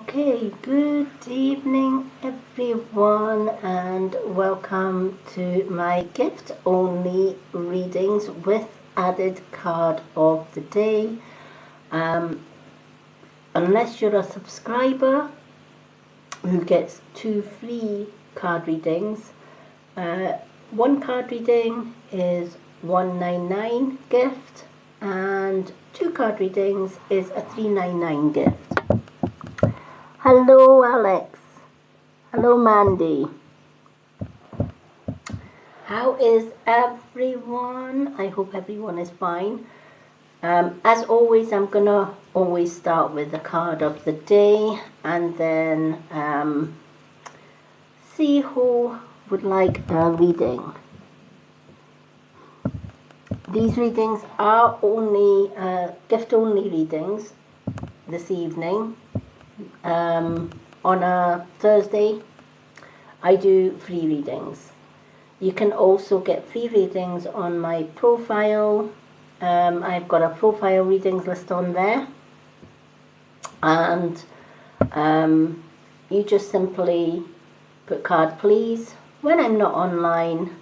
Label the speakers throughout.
Speaker 1: Okay, good evening everyone, and welcome to my gift only readings with added card of the day. Unless you're a subscriber who gets 2 free card readings, one card reading is $199 gift and 2 card readings is a $399 gift. Hello Alex. Hello Mandy. How is everyone? I hope everyone is fine. As always, I'm gonna always start with the card of the day and then see who would like a reading. These readings are only gift only readings this evening. On a Thursday I do free readings. You can also get free readings on my profile. I've got a profile readings list on there, and you just simply put card please. When I'm not online,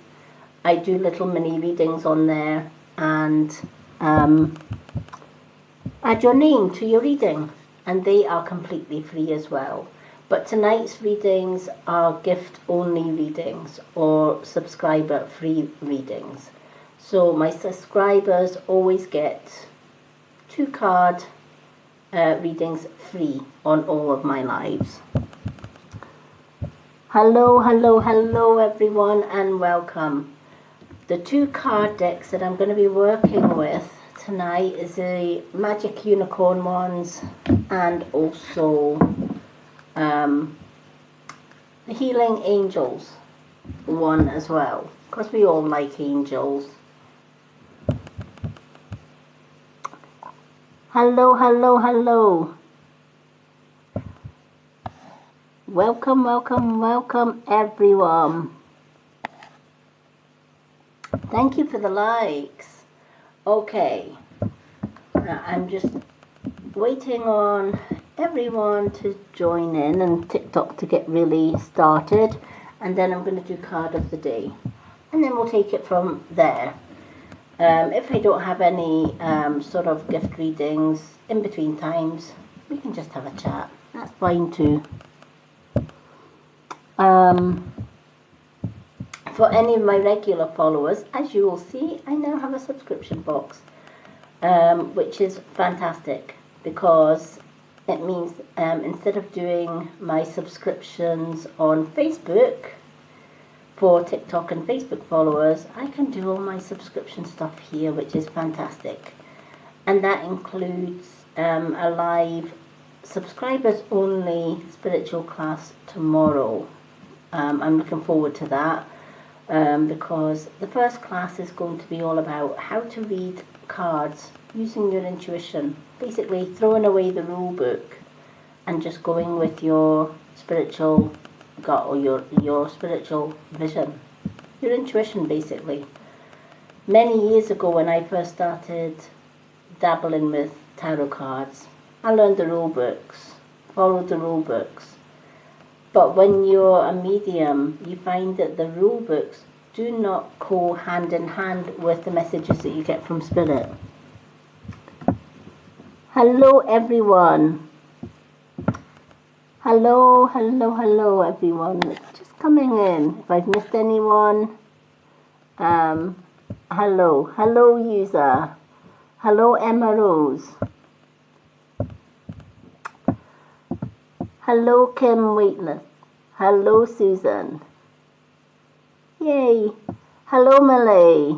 Speaker 1: I do little mini readings on there and add your name to your reading, and they are completely free as well. But tonight's readings are gift only readings or subscriber free readings. So my subscribers always get 2 card readings free on all of my lives. Hello everyone, and welcome. The 2 card decks that I'm going to be working with tonight is the Magic Unicorn ones and also the Healing Angels one as well, because we all like angels. Hello. Welcome everyone. Thank you for the likes. Okay, now I'm just waiting on everyone to join in and TikTok to get really started, and then I'm going to do card of the day and then we'll take it from there. If I don't have any sort of gift readings in between times, we can just have a chat. That's fine too. For any of my regular followers, as you will see, I now have a subscription box, which is fantastic because it means instead of doing my subscriptions on Facebook for TikTok and Facebook followers, I can do all my subscription stuff here, which is fantastic. And that includes a live subscribers only spiritual class tomorrow. I'm looking forward to that because the first class is going to be all about how to read cards using your intuition, basically throwing away the rule book and just going with your spiritual gut or your spiritual vision, your intuition basically. Many years ago when I first started dabbling with tarot cards, I learned the rule books, followed the rule books. But when you're a medium, you find that the rule books do not go hand in hand with the messages that you get from Spirit. Hello everyone. Hello everyone. Just coming in. If I've missed anyone, hello user. Hello Emma Rose. Hello Kim Weightless. Hello Susan. Yay. Hello Malay.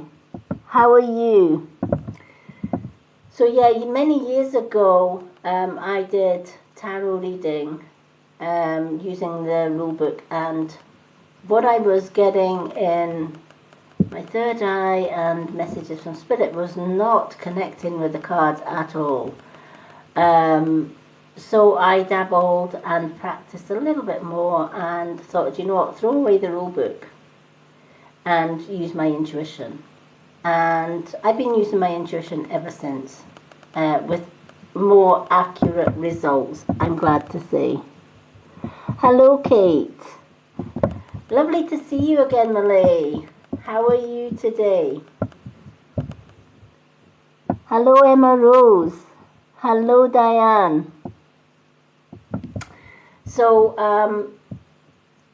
Speaker 1: How are you? So yeah, many years ago I did tarot reading using the rulebook, and what I was getting in my third eye and messages from Spirit was not connecting with the cards at all. So I dabbled and practiced a little bit more and thought, you know what, throw away the rule book and use my intuition. And I've been using my intuition ever since, with more accurate results, I'm glad to say. Hello, Kate. Lovely to see you again, Malay. How are you today? Hello, Emma Rose. Hello, Diane. So,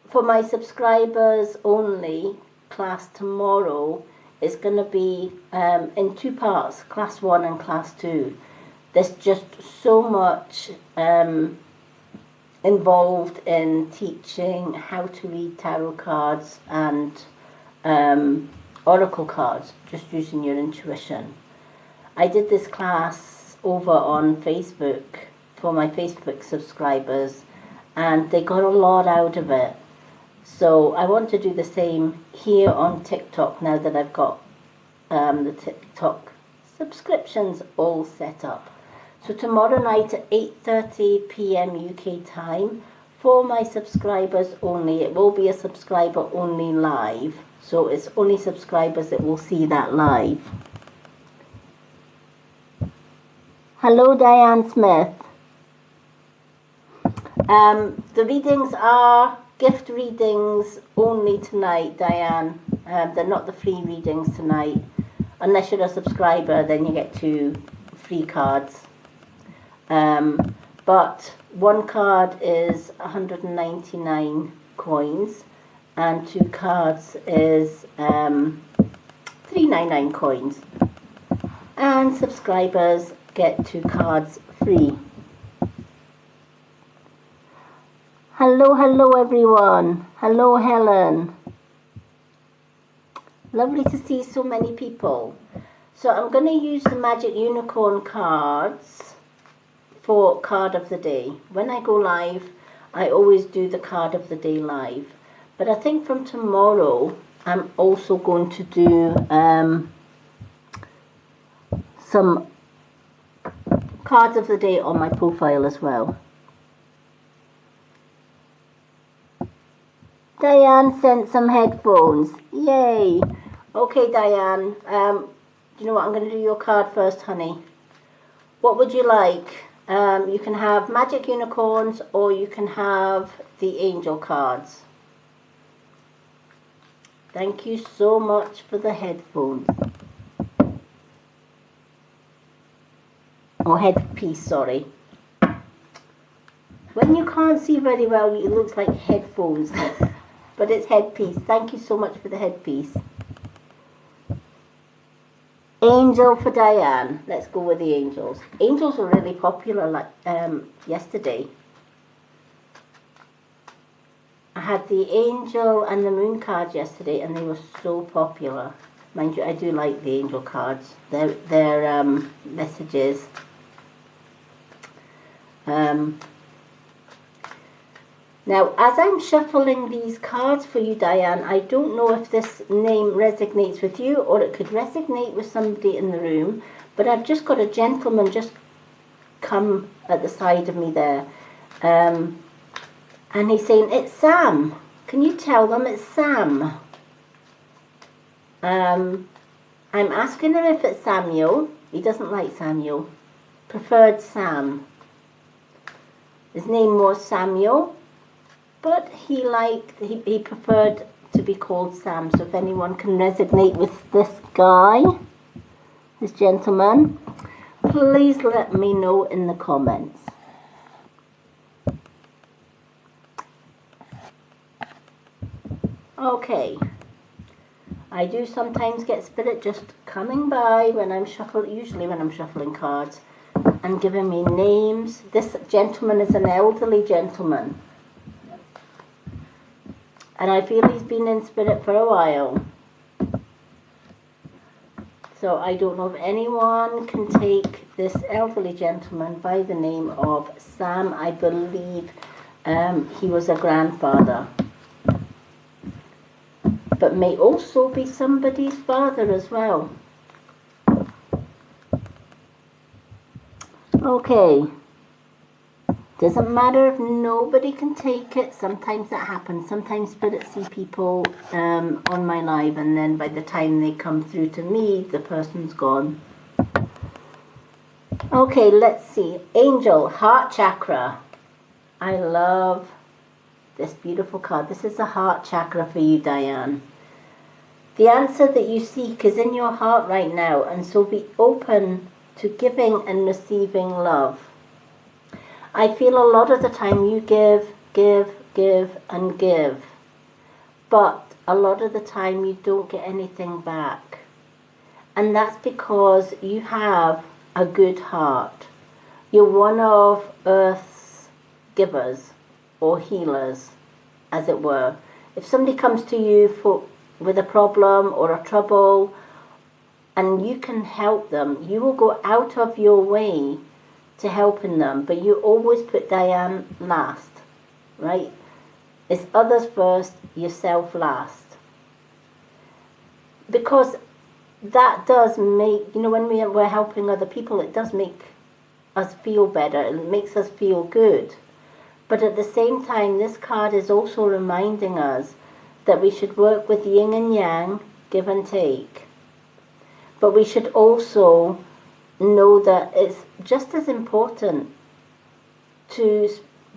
Speaker 1: for my subscribers only, class tomorrow is going to be in two parts, class 1 and class 2. There's just so much involved in teaching how to read tarot cards and oracle cards, just using your intuition. I did this class over on Facebook for my Facebook subscribers, and they got a lot out of it. So I want to do the same here on TikTok now that I've got the TikTok subscriptions all set up. So tomorrow night at 8:30 p.m. UK time, for my subscribers only, it will be a subscriber only live. So it's only subscribers that will see that live. Hello, Diane Smith. The readings are gift readings only tonight, Diane. They're not the free readings tonight. Unless you're a subscriber, then you get 2 free cards. But one card is 199 coins, and 2 cards is 399 coins. And subscribers get 2 cards free. Hello everyone. Hello, Helen. Lovely to see so many people. So I'm going to use the Magic Unicorn cards for card of the day. When I go live, I always do the card of the day live. But I think from tomorrow, I'm also going to do some cards of the day on my profile as well. Diane sent some headphones. Yay! Okay, Diane. Do you know what? I'm going to do your card first, honey. What would you like? You can have Magic Unicorns, or you can have the Angel cards. Thank you so much for the headphones. Or headpiece, sorry. When you can't see very well, it looks like headphones. But it's headpiece. Thank you so much for the headpiece. Angel for Diane. Let's go with the angels. Angels were really popular like yesterday. I had the angel and the moon cards yesterday, and they were so popular. Mind you, I do like the angel cards. Their messages. Now, as I'm shuffling these cards for you, Diane, I don't know if this name resonates with you, or it could resonate with somebody in the room, but I've just got a gentleman just come at the side of me there. And he's saying, it's Sam. Can you tell them it's Sam? I'm asking him if it's Samuel. He doesn't like Samuel. Preferred Sam. His name was Samuel, but he preferred to be called Sam. So if anyone can resonate with this guy, this gentleman, please let me know in the comments. Okay, I do sometimes get spirit just coming by when I'm usually when I'm shuffling cards, and giving me names. This gentleman is an elderly gentleman, and I feel he's been in spirit for a while. So I don't know if anyone can take this elderly gentleman by the name of Sam. I believe he was a grandfather, but may also be somebody's father as well. Okay, doesn't matter if nobody can take it. Sometimes that happens. Sometimes spirits see people on my live, and then by the time they come through to me, the person's gone. Okay, let's see. Angel, heart chakra. I love this beautiful card. This is the heart chakra for you, Diane. The answer that you seek is in your heart right now, and so be open to giving and receiving love. I feel a lot of the time you give, and give, but a lot of the time you don't get anything back. And that's because you have a good heart. You're one of Earth's givers or healers, as it were. If somebody comes to you with a problem or a trouble and you can help them, you will go out of your way to helping them, but you always put Diane last, right? It's others first, yourself last. Because that does make, when we're helping other people, it does make us feel better. It makes us feel good. But at the same time, this card is also reminding us that we should work with yin and yang, give and take. But we should also know that it's just as important to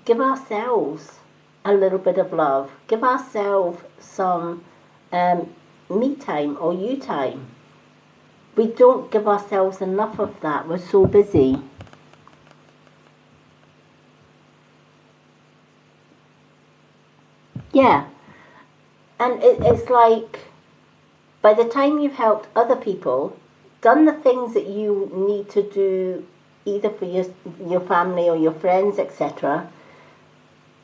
Speaker 1: give ourselves a little bit of love. Give ourselves some me time or you time. We don't give ourselves enough of that. We're so busy. Yeah. And it's like, by the time you've helped other people, done the things that you need to do, either for your family or your friends, etc.,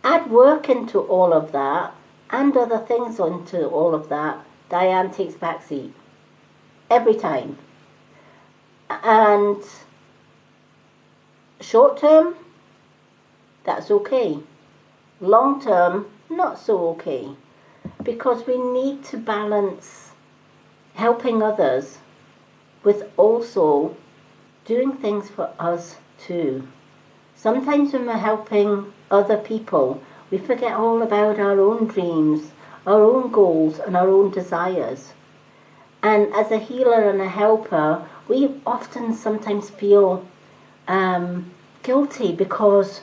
Speaker 1: add work into all of that, and other things into all of that, Diane takes backseat. Every time. And short term, that's okay. Long term, not so okay. Because we need to balance helping others with also doing things for us too. Sometimes when we're helping other people, we forget all about our own dreams, our own goals, and our own desires. And as a healer and a helper, we often sometimes feel guilty because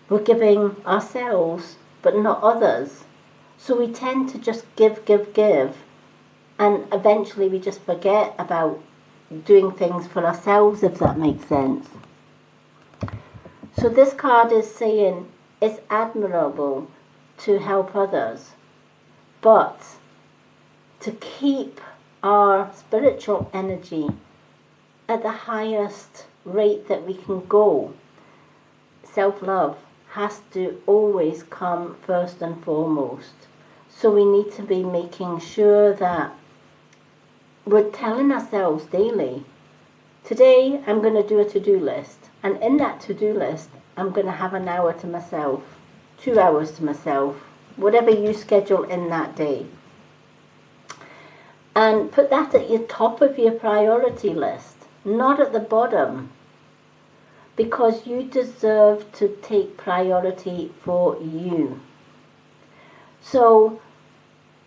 Speaker 1: we're giving ourselves, but not others. So we tend to just give, and eventually we just forget about doing things for ourselves, if that makes sense. So this card is saying it's admirable to help others, but to keep our spiritual energy at the highest rate that we can go, self-love has to always come first and foremost. So we need to be making sure that we're telling ourselves daily, today I'm going to do a to-do list, and in that to-do list I'm going to have an hour to myself, 2 hours to myself, whatever you schedule in that day. And put that at your top of your priority list, not at the bottom, because you deserve to take priority for you. So,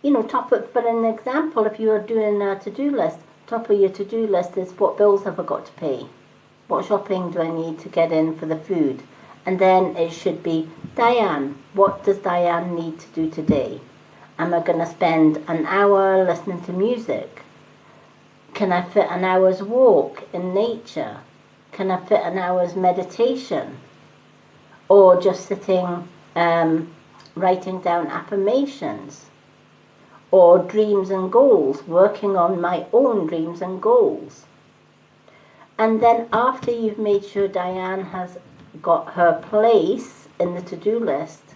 Speaker 1: for an example, if you are doing a to-do list, top of your to-do list is what bills have I got to pay? What shopping do I need to get in for the food? And then it should be, Diane, what does Diane need to do today? Am I going to spend an hour listening to music? Can I fit an hour's walk in nature? Can I fit an hour's meditation? Or just sitting, writing down affirmations? Or dreams and goals, working on my own dreams and goals? And then after you've made sure Diane has got her place in the to-do list,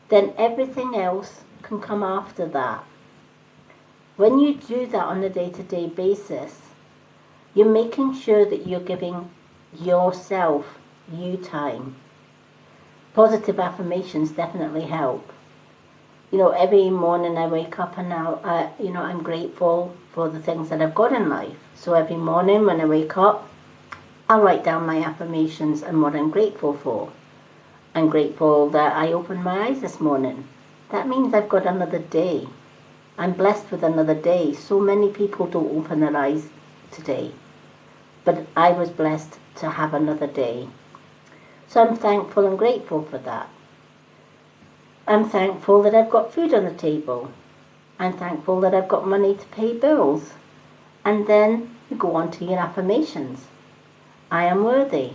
Speaker 1: then everything else can come after that. When you do that on a day-to-day basis, you're making sure that you're giving yourself you time. Positive affirmations definitely help. Every morning I wake up and now, I'm grateful for the things that I've got in life. So every morning when I wake up, I'll write down my affirmations and what I'm grateful for. I'm grateful that I opened my eyes this morning. That means I've got another day. I'm blessed with another day. So many people don't open their eyes today. But I was blessed to have another day. So I'm thankful and grateful for that. I'm thankful that I've got food on the table. I'm thankful that I've got money to pay bills. And then you go on to your affirmations. I am worthy.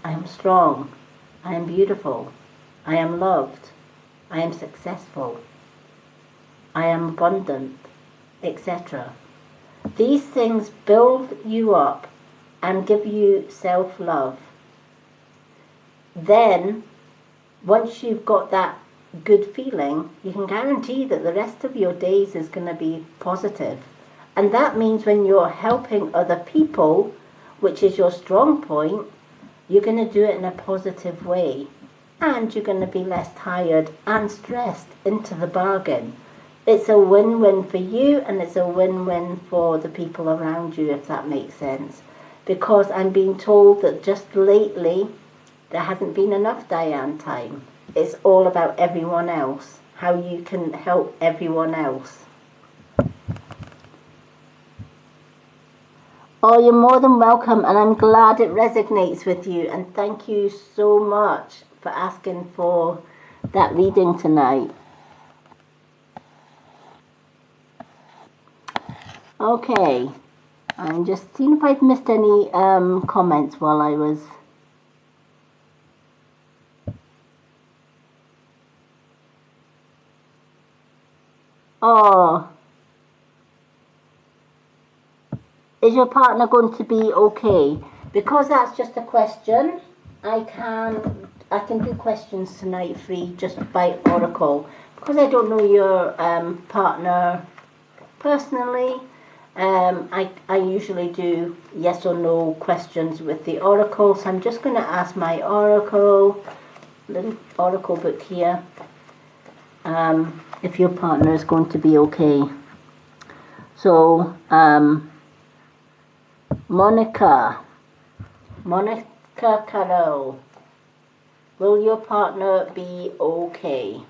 Speaker 1: I am strong. I am beautiful. I am loved. I am successful. I am abundant, etc. These things build you up and give you self-love. Then, once you've got that good feeling, you can guarantee that the rest of your days is going to be positive. And that means when you're helping other people, which is your strong point, you're going to do it in a positive way. And you're going to be less tired and stressed into the bargain. It's a win-win for you, and it's a win-win for the people around you, if that makes sense. Because I'm being told that just lately, there hasn't been enough Diane time. It's all about everyone else, how you can help everyone else. Oh, you're more than welcome, and I'm glad it resonates with you, and thank you so much for asking for that reading tonight. Okay, I'm just seeing if I've missed any comments while I was... Oh, is your partner going to be okay? Because that's just a question, I can do questions tonight free just by Oracle. Because I don't know your partner personally, I usually do yes or no questions with the Oracle. So I'm just going to ask my Oracle, little Oracle book here, if your partner is going to be okay. So, Monica Carol, will your partner be okay?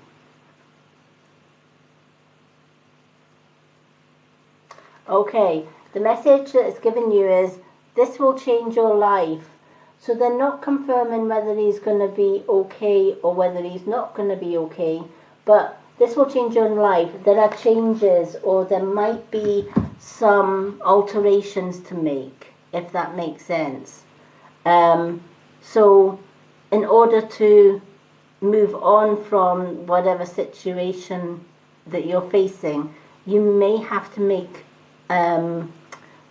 Speaker 1: Okay, the message that it's given you is, this will change your life. So they're not confirming whether he's going to be okay or whether he's not going to be okay, but this will change your life. There are changes, or there might be some alterations to make, if that makes sense. So in order to move on from whatever situation that you're facing, you may have to make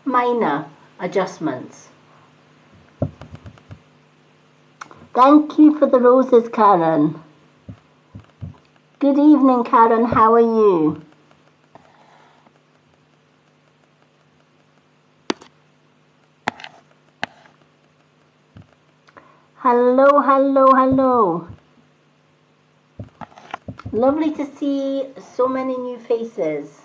Speaker 1: minor adjustments. Thank you for the roses, Karen. Good evening, Karen. How are you? Hello, hello, hello. Lovely to see so many new faces.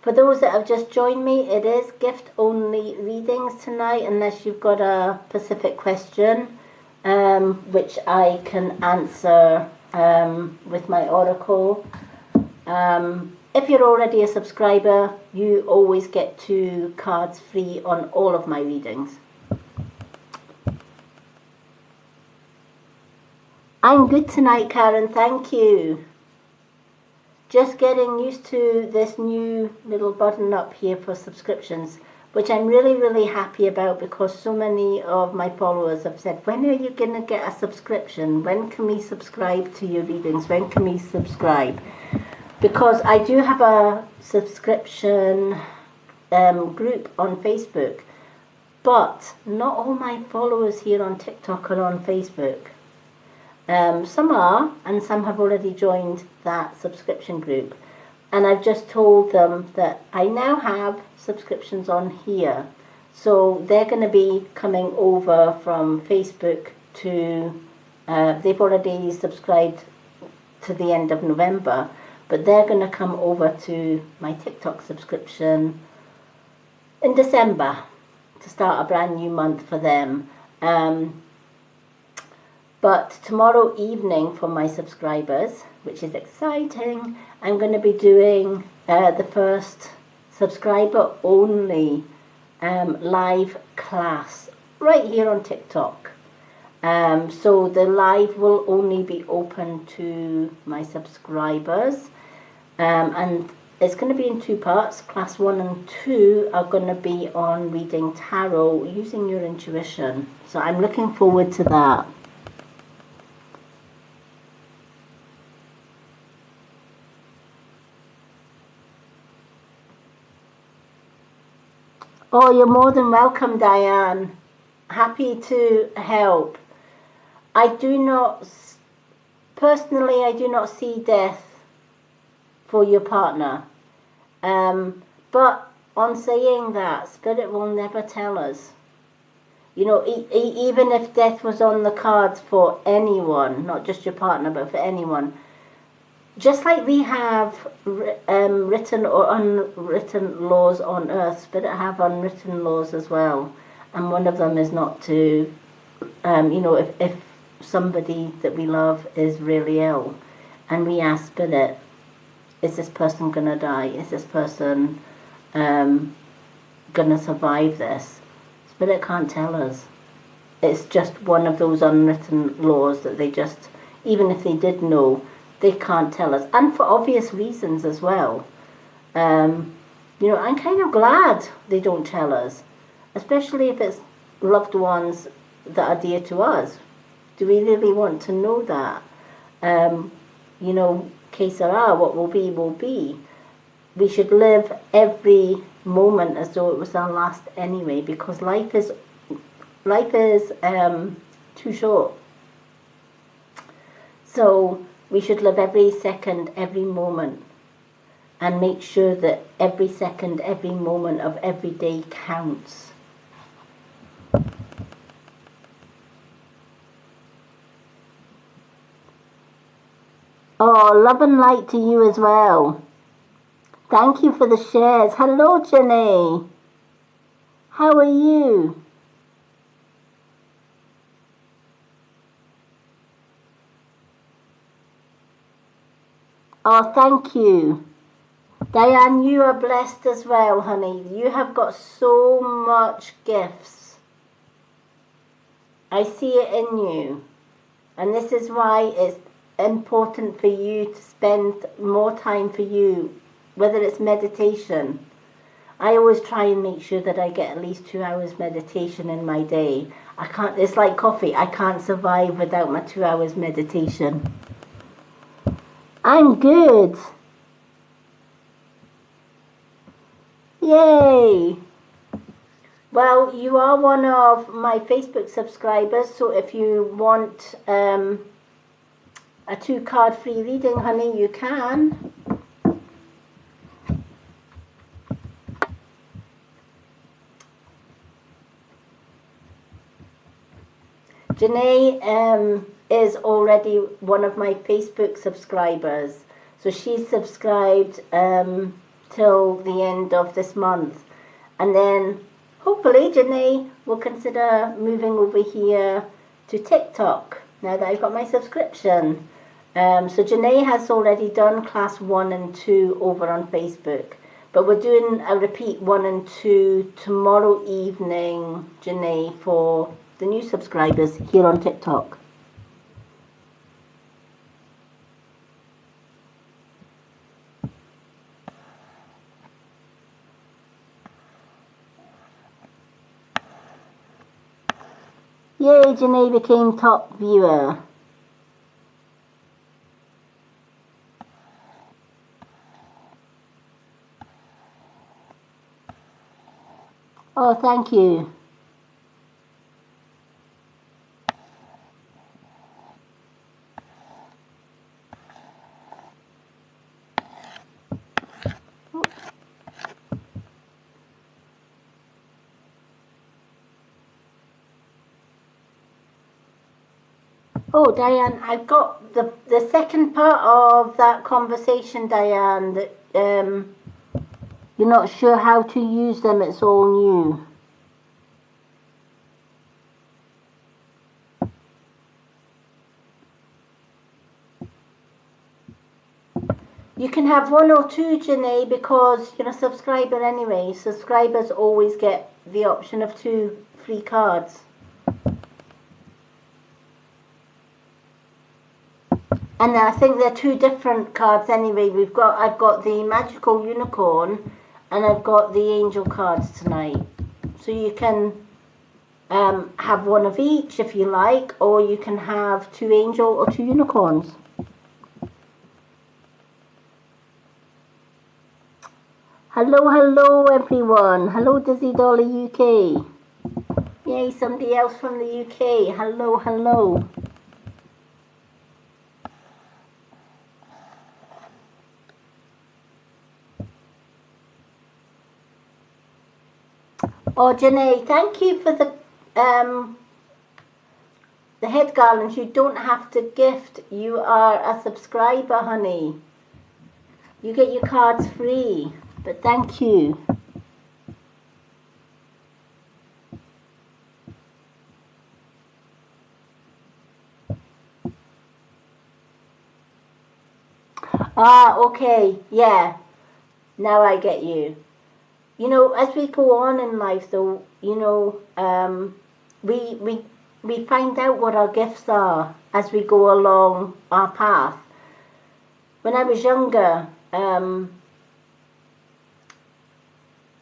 Speaker 1: For those that have just joined me, it is gift-only readings tonight, unless you've got a specific question, which I can answer with my Oracle. If you're already a subscriber, you always get 2 cards free on all of my readings. I'm good tonight, Karen, thank you. Just getting used to this new little button up here for subscriptions, which I'm really, really happy about, because so many of my followers have said, when are you going to get a subscription? When can we subscribe to your readings? When can we subscribe? Because I do have a subscription group on Facebook, but not all my followers here on TikTok are on Facebook. Some are, and some have already joined that subscription group. And I've just told them that I now have subscriptions on here. So they're going to be coming over from Facebook to, they've already subscribed to the end of November, but they're going to come over to my TikTok subscription in December to start a brand new month for them. But tomorrow evening for my subscribers, which is exciting, I'm going to be doing the first subscriber only live class right here on TikTok. So the live will only be open to my subscribers, and it's going to be in 2 parts. Class 1 and 2 are going to be on reading tarot using your intuition. So I'm looking forward to that. Oh, you're more than welcome, Diane. Happy to help. I do not, personally, I do not see death for your partner. But on saying that, Spirit will never tell us. You know, even if death was on the cards for anyone, not just your partner, but for anyone, just like we have written or unwritten laws on earth, Spirit have unwritten laws as well. And one of them is not to, you know, if somebody that we love is really ill, and we ask Spirit, is this person going to die? Is this person going to survive this? Spirit can't tell us. It's just one of those unwritten laws that they just, even if they did know, they can't tell us. And for obvious reasons as well. You know, I'm kind of glad they don't tell us, especially if it's loved ones that are dear to us. Do we really want to know that? You know, que sera, what will be, will be. We should live every moment as though it was our last anyway, because life is too short. So we should live every second, every moment, and make sure that every second, every moment of every day counts. Oh, love and light to you as well. Thank you for the shares. Hello, Jenny. How are you? Oh, thank you. Diane, you are blessed as well, honey. You have got so much gifts. I see it in you. And this is why it's important for you to spend more time for you, whether it's meditation. I always try and make sure that I get at least 2 hours meditation in my day. I can't, it's like coffee. I can't survive without my 2 hours meditation. I'm good. Yay. Well, you are one of my Facebook subscribers, so if you want a 2-card free reading, honey, you can. Janae is already one of my Facebook subscribers, so she's subscribed till the end of this month, and then hopefully Janae will consider moving over here to TikTok now that I've got my subscription. So Janae has already done class 1 and 2 over on Facebook, but we're doing a repeat 1 and 2 tomorrow evening, Janae, for the new subscribers here on TikTok. Yay, Janae became top viewer. Oh, thank you. Oh, Diane, I've got the second part of that conversation, Diane, that you're not sure how to use them, it's all new. You can have 1 or 2, Janae, because you're a subscriber anyway. Subscribers always get the option of 2 free cards. And I think they're two different cards anyway. I've got the Magical Unicorn and I've got the Angel cards tonight. So you can have one of each if you like, or you can have two Angel or two Unicorns. Hello, hello everyone. Hello Dizzy Dolly UK. Yay, somebody else from the UK. Hello, hello. Oh, Janae, thank you for the head garlands. You don't have to gift. You are a subscriber, honey. You get your cards free, but thank you. Ah, okay, yeah. Now I get you. You know, as we go on in life, though, you know, we find out what our gifts are as we go along our path. When I was younger,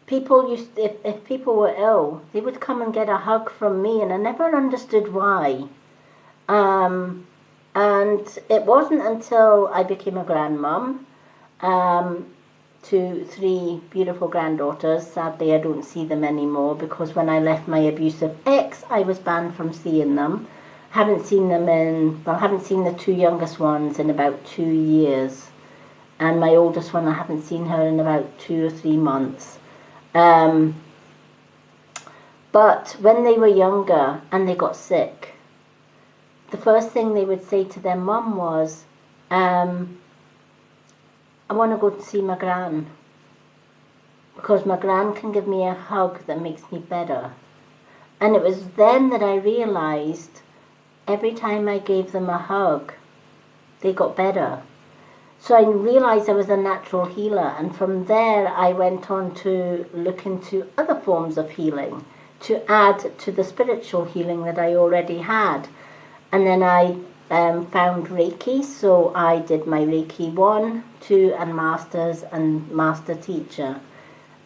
Speaker 1: people if people were ill, they would come and get a hug from me, and I never understood why. And it wasn't until I became a grandmum, to 3 beautiful granddaughters. Sadly, I don't see them anymore because when I left my abusive ex, I was banned from seeing them. Haven't seen them haven't seen the 2 youngest ones in about 2 years. And my oldest one, I haven't seen her in about 2 or 3 months. But when they were younger and they got sick, the first thing they would say to their mum was, I want to go to see my gran, because my gran can give me a hug that makes me better. And it was then that I realized every time I gave them a hug, they got better. So I realized I was a natural healer, and from there I went on to look into other forms of healing to add to the spiritual healing that I already had. And then I found Reiki, so I did my Reiki 1, 2 and Masters and Master Teacher.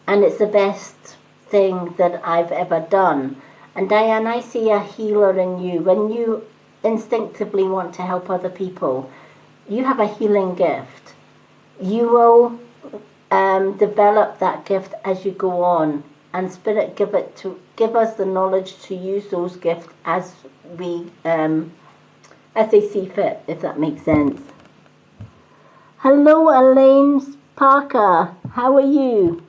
Speaker 1: And it's the best thing that I've ever done. And Diane, I see a healer in you. When you instinctively want to help other people, you have a healing gift. You will develop that gift as you go on, and Spirit give us the knowledge to use those gifts as they see fit, if that makes sense. Hello, Elaine Parker. How are you?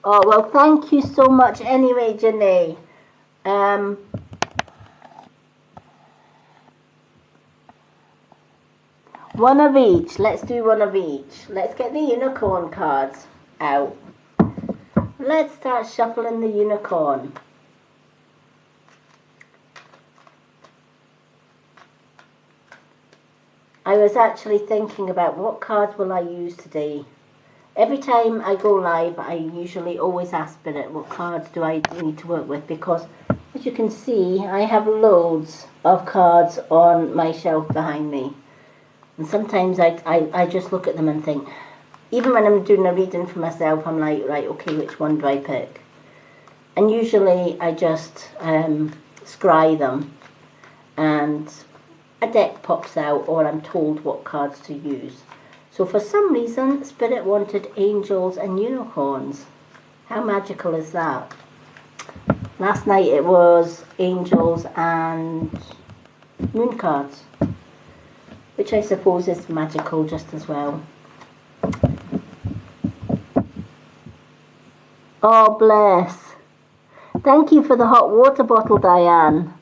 Speaker 1: Oh, well, thank you so much anyway, Janae. One of each. Let's do one of each. Let's get the unicorn cards out. Let's start shuffling the unicorn. I was actually thinking about what cards will I use today. Every time I go live, I usually always ask Spirit, what cards do I need to work with? Because, as you can see, I have loads of cards on my shelf behind me. And sometimes I just look at them and think, even when I'm doing a reading for myself, I'm like, right, okay, which one do I pick? And usually I just scry them, and a deck pops out, or I'm told what cards to use. So for some reason, Spirit wanted angels and unicorns. How magical is that? Last night it was angels and moon cards, which I suppose is magical just as well. Oh, bless. Thank you for the hot water bottle, Diane.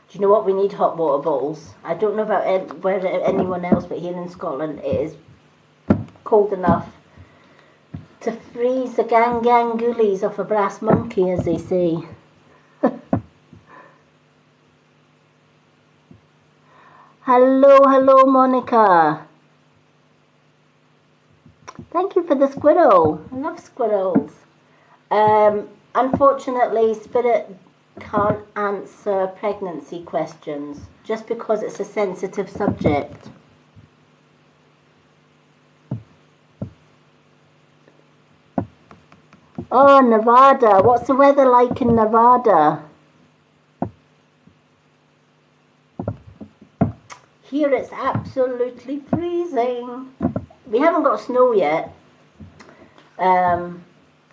Speaker 1: Do you know what? We need hot water bottles. I don't know about where anyone else, but here in Scotland it is cold enough to freeze the gang ghoulies off a brass monkey, as they say. Hello, hello, Monica. Thank you for the squirrel. I love squirrels. Unfortunately, Spirit can't answer pregnancy questions just because it's a sensitive subject. Oh, Nevada. What's the weather like in Nevada? Here it's absolutely freezing. We haven't got snow yet,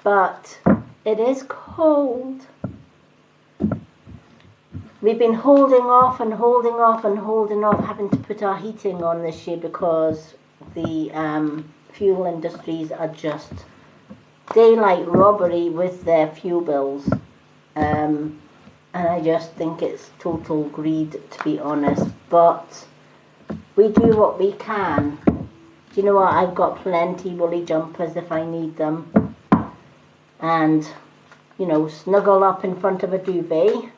Speaker 1: but it is cold. We've been holding off and holding off and holding off having to put our heating on this year because the fuel industries are just daylight robbery with their fuel bills. And I just think it's total greed, to be honest. But we do what we can. Do you know what? I've got plenty woolly jumpers if I need them. And, you know, snuggle up in front of a duvet.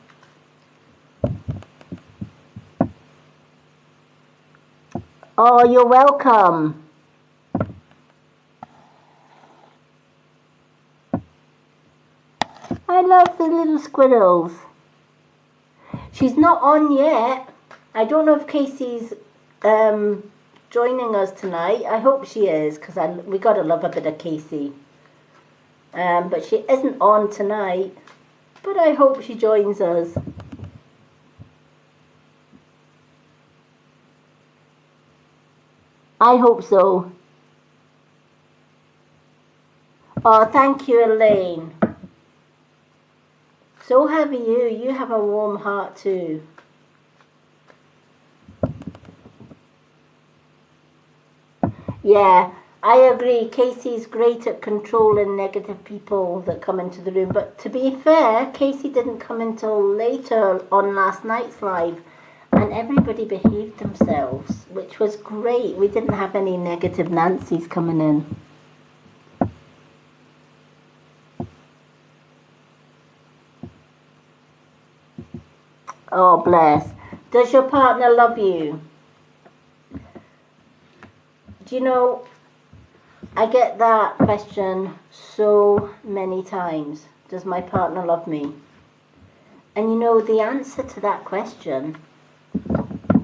Speaker 1: Oh, you're welcome. I love the little squirrels. She's not on yet. I don't know if Casey's joining us tonight. I hope she is, because we got to love a bit of Casey. But she isn't on tonight. But I hope she joins us. I hope so. Oh, thank you, Elaine. So have you. You have a warm heart too. Yeah, I agree. Casey's great at controlling negative people that come into the room. But to be fair, Casey didn't come until later on last night's live. And everybody behaved themselves, which was great. We didn't have any negative Nancy's coming in. Oh, bless. Does your partner love you? Do you know, I get that question so many times. Does my partner love me? And you know, the answer to that question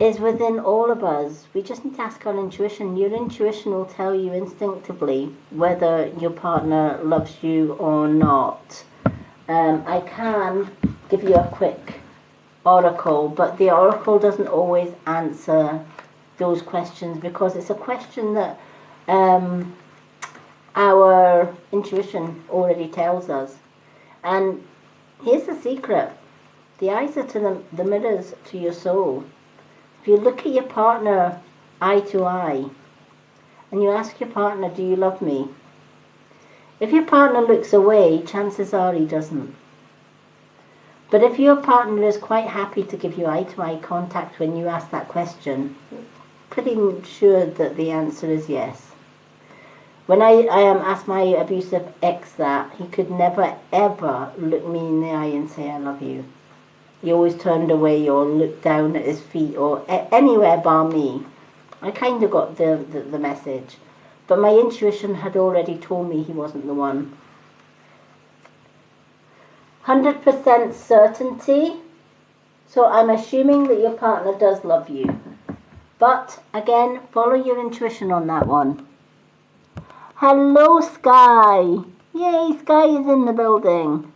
Speaker 1: is within all of us. We just need to ask our intuition. Your intuition will tell you instinctively whether your partner loves you or not. I can give you a quick oracle, but the oracle doesn't always answer those questions because it's a question that our intuition already tells us. And here's the secret. The eyes are to the mirrors to your soul. If you look at your partner eye to eye and you ask your partner, do you love me? If your partner looks away, chances are he doesn't. But if your partner is quite happy to give you eye-to-eye contact when you ask that question, pretty sure that the answer is yes. When I asked my abusive ex that, he could never ever look me in the eye and say, I love you. He always turned away or looked down at his feet or anywhere bar me. I kind of got the message. But my intuition had already told me he wasn't the one. 100% certainty. So I'm assuming that your partner does love you. But again, follow your intuition on that one. Hello, Sky. Yay, Sky is in the building.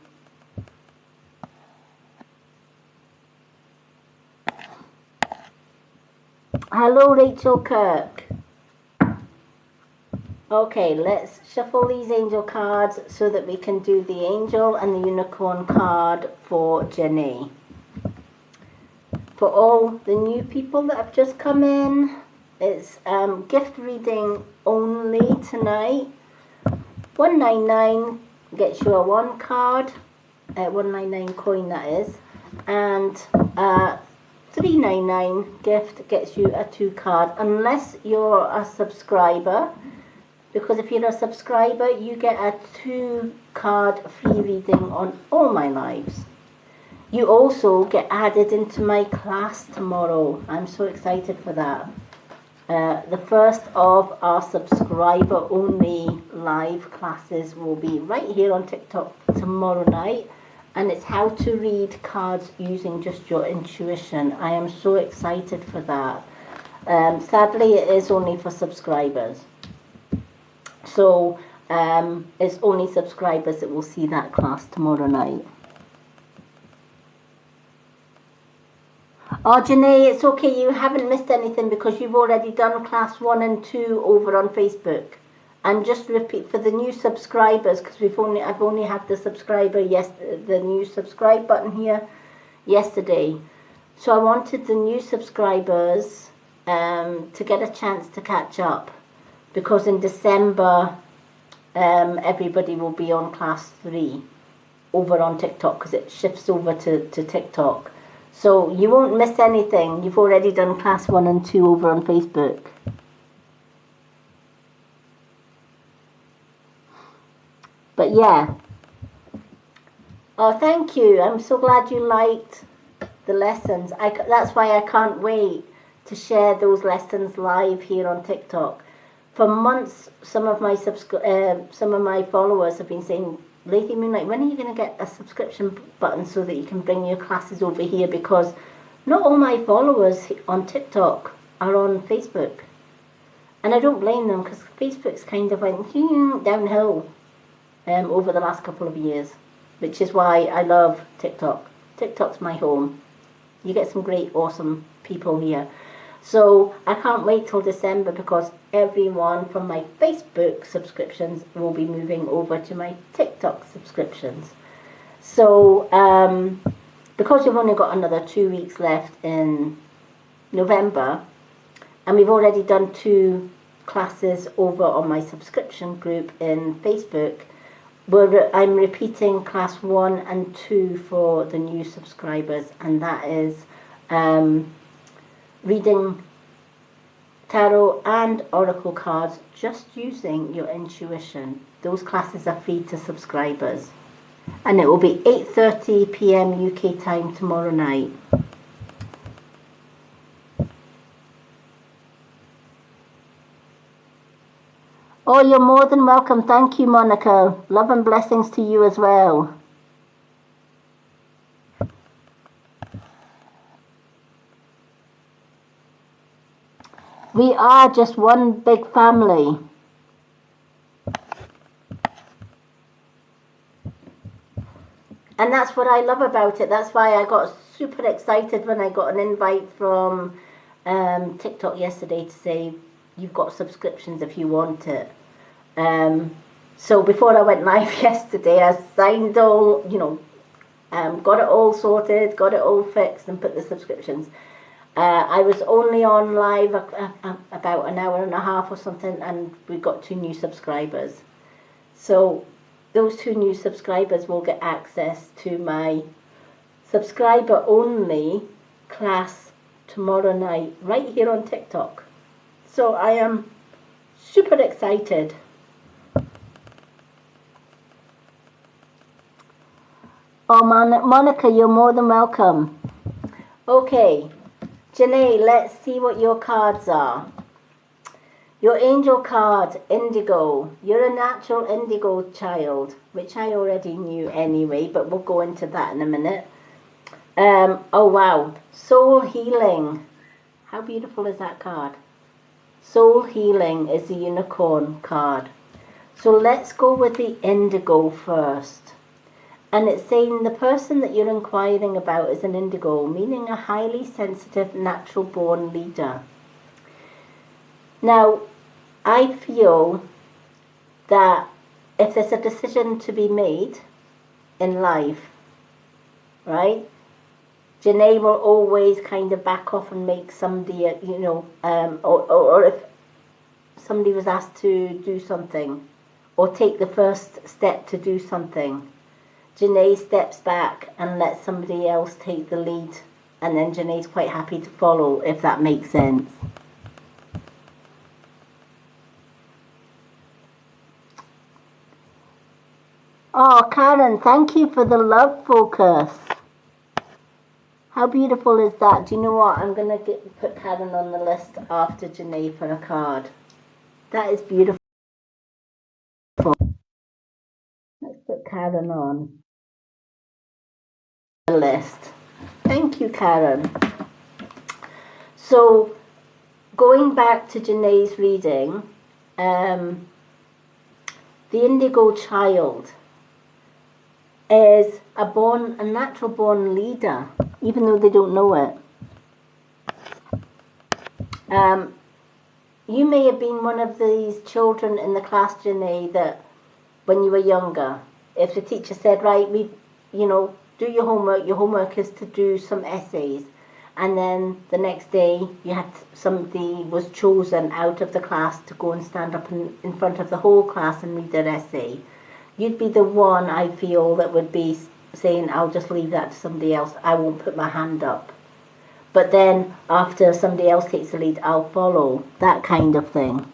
Speaker 1: Hello, Rachel Kirk. Okay, let's shuffle these angel cards so that we can do the angel and the unicorn card for Jenny. For all the new people that have just come in, it's gift reading only tonight. 199 gets you a 1 card, 199 coin that is, and 399 gift gets you a 2 card, unless you're a subscriber. Because if you're a subscriber, you get a 2 card free reading on all my lives. You also get added into my class tomorrow. I'm so excited for that. The first of our subscriber-only live classes will be right here on TikTok tomorrow night, and it's how to read cards using just your intuition. I am so excited for that. Sadly, it is only for subscribers. So it's only subscribers that will see that class tomorrow night. Oh, Janae, it's okay. You haven't missed anything because you've already done class 1 and 2 over on Facebook. And just repeat for the new subscribers, because I've only had the the new subscribe button here yesterday. So I wanted the new subscribers to get a chance to catch up, because in December everybody will be on class 3 over on TikTok, because it shifts over to TikTok. So you won't miss anything. You've already done class 1 and 2 over on Facebook. But yeah. Oh, thank you. I'm so glad you liked the lessons. That's why I can't wait to share those lessons live here on TikTok. For months, some of my followers have been saying, Lady Moonlight, when are you going to get a subscription button so that you can bring your classes over here? Because not all my followers on TikTok are on Facebook. And I don't blame them, because Facebook's kind of went downhill over the last couple of years, which is why I love TikTok. TikTok's my home. You get some great, awesome people here. So I can't wait till December, because everyone from my Facebook subscriptions will be moving over to my TikTok subscriptions. So because we've only got another 2 weeks left in November, and we've already done 2 classes over on my subscription group in Facebook, I'm repeating class 1 and 2 for the new subscribers, and that is reading tarot and oracle cards just using your intuition. Those classes are free to subscribers, and it will be 8:30 p.m. UK time tomorrow night. Oh, you're more than welcome. Thank you, Monica. Love and blessings to you as well. We are just one big family. And that's what I love about it. That's why I got super excited when I got an invite from TikTok yesterday to say, you've got subscriptions if you want it. So before I went live yesterday, I signed all, got it all sorted, got it all fixed, and put the subscriptions. I was only on live about an hour and a half or something, and we got 2 new subscribers. So those 2 new subscribers will get access to my subscriber-only class tomorrow night, right here on TikTok. So I am super excited. Oh, Monica, you're more than welcome. Okay. Janae, let's see what your cards are. Your angel card, Indigo. You're a natural indigo child, which I already knew anyway, but we'll go into that in a minute. Oh, wow. Soul Healing. How beautiful is that card? Soul Healing is the unicorn card. So let's go with the indigo first. And it's saying the person that you're inquiring about is an indigo, meaning a highly sensitive, natural-born leader. Now, I feel that if there's a decision to be made in life, right, Janae will always kind of back off and make somebody, or if somebody was asked to do something or take the first step to do something, Janae steps back and lets somebody else take the lead, and then Janae's quite happy to follow, if that makes sense. Oh, Karen, thank you for the love focus. How beautiful is that? Do you know what? I'm going to put Karen on the list after Janae for a card. That is beautiful. Let's put Karen on the list. Thank you, Karen. So, going back to Janae's reading, the indigo child is a natural born leader, even though they don't know it. You may have been one of these children in the class, Janae, that when you were younger, if the teacher said, right, do your homework is to do some essays, and then the next day somebody was chosen out of the class to go and stand up in front of the whole class and read their essay. You'd be the one, I feel, that would be saying, I'll just leave that to somebody else, I won't put my hand up. But then after somebody else takes the lead, I'll follow, that kind of thing.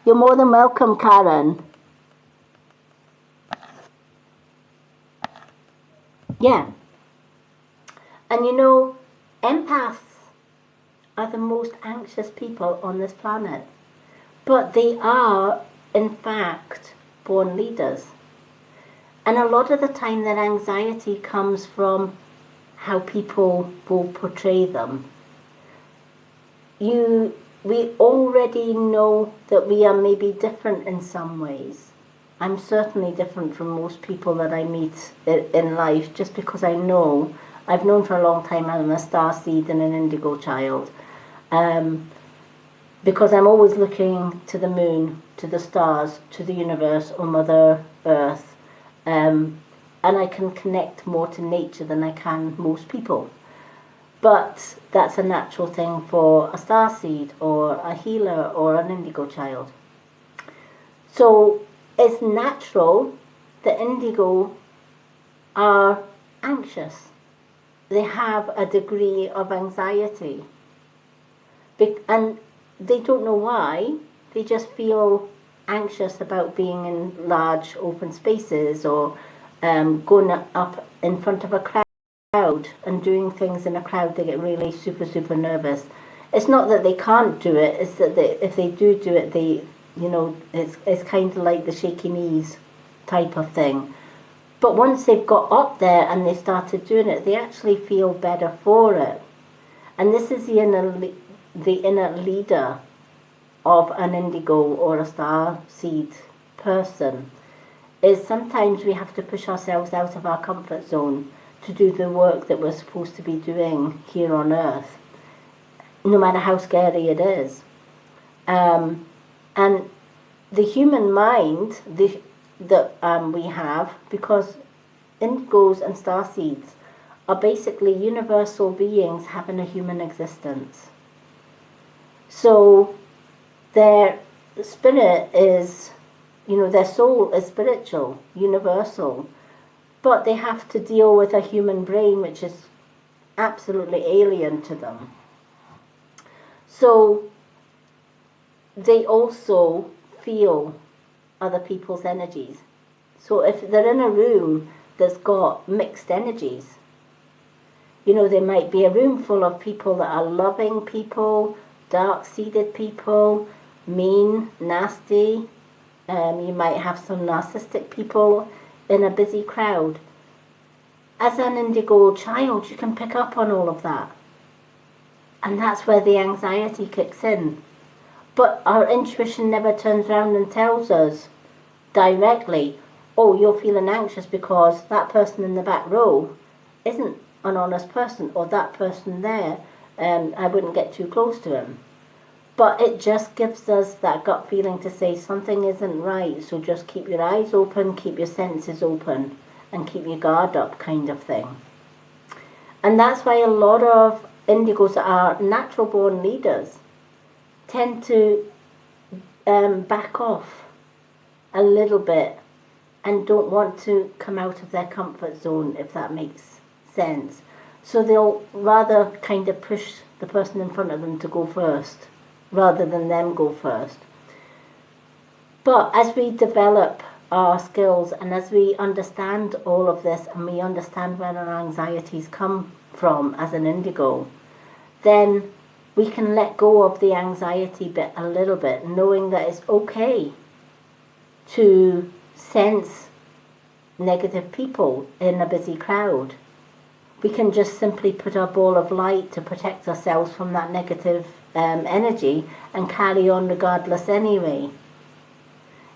Speaker 1: You're more than welcome, Karen. Yeah. And you know, empaths are the most anxious people on this planet. But they are, in fact, born leaders. And a lot of the time their anxiety comes from how people will portray them. We already know that we are maybe different in some ways. I'm certainly different from most people that I meet in life, just because I've known for a long time I'm a star seed and an indigo child. Because I'm always looking to the moon, to the stars, to the universe or Mother Earth. And I can connect more to nature than I can most people. But that's a natural thing for a starseed or a healer or an indigo child. So it's natural that indigo are anxious. They have a degree of anxiety. And they don't know why. They just feel anxious about being in large open spaces or going up in front of a crowd and doing things in a crowd. They get really super nervous. It's not that they can't do it, it's that if they do it, it's kind of like the shaky knees type of thing. But once they've got up there and they started doing it, they actually feel better for it. And this is the inner leader of an indigo or a star seed person, is sometimes we have to push ourselves out of our comfort zone to do the work that we're supposed to be doing here on Earth, no matter how scary it is. And the human mind that we have, because indigos and starseeds are basically universal beings having a human existence. So their spirit is, their soul is spiritual, universal, but they have to deal with a human brain which is absolutely alien to them. So they also feel other people's energies. So if they're in a room that's got mixed energies, there might be a room full of people that are loving people, dark-seeded people, mean, nasty. You might have some narcissistic people in a busy crowd. As an indigo child, you can pick up on all of that. And that's where the anxiety kicks in. But our intuition never turns around and tells us directly, oh, you're feeling anxious because that person in the back row isn't an honest person, or that person there, I wouldn't get too close to him. But it just gives us that gut feeling to say something isn't right, so just keep your eyes open, keep your senses open, and keep your guard up, kind of thing. And that's why a lot of indigos that are natural born leaders tend to back off a little bit and don't want to come out of their comfort zone, if that makes sense. So they'll rather kind of push the person in front of them to go first, rather than them go first. But as we develop our skills, and as we understand all of this and we understand where our anxieties come from as an indigo, then we can let go of the anxiety bit a little bit, knowing that it's okay to sense negative people in a busy crowd. We can just simply put our ball of light to protect ourselves from that negative energy and carry on regardless anyway.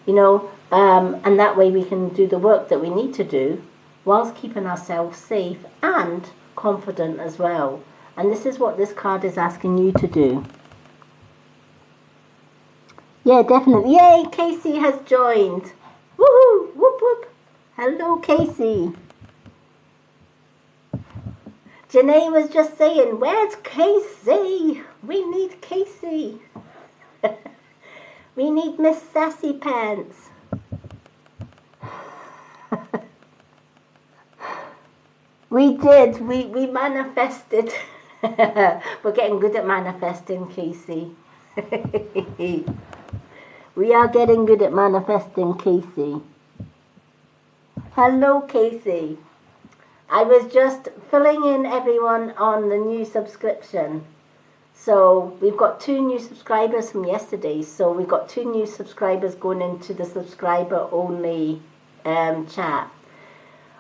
Speaker 1: And that way we can do the work that we need to do whilst keeping ourselves safe and confident as well. And this is what this card is asking you to do. Yeah, definitely. Yay, Casey has joined. Woohoo! Whoop whoop. Hello, Casey. Janae was just saying, where's Casey? We need Casey. We need Miss Sassy Pants. We did. We manifested. We're getting good at manifesting, Casey. We are getting good at manifesting, Casey. Hello, Casey. I was just filling in everyone on the new subscription. So we've got 2 new subscribers from yesterday. So we've got 2 new subscribers going into the subscriber only chat,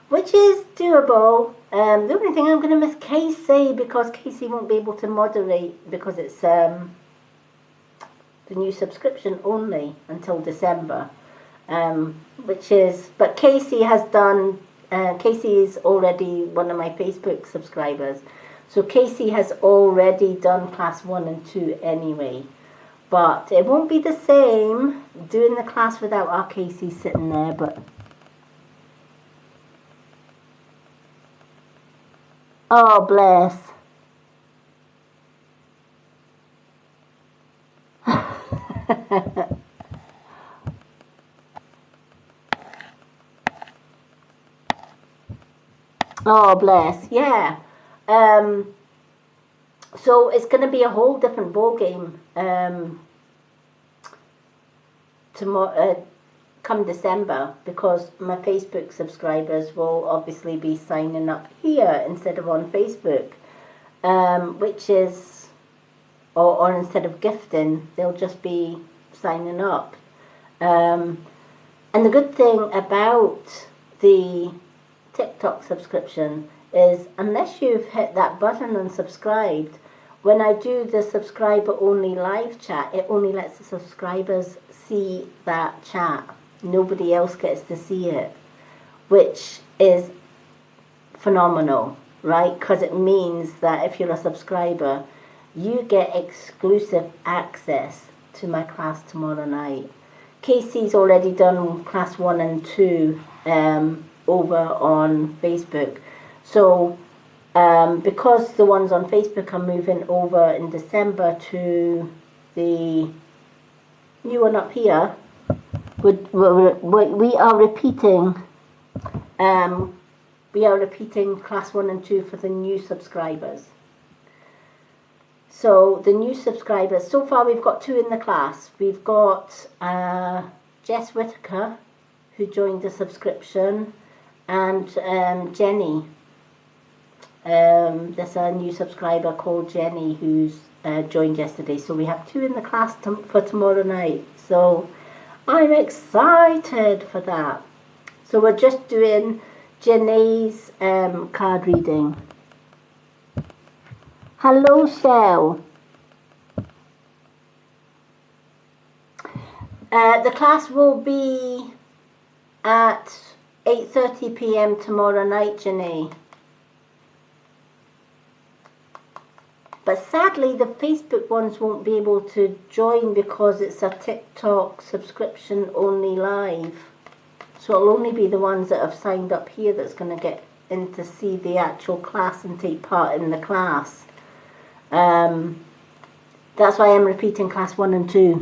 Speaker 1: which is doable. The only thing, I'm going to miss Casey because Casey won't be able to moderate because it's the new subscription only until December. But Casey has done, Casey is already one of my Facebook subscribers. So Casey has already done class 1 and 2 anyway. But it won't be the same doing the class without our Casey sitting there, but... Oh, bless. Oh, bless. Yeah. So it's going to be a whole different ball game tomorrow, come December, because my Facebook subscribers will obviously be signing up here instead of on Facebook, which is, or instead of gifting, they'll just be signing up. And the good thing about the TikTok subscription is, unless you've hit that button and subscribed, when I do the subscriber only live chat, it only lets the subscribers see that chat. Nobody else gets to see it, which is phenomenal, right? Because it means that if you're a subscriber, you get exclusive access to my class tomorrow night. Casey's already done class 1 and 2 over on Facebook. So because the ones on Facebook are moving over in December to the new one up here, we are repeating class 1 and 2 for the new subscribers. So the new subscribers, so far we've got 2 in the class. We've got Jess Whitaker, who joined the subscription, and Jenny. There's a new subscriber called Jenny who's joined yesterday. So we have 2 in the class for tomorrow night. So I'm excited for that. So we're just doing Jenny's card reading. Hello, Shell. The class will be at 8:30 p.m. tomorrow night, Jenny. But sadly, the Facebook ones won't be able to join because it's a TikTok subscription only live. So it'll only be the ones that have signed up here that's going to get in to see the actual class and take part in the class. That's why I'm repeating class 1 and 2.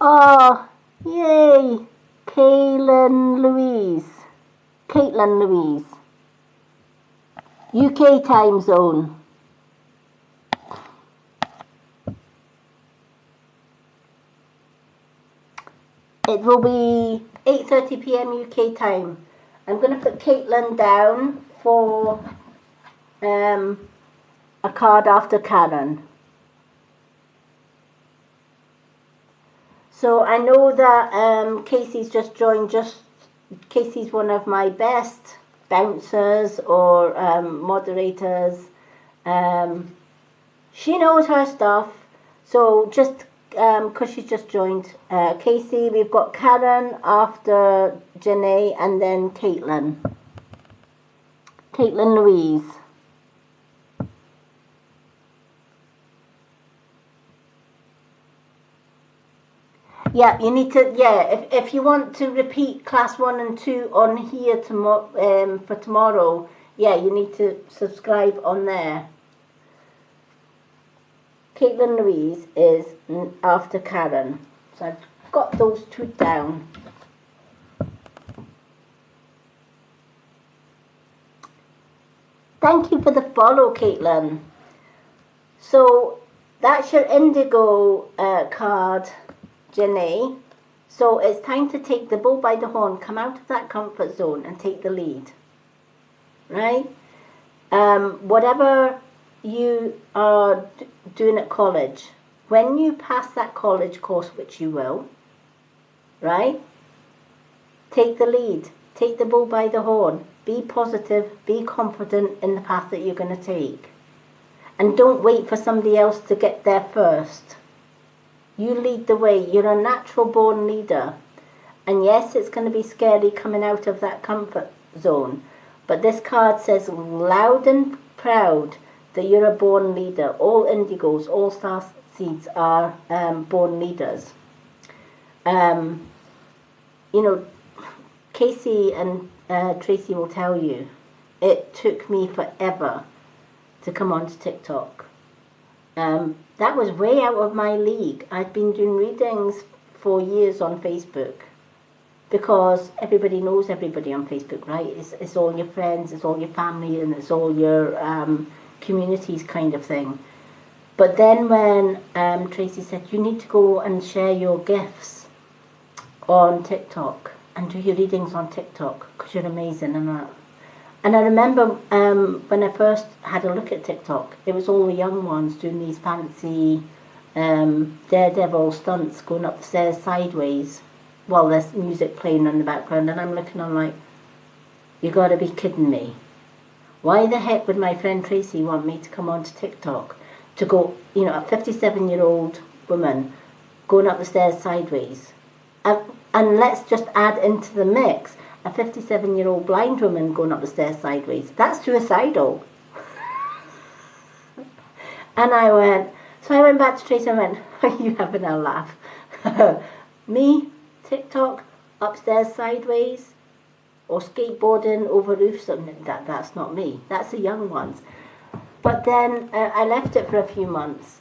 Speaker 1: Oh, yay! Caitlin Louise. UK time zone. It will be 8:30 p.m. UK time. I'm going to put Caitlin down for a card after Karen. So I know that Casey's just joined. Casey's one of my best bouncers or moderators. She knows her stuff. So just because she's just joined Casey, we've got Karen after Janae, and then Caitlin Louise. Yeah, you need to, if you want to repeat class 1 and 2 on here for tomorrow, yeah, you need to subscribe on there. Caitlin Louise is after Karen. So I've got those two down. Thank you for the follow, Caitlin. So that's your indigo card, Janae. So it's time to take the bull by the horn, come out of that comfort zone and take the lead. Right? Whatever you are doing at college, when you pass that college course, which you will, right? Take the lead, take the bull by the horn, be positive, be confident in the path that you're going to take. And don't wait for somebody else to get there first. You lead the way. You're a natural born leader. And yes, it's going to be scary coming out of that comfort zone. But this card says loud and proud that you're a born leader. All indigos, all star seeds are born leaders. You know, Casey and Tracy will tell you, it took me forever to come onto TikTok. That was way out of my league. I'd been doing readings for years on Facebook because everybody knows everybody on Facebook, right? It's all your friends, it's all your family, and it's all your communities kind of thing. But then when Tracy said, you need to go and share your gifts on TikTok and do your readings on TikTok because you're amazing and that. And I remember when I first had a look at TikTok, it was all the young ones doing these fancy daredevil stunts, going up the stairs sideways while there's music playing in the background. And I'm looking, I'm like, you got to be kidding me. Why the heck would my friend Tracy want me to come onto TikTok to go, you know, a 57-year-old woman going up the stairs sideways? And let's just add into the mix a 57-year-old blind woman going up the stairs sideways. That's suicidal. And I went back to Tracy and went, are you having a laugh? Me, TikTok, upstairs sideways, or skateboarding over roofs, that's not me. That's the young ones. But then I left it for a few months.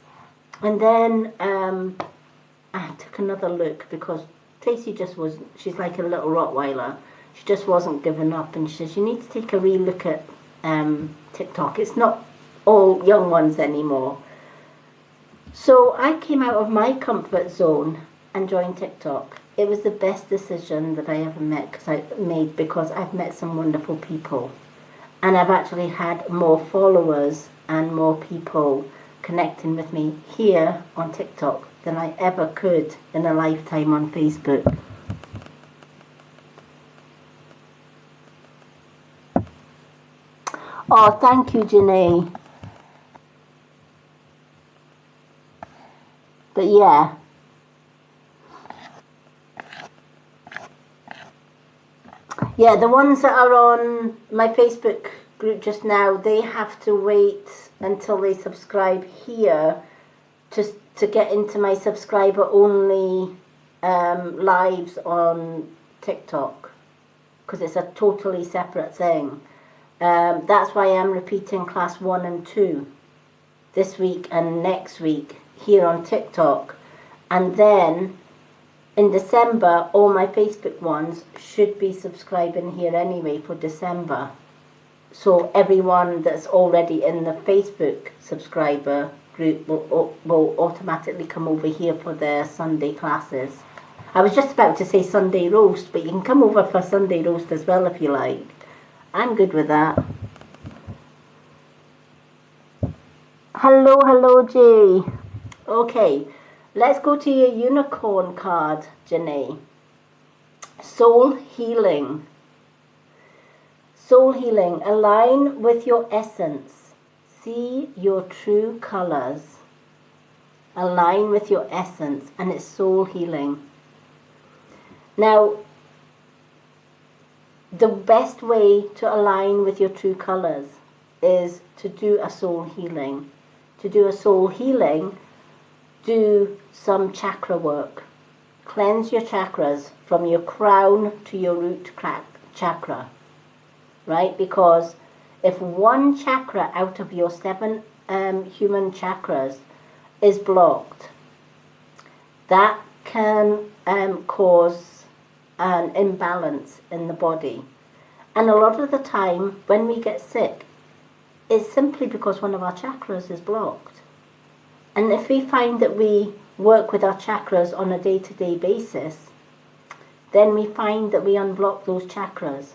Speaker 1: And then I took another look because Tracy she's like a little Rottweiler. She just wasn't giving up, and she says, you need to take a re-look at TikTok. It's not all young ones anymore. So I came out of my comfort zone and joined TikTok. It was the best decision that I ever made because I've met some wonderful people. And I've actually had more followers and more people connecting with me here on TikTok than I ever could in a lifetime on Facebook. Oh, thank you, Janae. But yeah. Yeah, the ones that are on my Facebook group just now, they have to wait until they subscribe here to get into my subscriber-only lives on TikTok, because it's a totally separate thing. That's why I'm repeating class 1 and 2 this week and next week here on TikTok. And then in December, all my Facebook ones should be subscribing here anyway for December. So everyone that's already in the Facebook subscriber group will automatically come over here for their Sunday classes. I was just about to say Sunday roast, but you can come over for Sunday roast as well if you like. I'm good with that. Hello, Jay. Okay, let's go to your unicorn card, Janae. Soul healing. Soul healing. Align with your essence. See your true colors. Align with your essence, and it's soul healing. Now, the best way to align with your true colors is to do a soul healing. To do a soul healing, do some chakra work. Cleanse your chakras from your crown to your root chakra, right? Because if one chakra out of your 7 human chakras is blocked, that can cause an imbalance in the body. And a lot of the time when we get sick, it's simply because one of our chakras is blocked. And if we find that we work with our chakras on a day-to-day basis, then we find that we unblock those chakras.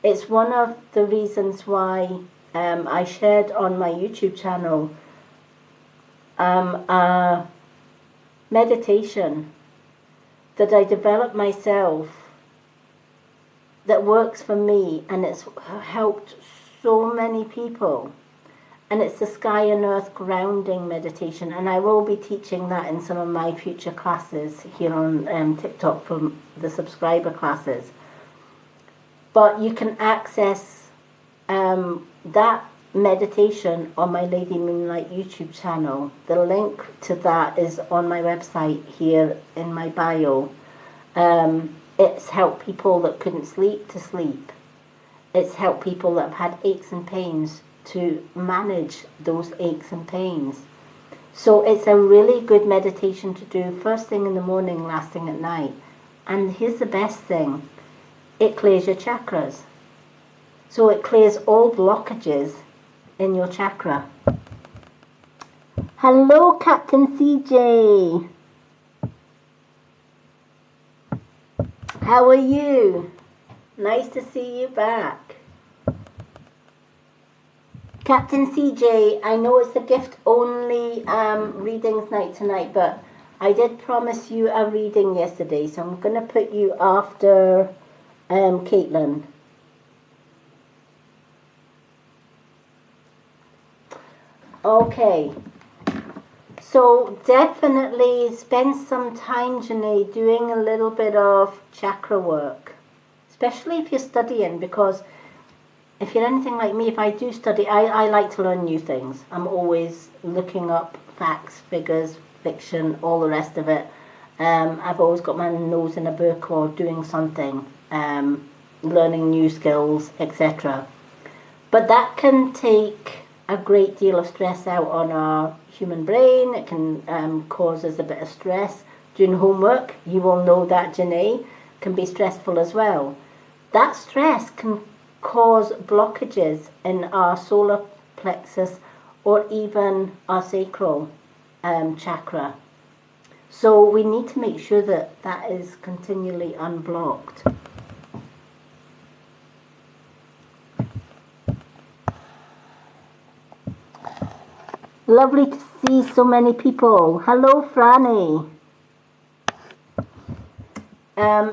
Speaker 1: It's one of the reasons why I shared on my YouTube channel a meditation that I developed myself that works for me, and it's helped so many people. And it's the sky and earth grounding meditation, and I will be teaching that in some of my future classes here on TikTok from the subscriber classes. But you can access that meditation on my Lady Moonlight YouTube channel. The link to that is on my website here in my bio. It's helped people that couldn't sleep to sleep. It's helped people that have had aches and pains to manage those aches and pains. So it's a really good meditation to do first thing in the morning, last thing at night. And here's the best thing. It clears your chakras. So it clears all blockages in your chakra. Hello, Captain CJ. How are you? Nice to see you back. Captain CJ, I know it's a gift only readings night tonight, but I did promise you a reading yesterday, so I'm going to put you after Caitlin. Okay, so definitely spend some time, Janae, doing a little bit of chakra work, especially if you're studying, because if you're anything like me, if I do study, I like to learn new things. I'm always looking up facts, figures, fiction, all the rest of it. I've always got my nose in a book or doing something, learning new skills, etc. But that can take a great deal of stress out on our human brain. It can cause us a bit of stress. Doing homework, you will know that, Janae, can be stressful as well. That stress can cause blockages in our solar plexus or even our sacral chakra. So we need to make sure that that is continually unblocked. Lovely to see so many people. Hello, Franny.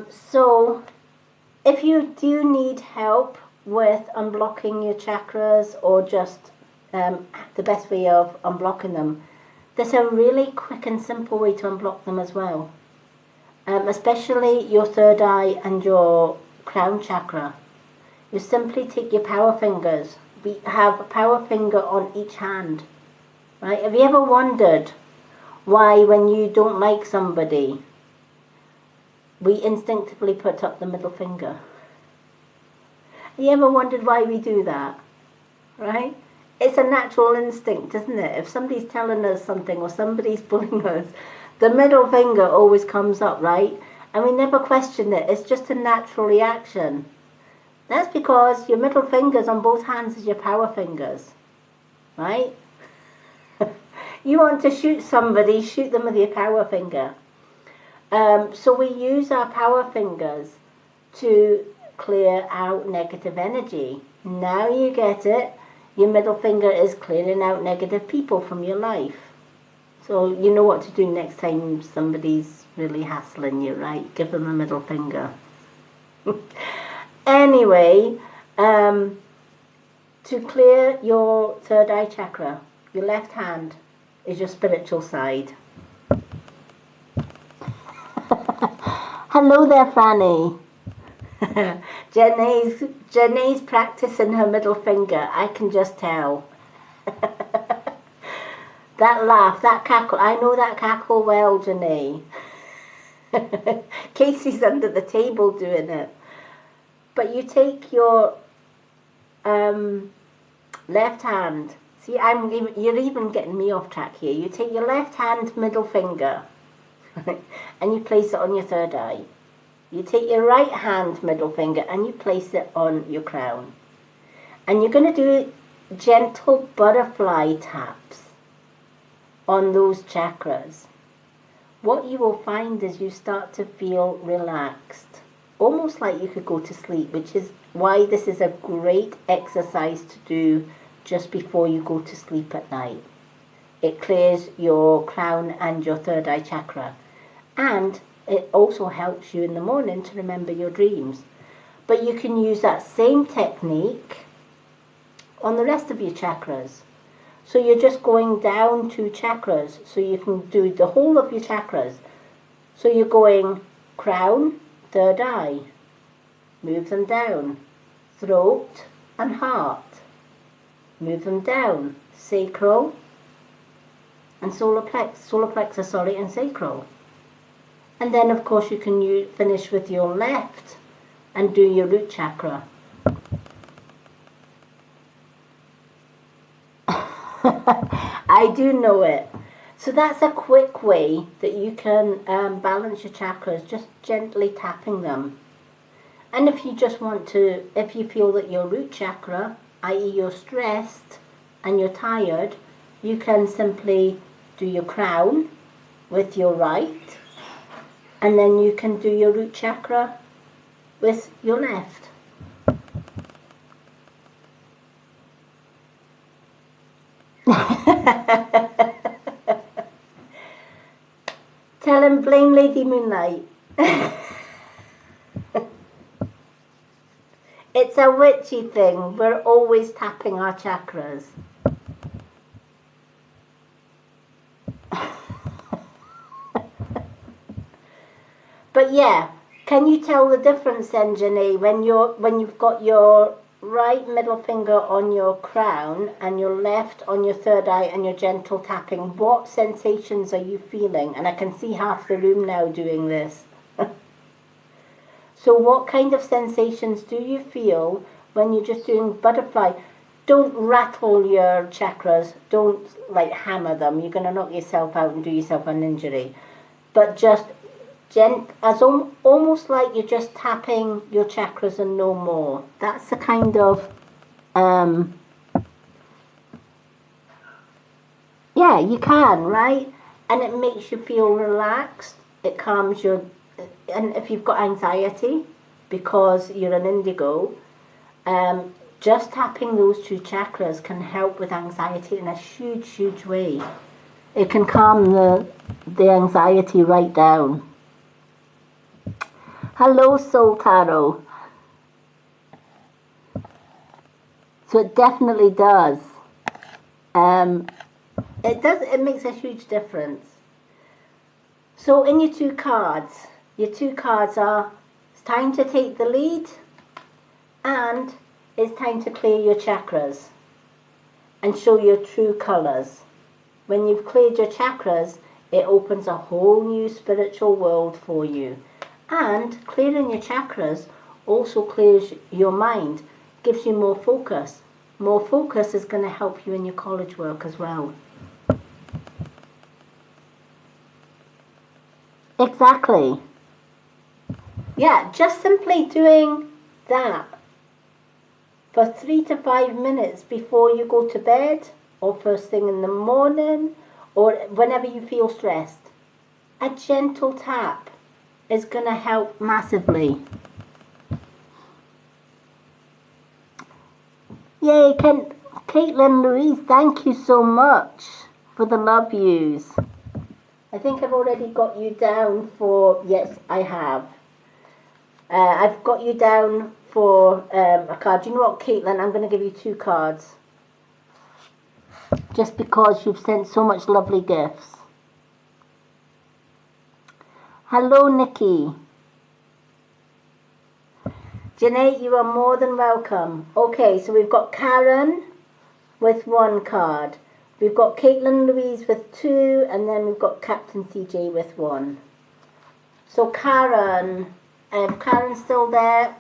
Speaker 1: So if you do need help with unblocking your chakras, or just the best way of unblocking them, there's a really quick and simple way to unblock them as well, especially your third eye and your crown chakra. You simply take your power fingers. We have a power finger on each hand, right? Have you ever wondered why when you don't like somebody, we instinctively put up the middle finger? You ever wondered why we do that? Right? It's a natural instinct, isn't it? If somebody's telling us something or somebody's bullying us, the middle finger always comes up, right? And we never question it. It's just a natural reaction. That's because your middle fingers on both hands is your power fingers, right? You want to shoot somebody, shoot them with your power finger. So we use our power fingers to clear out negative energy. Now you get it. Your middle finger is clearing out negative people from your life. So you know what to do next time somebody's really hassling you, right? Give them a middle finger. Anyway, to clear your third eye chakra, your left hand is your spiritual side. Hello there, Fanny. Janae's practicing her middle finger. I can just tell. That laugh, that cackle. I know that cackle well, Janae. Casey's under the table doing it. But you take your left hand. See, you're even getting me off track here. You take your left hand middle finger and you place it on your third eye. You take your right hand middle finger and you place it on your crown. And you're going to do gentle butterfly taps on those chakras. What you will find is you start to feel relaxed, almost like you could go to sleep, which is why this is a great exercise to do just before you go to sleep at night. It clears your crown and your third eye chakra. And it also helps you in the morning to remember your dreams. But you can use that same technique on the rest of your chakras. So you're just going down 2 chakras. So you can do the whole of your chakras. So you're going crown, third eye. Move them down. Throat and heart. Move them down. Sacral and solar plexus, and sacral. And then, of course, you can finish with your left and do your root chakra. I do know it. So that's a quick way that you can balance your chakras, just gently tapping them. And if you just want to, if you feel that your root chakra, i.e. you're stressed and you're tired, you can simply do your crown with your right. And then you can do your root chakra with your left. Tell him, blame Lady Moonlight. It's a witchy thing. We're always tapping our chakras. But yeah, can you tell the difference then, Janae, when you've got your right middle finger on your crown and your left on your third eye and your gentle tapping, what sensations are you feeling? And I can see half the room now doing this. So what kind of sensations do you feel when you're just doing butterfly? Don't rattle your chakras. Don't like hammer them. You're going to knock yourself out and do yourself an injury. But just almost like you're just tapping your chakras and no more. That's the kind of yeah, you can, right? And it makes you feel relaxed. It calms your, and if you've got anxiety because you're an indigo, just tapping those 2 chakras can help with anxiety in a huge way. It can calm the anxiety right down. Hello, Soul Tarot. So it definitely does. It makes a huge difference. So in your 2 cards are, it's time to take the lead and it's time to clear your chakras and show your true colours. When you've cleared your chakras, it opens a whole new spiritual world for you. And clearing your chakras also clears your mind, gives you more focus. More focus is going to help you in your college work as well. Exactly. Yeah, just simply doing that for 3 to 5 minutes before you go to bed, or first thing in the morning, or whenever you feel stressed. A gentle tap is going to help massively. Yay, Caitlin Louise, thank you so much for the love yous. I think I've already got you down for, yes, I have. I've got you down for a card. You know what, Caitlin, I'm going to give you 2 cards. Just because you've sent so much lovely gifts. Hello, Nikki. Janae, you are more than welcome. Okay, so we've got Karen with 1 card. We've got Caitlin Louise with 2, and then we've got Captain CJ with 1. So Karen, Karen's still there.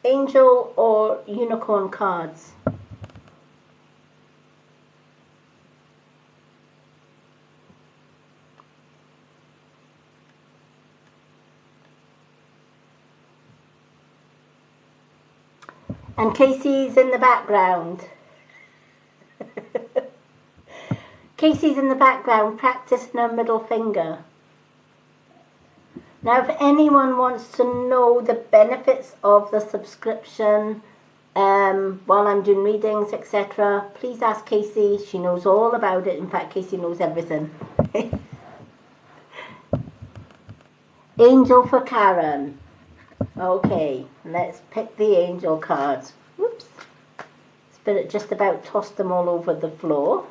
Speaker 1: Angel or unicorn cards? And Casey's in the background. Casey's in the background practicing her middle finger. Now, if anyone wants to know the benefits of the subscription while I'm doing readings, etc., please ask Casey. She knows all about it. In fact, Casey knows everything. Angel for Karen. Okay, let's pick the angel cards. Whoops. Spirit just about tossed them all over the floor.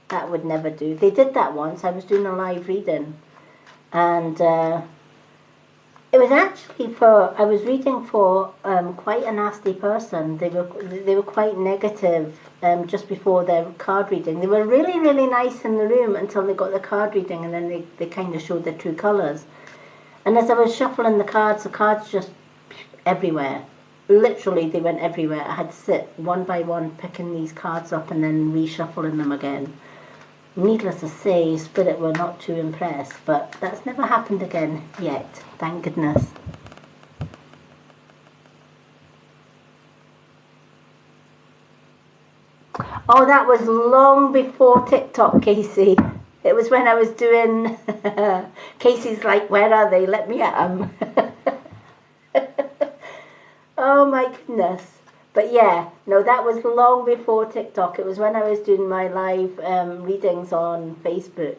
Speaker 1: That would never do. They did that once. I was doing a live reading. And it was actually I was reading for quite a nasty person. They were quite negative just before their card reading. They were really, really nice in the room until they got the card reading, and then they kind of showed their true colours. And as I was shuffling the cards just everywhere. Literally, they went everywhere. I had to sit one by one picking these cards up and then reshuffling them again. Needless to say, Spirit were not too impressed, but that's never happened again yet, thank goodness. Oh, that was long before TikTok, Casey. It was when I was doing... Casey's like, where are they? Let me at them. Oh my goodness. But yeah, no, that was long before TikTok. It was when I was doing my live readings on Facebook.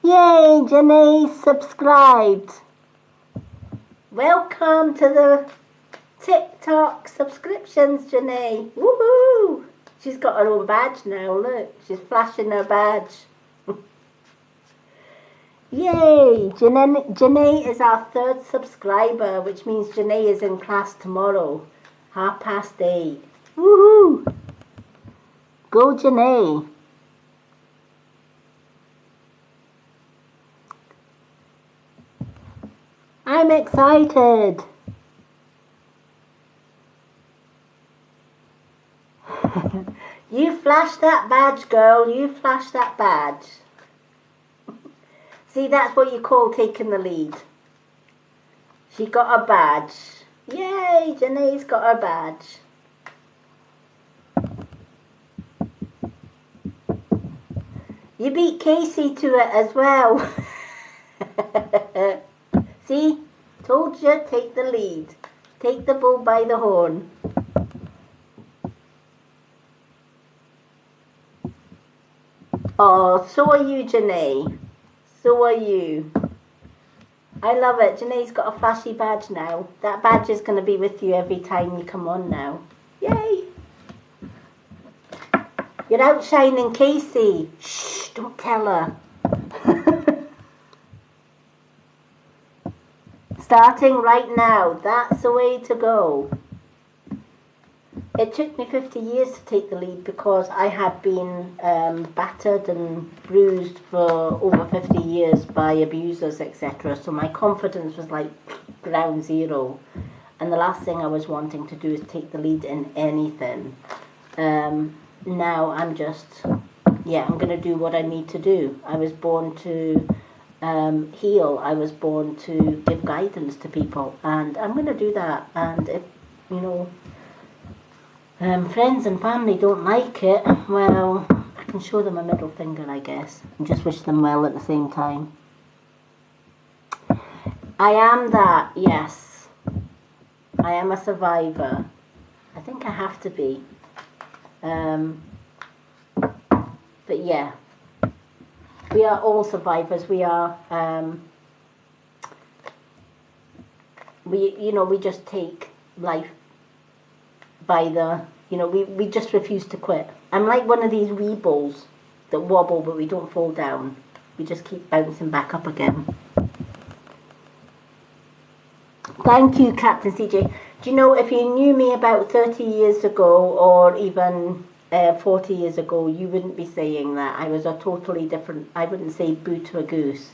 Speaker 1: Yay, Janae subscribed. Welcome to the TikTok subscriptions, Janae. Woohoo! She's got her own badge now, look. She's flashing her badge. Yay! Janae is our 3rd subscriber, which means Janae is in class tomorrow, 8:30. Woohoo! Go Janae! I'm excited! You flash that badge, girl. You flash that badge. See, that's what you call taking the lead. She got a badge. Yay, Janae's got her badge. You beat Casey to it as well. See, told you, take the lead. Take the bull by the horn. Oh, so are you, Janae. So are you. I love it. Janae's got a flashy badge now. That badge is going to be with you every time you come on now. Yay! You're outshining Casey. Shh, don't tell her. Starting right now. That's the way to go. It took me 50 years to take the lead because I had been battered and bruised for over 50 years by abusers, etc. So my confidence was like ground zero. And the last thing I was wanting to do is take the lead in anything. Now I'm just, yeah, I'm going to do what I need to do. I was born to heal. I was born to give guidance to people. And I'm going to do that. And if, you know... friends and family don't like it, well, I can show them a middle finger, I guess, and just wish them well at the same time. I am that, yes. I am a survivor. I think I have to be. But yeah, we are all survivors. We are, we just take life by the, we just refuse to quit. I'm like one of these wee balls that wobble, but we don't fall down. We just keep bouncing back up again. Thank you, Captain CJ. Do you know, if you knew me about 30 years ago or even 40 years ago, you wouldn't be saying that. I was a totally different, I wouldn't say boo to a goose.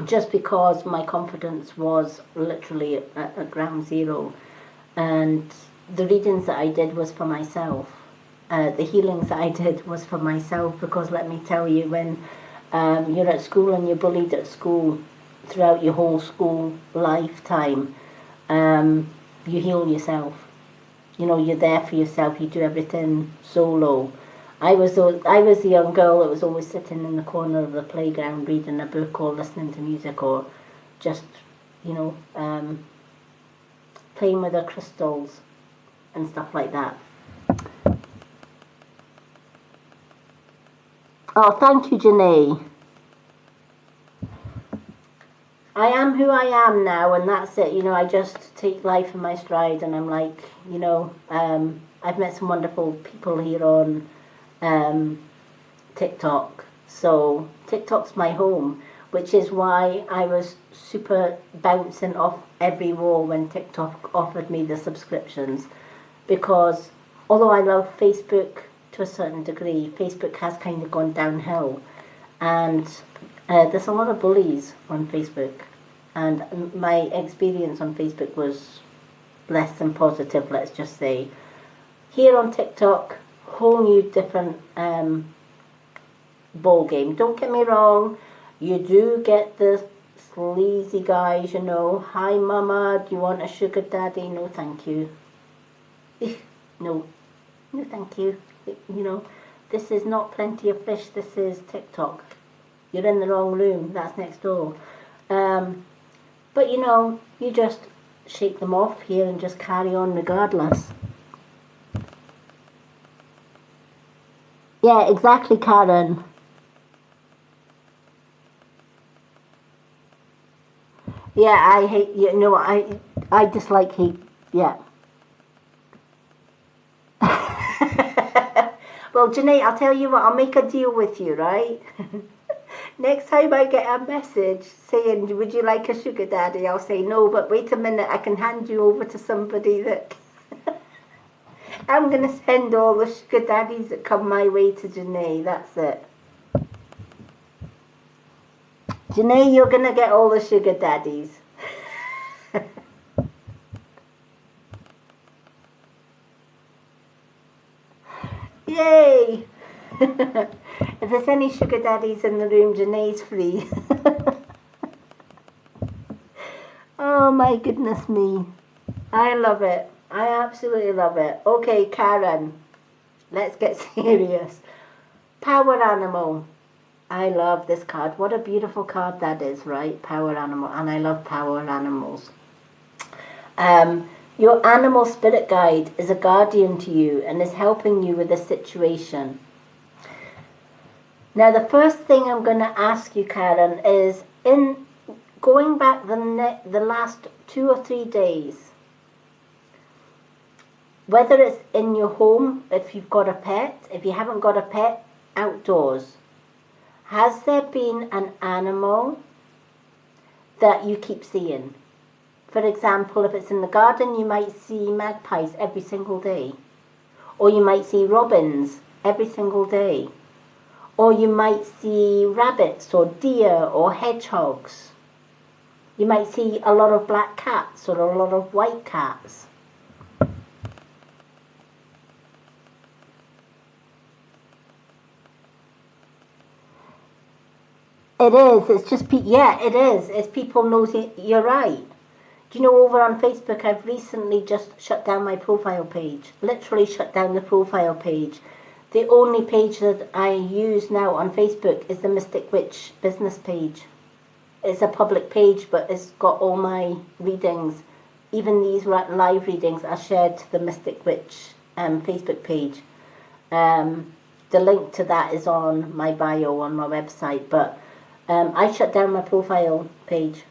Speaker 1: Just because my confidence was literally at ground zero. And the readings that I did was for myself. The healings that I did was for myself, because let me tell you, when you're at school and you're bullied at school throughout your whole school lifetime, you heal yourself. You're there for yourself. You do everything solo. I was the young girl that was always sitting in the corner of the playground reading a book or listening to music or just, playing with her crystals and stuff like that. Oh, thank you, Janae. I am who I am now, and that's it. I just take life in my stride, and I'm like, I've met some wonderful people here on TikTok. So TikTok's my home, which is why I was super bouncing off every wall when TikTok offered me the subscriptions. Because although I love Facebook to a certain degree, Facebook has kind of gone downhill. And there's a lot of bullies on Facebook. And my experience on Facebook was less than positive, let's just say. Here on TikTok, whole new different ball game. Don't get me wrong, you do get the sleazy guys, hi mama, do you want a sugar daddy? No thank you. No thank you. This is not Plenty of Fish, this is TikTok. You're in the wrong room, that's next door. But you just shake them off here and just carry on regardless. Yeah, exactly, Karen. Yeah, I hate, I dislike hate, yeah. Well, Janae, I'll tell you what, I'll make a deal with you, right? Next time I get a message saying, would you like a sugar daddy? I'll say, no, but wait a minute, I can hand you over to somebody that... I'm going to send all the sugar daddies that come my way to Janae, that's it. Janae, you're going to get all the sugar daddies. Yay! If there's any sugar daddies in the room, Janae's free. Oh my goodness me. I love it. I absolutely love it. Okay, Karen, let's get serious. Power animal. I love this card. What a beautiful card that is, right? Power animal. And I love power animals. Your animal spirit guide is a guardian to you and is helping you with a situation. Now, the first thing I'm going to ask you, Karen, is in going back the last 2 or 3 days, whether it's in your home, if you've got a pet, if you haven't got a pet, outdoors, has there been an animal that you keep seeing? For example, if it's in the garden, you might see magpies every single day. Or you might see robins every single day. Or you might see rabbits or deer or hedgehogs. You might see a lot of black cats or a lot of white cats. It is. It's just, yeah, it is. It's people nosing. You're right. Do you know, over on Facebook, I've recently just shut down my profile page. Literally shut down the profile page. The only page that I use now on Facebook is the Mystic Witch business page. It's a public page, but it's got all my readings. Even these live readings are shared to the Mystic Witch Facebook page. The link to that is on my bio on my website, but I shut down my profile page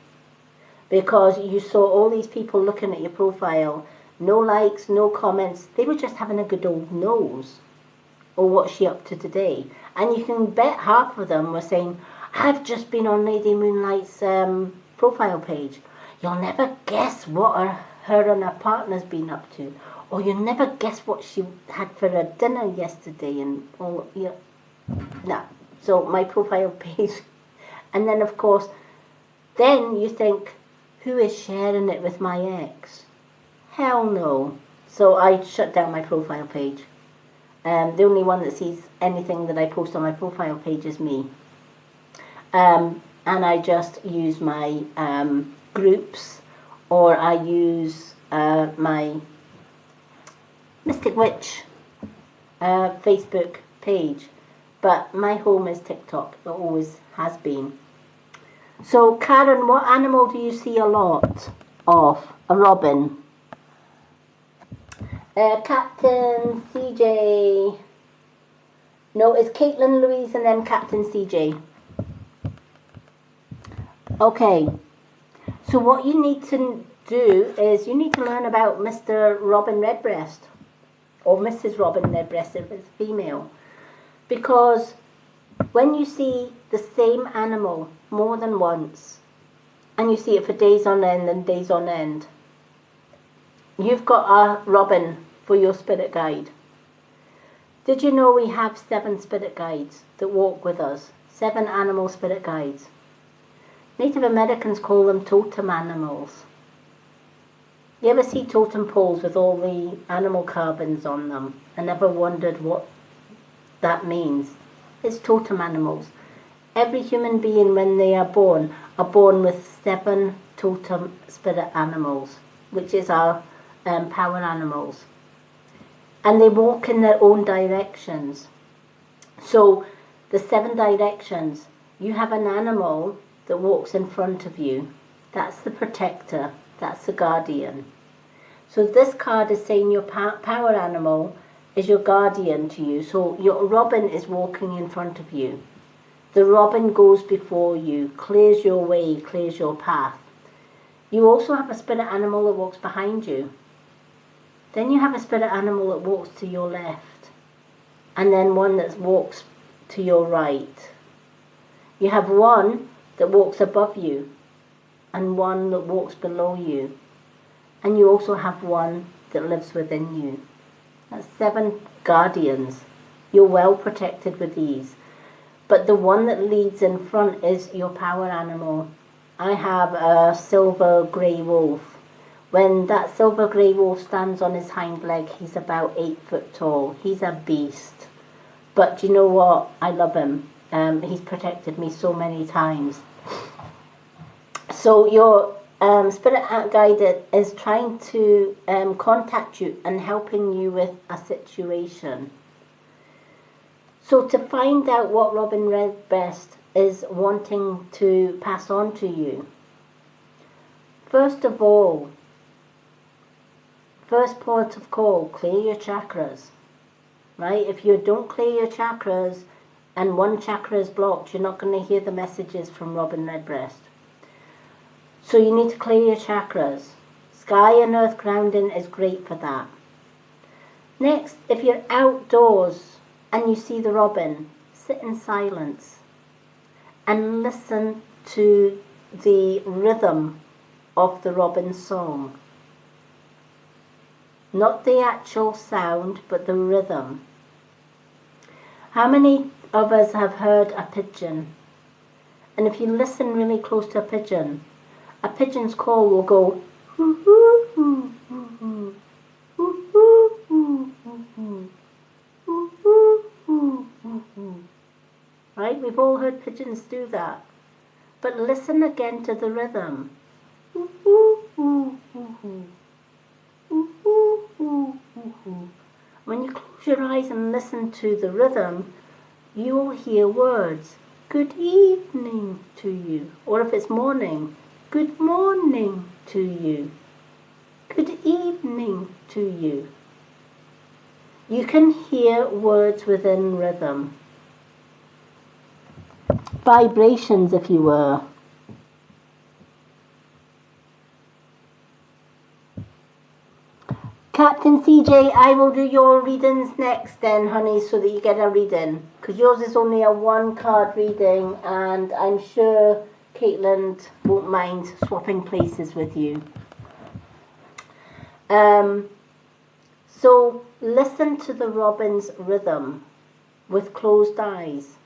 Speaker 1: because you saw all these people looking at your profile, no likes, no comments. They were just having a good old nose. Or what's she up to today? And you can bet half of them were saying, I've just been on Lady Moonlight's profile page. You'll never guess what her and her partner's been up to. Or you'll never guess what she had for her dinner yesterday. And all, yeah. No. So my profile page. And then, of course, then you think, who is sharing it with my ex? Hell no. So I shut down my profile page. The only one that sees anything that I post on my profile page is me. And I just use my groups, or I use my Mystic Witch Facebook page. But my home is TikTok. It always has been. So, Karen, what animal do you see a lot of? A robin. Captain CJ. No, it's Caitlin Louise and then Captain CJ. Okay. So what you need to do is you need to learn about Mr. Robin Redbreast. Or Mrs. Robin Redbreast if it's female. Because when you see the same animal more than once, and you see it for days on end and days on end, you've got a robin for your spirit guide. Did you know we have 7 spirit guides that walk with us? 7 animal spirit guides. Native Americans call them totem animals. You ever see totem poles with all the animal carvings on them and ever wondered what that means? It's totem animals. Every human being when they are born with 7 totem spirit animals, which is our power animals. And they walk in their own directions. So the 7 directions, you have an animal that walks in front of you. That's the protector. That's the guardian. So this card is saying your power animal is your guardian to you. So your robin is walking in front of you. The robin goes before you, clears your way, clears your path. You also have a spirit animal that walks behind you. Then you have a spirit animal that walks to your left. And then one that walks to your right. You have one that walks above you. And one that walks below you. And you also have one that lives within you. That's 7 guardians. You're well protected with these. But the one that leads in front is your power animal. I have a silver grey wolf. When that silver grey wolf stands on his hind leg, he's about 8 foot tall. He's a beast. But you know what? I love him. He's protected me so many times. So your spirit guide is trying to contact you and helping you with a situation. So to find out what Robin Redbreast is wanting to pass on to you, first of all, first port of call, clear your chakras, right? If you don't clear your chakras and one chakra is blocked, you're not going to hear the messages from Robin Redbreast. So you need to clear your chakras. Sky and earth grounding is great for that. Next, if you're outdoors and you see the robin, sit in silence and listen to the rhythm of the robin's song. Not the actual sound, but the rhythm. How many of us have heard a pigeon? And if you listen really close to a pigeon's call will go hoo hoo hoo hoo hoo hoo hoo hoo hoo hoo hoo hoo hoo. Right? We've all heard pigeons do that. But listen again to the rhythm. Hoo hoo hoo hoo hoo. When you close close your eyes and listen to the rhythm, you will hear words. Good evening to you. Or if it's morning, good morning to you. Good evening to you. You can hear words within rhythm. Vibrations, if you were. Captain CJ, I will do your readings next then, honey, so that you get a reading. Because yours is only a 1-card reading, and I'm sure Caitlin won't mind swapping places with you. So listen to the robin's rhythm with closed eyes.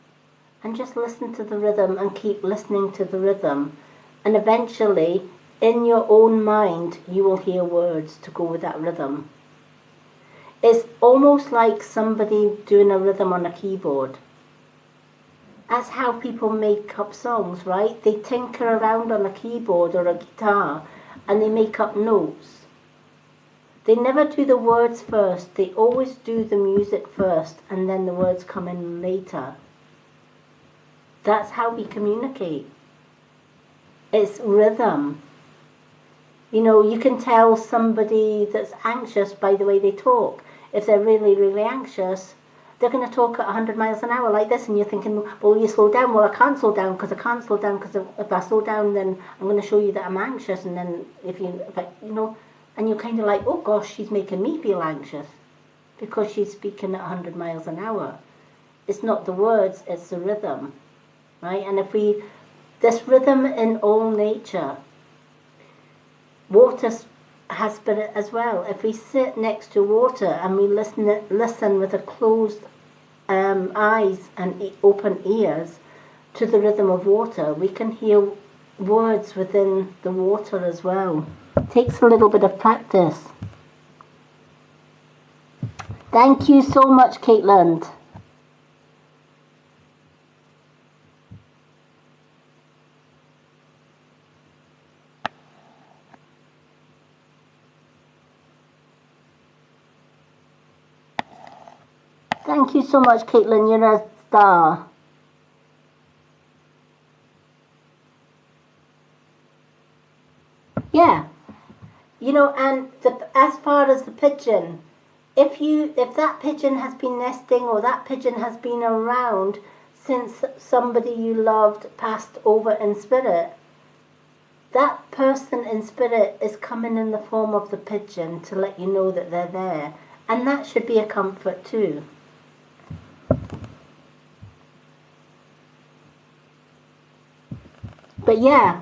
Speaker 1: And just listen to the rhythm and keep listening to the rhythm. And eventually, in your own mind, you will hear words to go with that rhythm. It's almost like somebody doing a rhythm on a keyboard. That's how people make up songs, right? They tinker around on a keyboard or a guitar and they make up notes. They never do the words first. They always do the music first and then the words come in later. That's how we communicate. It's rhythm. You know, you can tell somebody that's anxious by the way they talk. If they're really, really anxious, they're going to talk at 100 miles an hour like this, and you're thinking, well, you slow down. Well, I can't slow down because if I slow down, then I'm going to show you that I'm anxious. And then and you're kind of like, oh gosh, she's making me feel anxious because she's speaking at 100 miles an hour. It's not the words, it's the rhythm, right? And this rhythm in all nature, water has spirit as well. If we sit next to water and we listen with a closed eyes and open ears to the rhythm of water, we can hear words within the water as well. It takes a little bit of practice. Thank you so much, Caitlin. Thank you so much, Caitlin. You're a star. Yeah. You know, and as far as the pigeon, if that pigeon has been nesting or that pigeon has been around since somebody you loved passed over in spirit, that person in spirit is coming in the form of the pigeon to let you know that they're there. And that should be a comfort too. But yeah,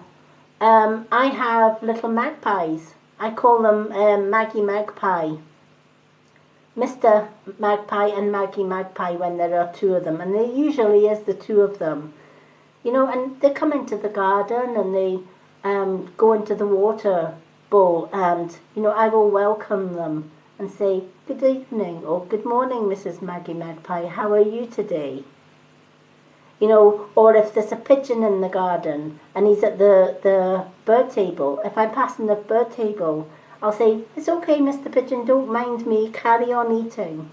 Speaker 1: I have little magpies. I call them Maggie Magpie. Mr. Magpie and Maggie Magpie when there are two of them. And there usually is the two of them. You know, and they come into the garden and they go into the water bowl. And, you know, I will welcome them and say, good evening or good morning, Mrs. Maggie Magpie. How are you today? You know, or if there's a pigeon in the garden and he's at the bird table, if I'm passing the bird table, I'll say, it's okay, Mr. Pigeon, don't mind me, carry on eating.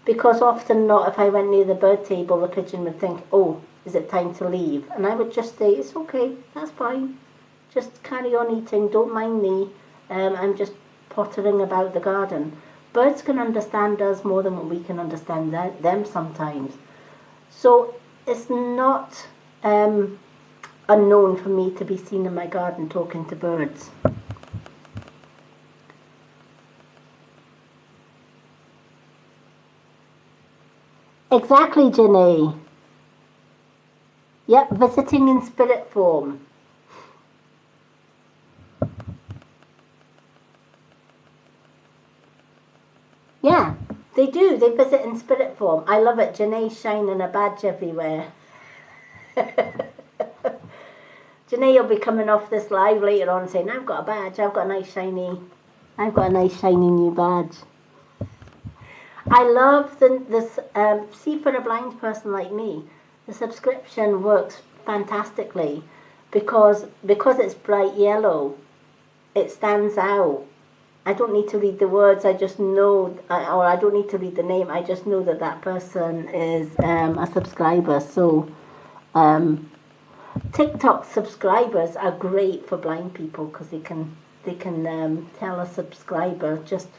Speaker 1: Because often not, if I went near the bird table, the pigeon would think, oh, is it time to leave? And I would just say, it's okay, that's fine. Just carry on eating, don't mind me. I'm just pottering about the garden. Birds can understand us more than what we can understand them sometimes. So it's not unknown for me to be seen in my garden talking to birds. Exactly, Jenny. Yep, visiting in spirit form. Yeah, they do. They visit in spirit form. I love it. Janae's shining a badge everywhere. Janae will be coming off this live later on saying, I've got a badge. I've got a nice shiny new badge. I love this. See, for a blind person like me, the subscription works fantastically because it's bright yellow. It stands out. I don't need to read the words. I just know, or I don't need to read the name. I just know that that person is a subscriber. So TikTok subscribers are great for blind people because they can tell a subscriber just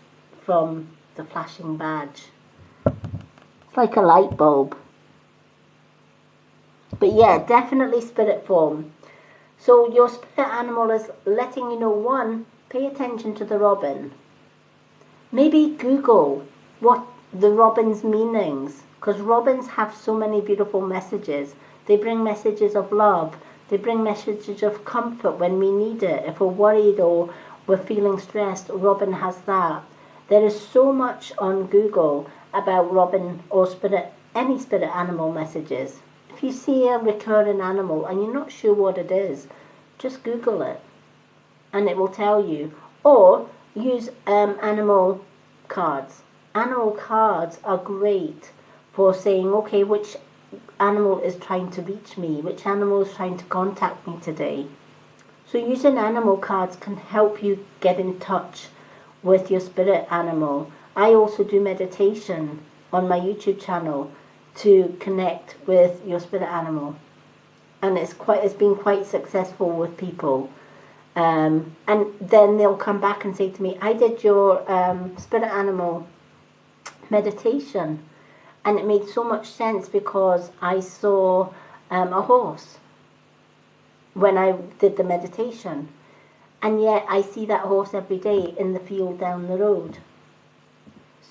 Speaker 1: from the flashing badge. It's like a light bulb. But yeah, definitely spirit form. So your spirit animal is letting you know, one, pay attention to the robin. Maybe Google what the robin's meanings, because robins have so many beautiful messages. They bring messages of love. They bring messages of comfort when we need it. If we're worried or we're feeling stressed, robin has that. There is so much on Google about robin or spirit, any spirit animal messages. If you see a recurring animal and you're not sure what it is, just Google it and it will tell you. Or use animal cards. Animal cards are great for saying, okay, which animal is trying to reach me, which animal is trying to contact me today. So using animal cards can help you get in touch with your spirit animal. I also do meditation on my YouTube channel to connect with your spirit animal, and it's been quite successful with people. And then they'll come back and say to me, I did your spirit animal meditation and it made so much sense because I saw a horse when I did the meditation, and yet I see that horse every day in the field down the road.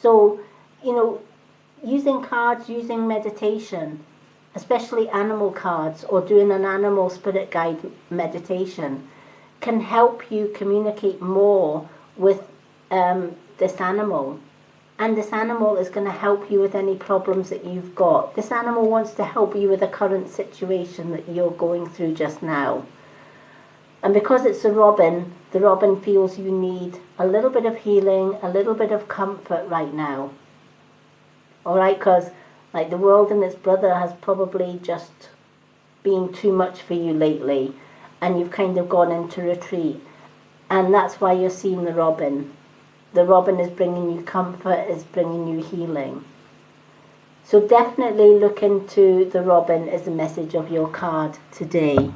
Speaker 1: So, you know, using cards, using meditation, especially animal cards, or doing an animal spirit guide meditation, can help you communicate more with this animal. And this animal is going to help you with any problems that you've got. This animal wants to help you with the current situation that you're going through just now. And because it's the robin feels you need a little bit of healing, a little bit of comfort right now. Alright, because like the world and its brother has probably just been too much for you lately, and you've kind of gone into retreat. And that's why you're seeing the robin. The robin is bringing you comfort, is bringing you healing. So definitely look into the robin as the message of your card today.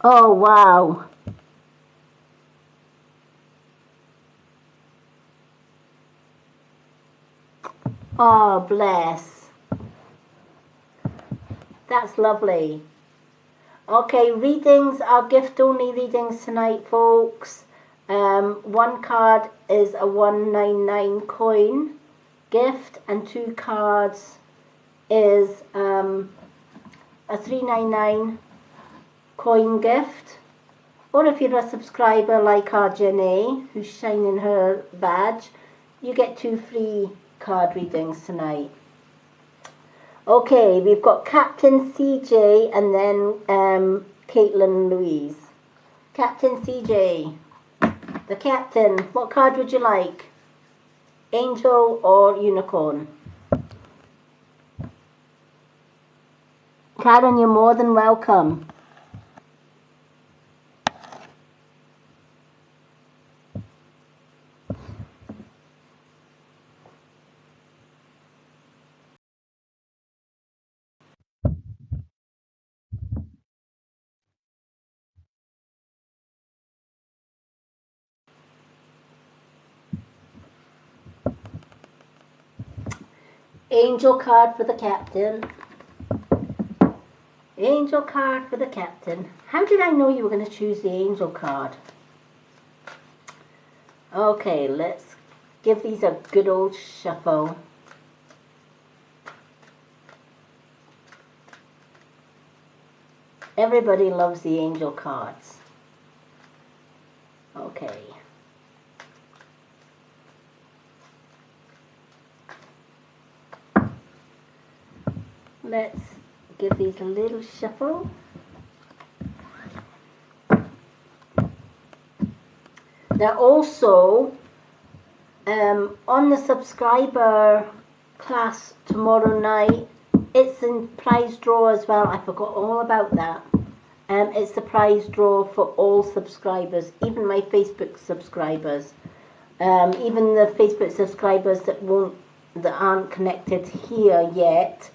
Speaker 1: Oh, wow. Oh, bless. That's lovely. Okay, readings are gift-only readings tonight, folks. One card is a 199 coin gift, and 2 cards is a 399 coin gift. Or if you're a subscriber like our Jenny, who's shining her badge, you get 2 free card readings tonight. Okay, we've got Captain CJ and then Caitlin Louise. Captain CJ, the captain, what card would you like? Angel or Unicorn? Karen, you're more than welcome. Angel card for the captain. Angel card for the captain. How did I know you were going to choose the angel card? Okay, let's give these a good old shuffle. Everybody loves the angel cards. Okay. Let's give these a little shuffle. They're also on the subscriber class tomorrow night. It's in prize draw as well. I forgot all about that. It's the prize draw for all subscribers, even my Facebook subscribers. Even the Facebook subscribers that aren't connected here yet.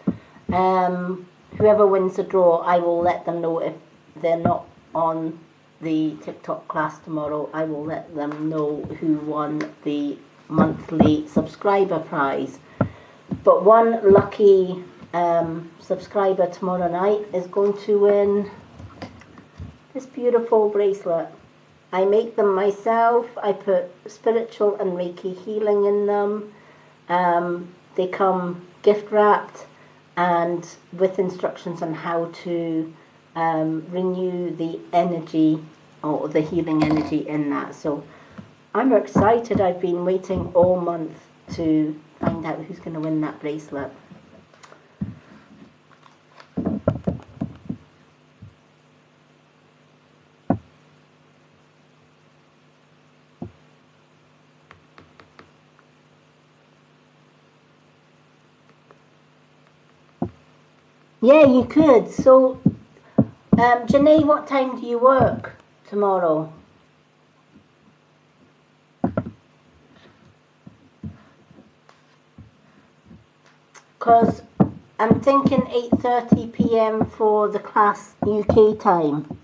Speaker 1: Whoever wins the draw, I will let them know. If they're not on the TikTok class tomorrow, I will let them know who won the monthly subscriber prize. But one lucky subscriber tomorrow night is going to win this beautiful bracelet. I make them myself. I put spiritual and Reiki healing in them. They come gift wrapped and with instructions on how to renew the energy or the healing energy in that. So I'm excited. I've been waiting all month to find out who's going to win that bracelet. Yeah, you could. So, Janae, what time do you work tomorrow? Because I'm thinking 8:30 p.m. for the class UK time.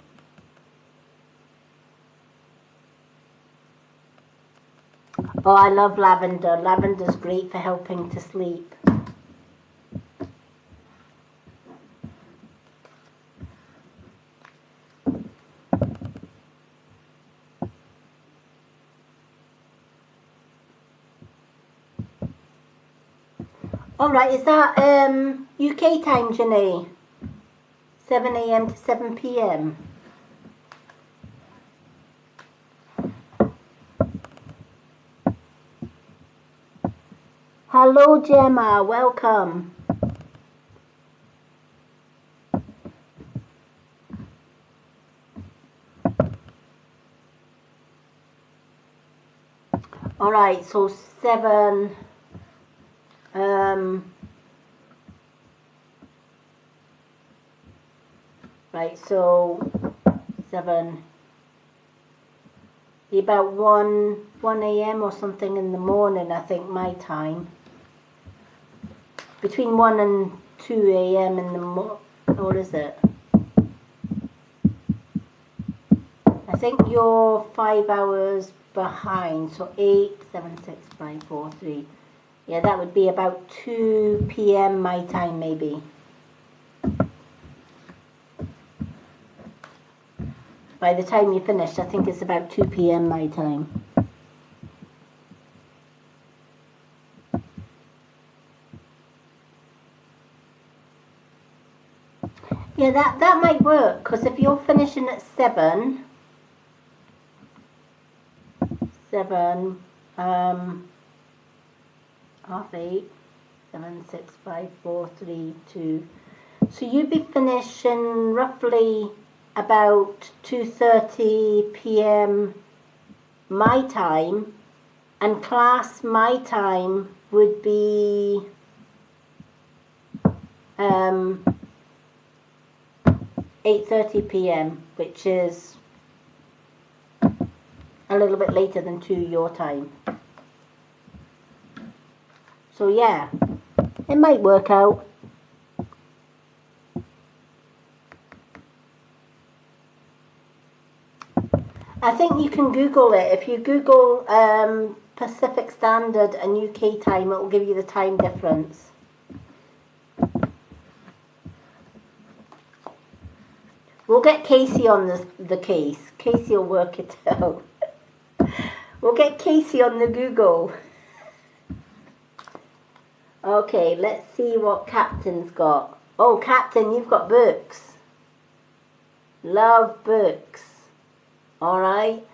Speaker 1: Oh, I love lavender. Lavender's great for helping to sleep. All right, is that UK time, Janae? 7 a.m. to 7 p.m. Hello, Gemma. Welcome. All right, so 7. Right, so 7. About 1 a.m. or something in the morning, I think, my time. Between 1 and 2 a.m. in the morning, or is it? I think you're 5 hours behind, so 8, 7, 6, 5, 4, 3. Yeah, that would be about 2 p.m. my time, maybe. By the time you finish, I think it's about 2 p.m. my time. Yeah, that might work, because if you're finishing at 7, half 8, 7, 6, 5, 4, 3, 2. So you'd be finishing roughly about 2:30 p.m. my time, and class my time would be 8:30 p.m., which is a little bit later than 2 your time. So yeah, it might work out. I think you can Google it. If you Google Pacific Standard and UK time, it will give you the time difference. We'll get Casey on the case. Casey will work it out. We'll get Casey on the Google. Okay, let's see what Captain's got. Oh, Captain, you've got books. Love books. All right.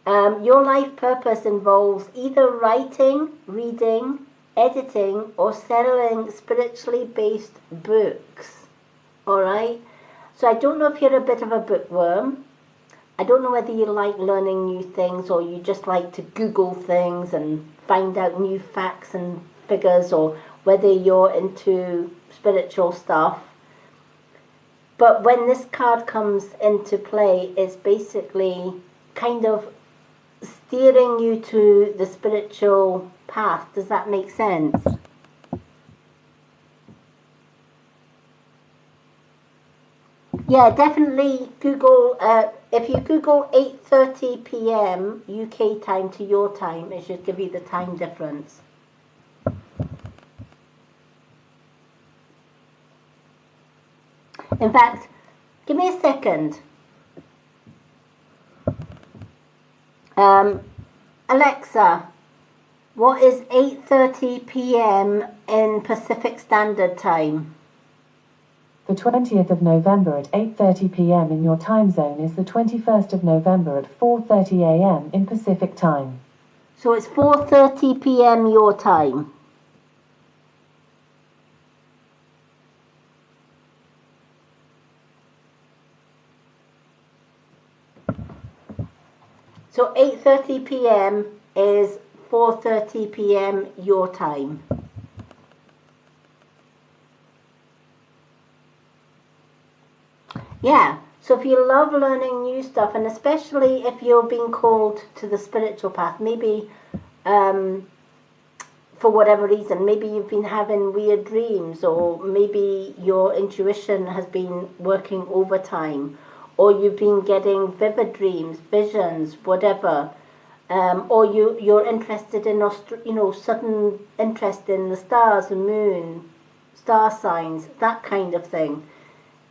Speaker 1: Your life purpose involves either writing, reading, editing, or selling spiritually based books. All right. So I don't know if you're a bit of a bookworm. I don't know whether you like learning new things or you just like to Google things and find out new facts and figures, or whether you're into spiritual stuff. But when this card comes into play, it's basically kind of steering you to the spiritual path. Does that make sense? Yeah, definitely Google, if you Google 8:30 p.m. UK time to your time, it should give you the time difference. In fact, give me a second. Alexa, what is 8:30 p.m. in Pacific Standard Time?
Speaker 2: The 20th of November at 8:30 p.m. in your time zone is the 21st of November at 4:30 a.m. in Pacific Time.
Speaker 1: So it's 4:30 p.m. your time. So 8:30 p.m. is 4:30 p.m. your time. Yeah, so if you love learning new stuff, and especially if you're being called to the spiritual path, maybe for whatever reason, maybe you've been having weird dreams, or maybe your intuition has been working overtime, or you've been getting vivid dreams, visions, whatever, or you're interested in sudden interest in the stars, the moon, star signs, that kind of thing.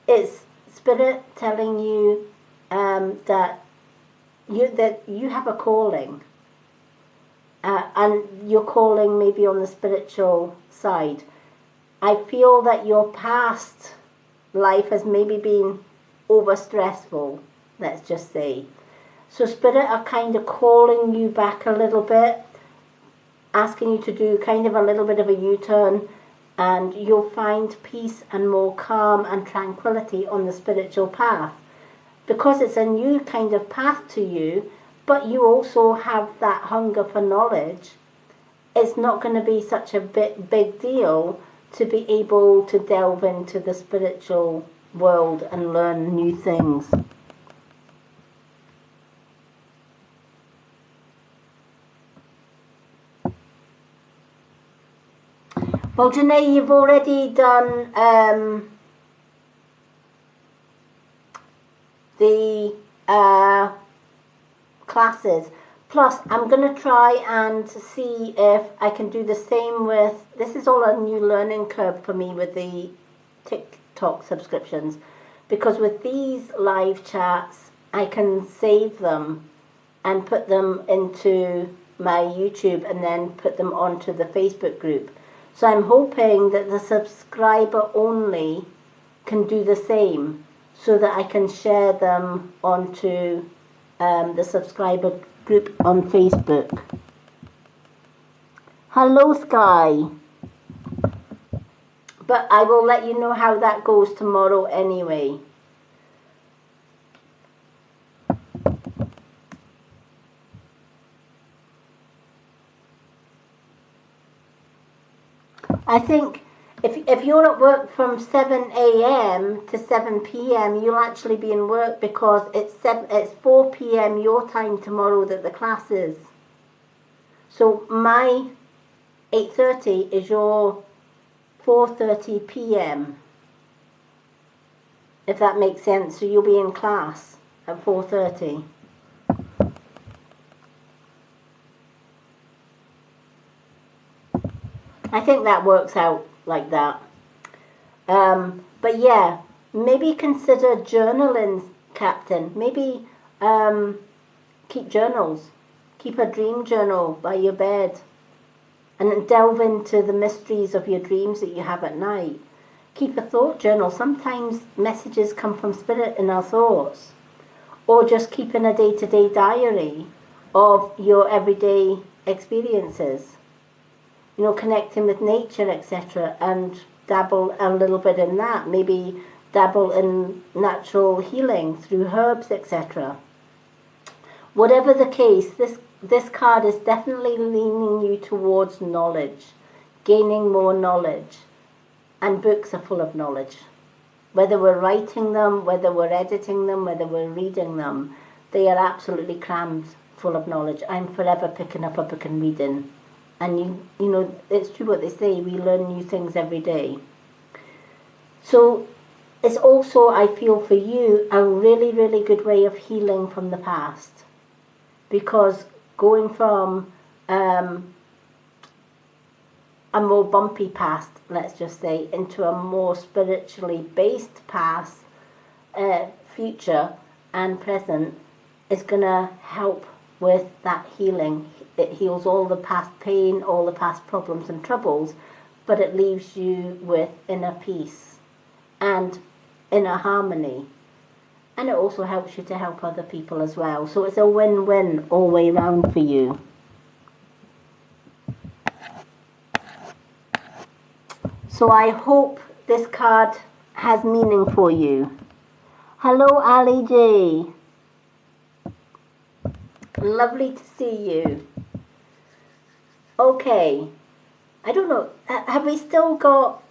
Speaker 1: It's Spirit telling you that you have a calling, and you're calling maybe on the spiritual side. I feel that your past life has maybe been over stressful, let's just say. So Spirit are kind of calling you back a little bit, asking you to do kind of a little bit of a U-turn, and you'll find peace and more calm and tranquility on the spiritual path, because it's a new kind of path to you, but you also have that hunger for knowledge. It's not going to be such a big deal to be able to delve into the spiritual world and learn new things. Well, Janae, you've already done the classes. Plus, I'm going to try and see if I can do the same with, this is all a new learning curve for me with the TikTok subscriptions, because with these live chats, I can save them and put them into my YouTube and then put them onto the Facebook group. So I'm hoping that the subscriber only can do the same, so that I can share them onto the subscriber group on Facebook. Hello, Sky. But I will let you know how that goes tomorrow anyway. I think if you're at work from 7 a.m. to 7 p.m., you'll actually be in work, because it's 4 p.m. your time tomorrow that the class is. So my 8:30 is your 4:30 p.m. If that makes sense. So you'll be in class at 4:30. I think that works out like that. But yeah, maybe consider journaling, Captain. Maybe keep journals. Keep a dream journal by your bed, and delve into the mysteries of your dreams that you have at night. Keep a thought journal. Sometimes messages come from Spirit in our thoughts. Or just keeping a day-to-day diary of your everyday experiences. You know, connecting with nature, etc., and dabble a little bit in that. Maybe dabble in natural healing through herbs, etc. Whatever the case, this card is definitely leaning you towards knowledge, gaining more knowledge, and books are full of knowledge. Whether we're writing them, whether we're editing them, whether we're reading them, they are absolutely crammed full of knowledge. I'm forever picking up a book and reading. And you know, it's true what they say, we learn new things every day. So it's also, I feel for you, a really, really good way of healing from the past. Because going from a more bumpy past, let's just say, into a more spiritually based past, future and present, is going to help with that healing. It heals all the past pain, all the past problems and troubles, but it leaves you with inner peace and inner harmony. And it also helps you to help other people as well. So it's a win-win all the way around for you. So I hope this card has meaning for you. Hello, Ali J. Lovely to see you. Okay. I don't know. Have we still got...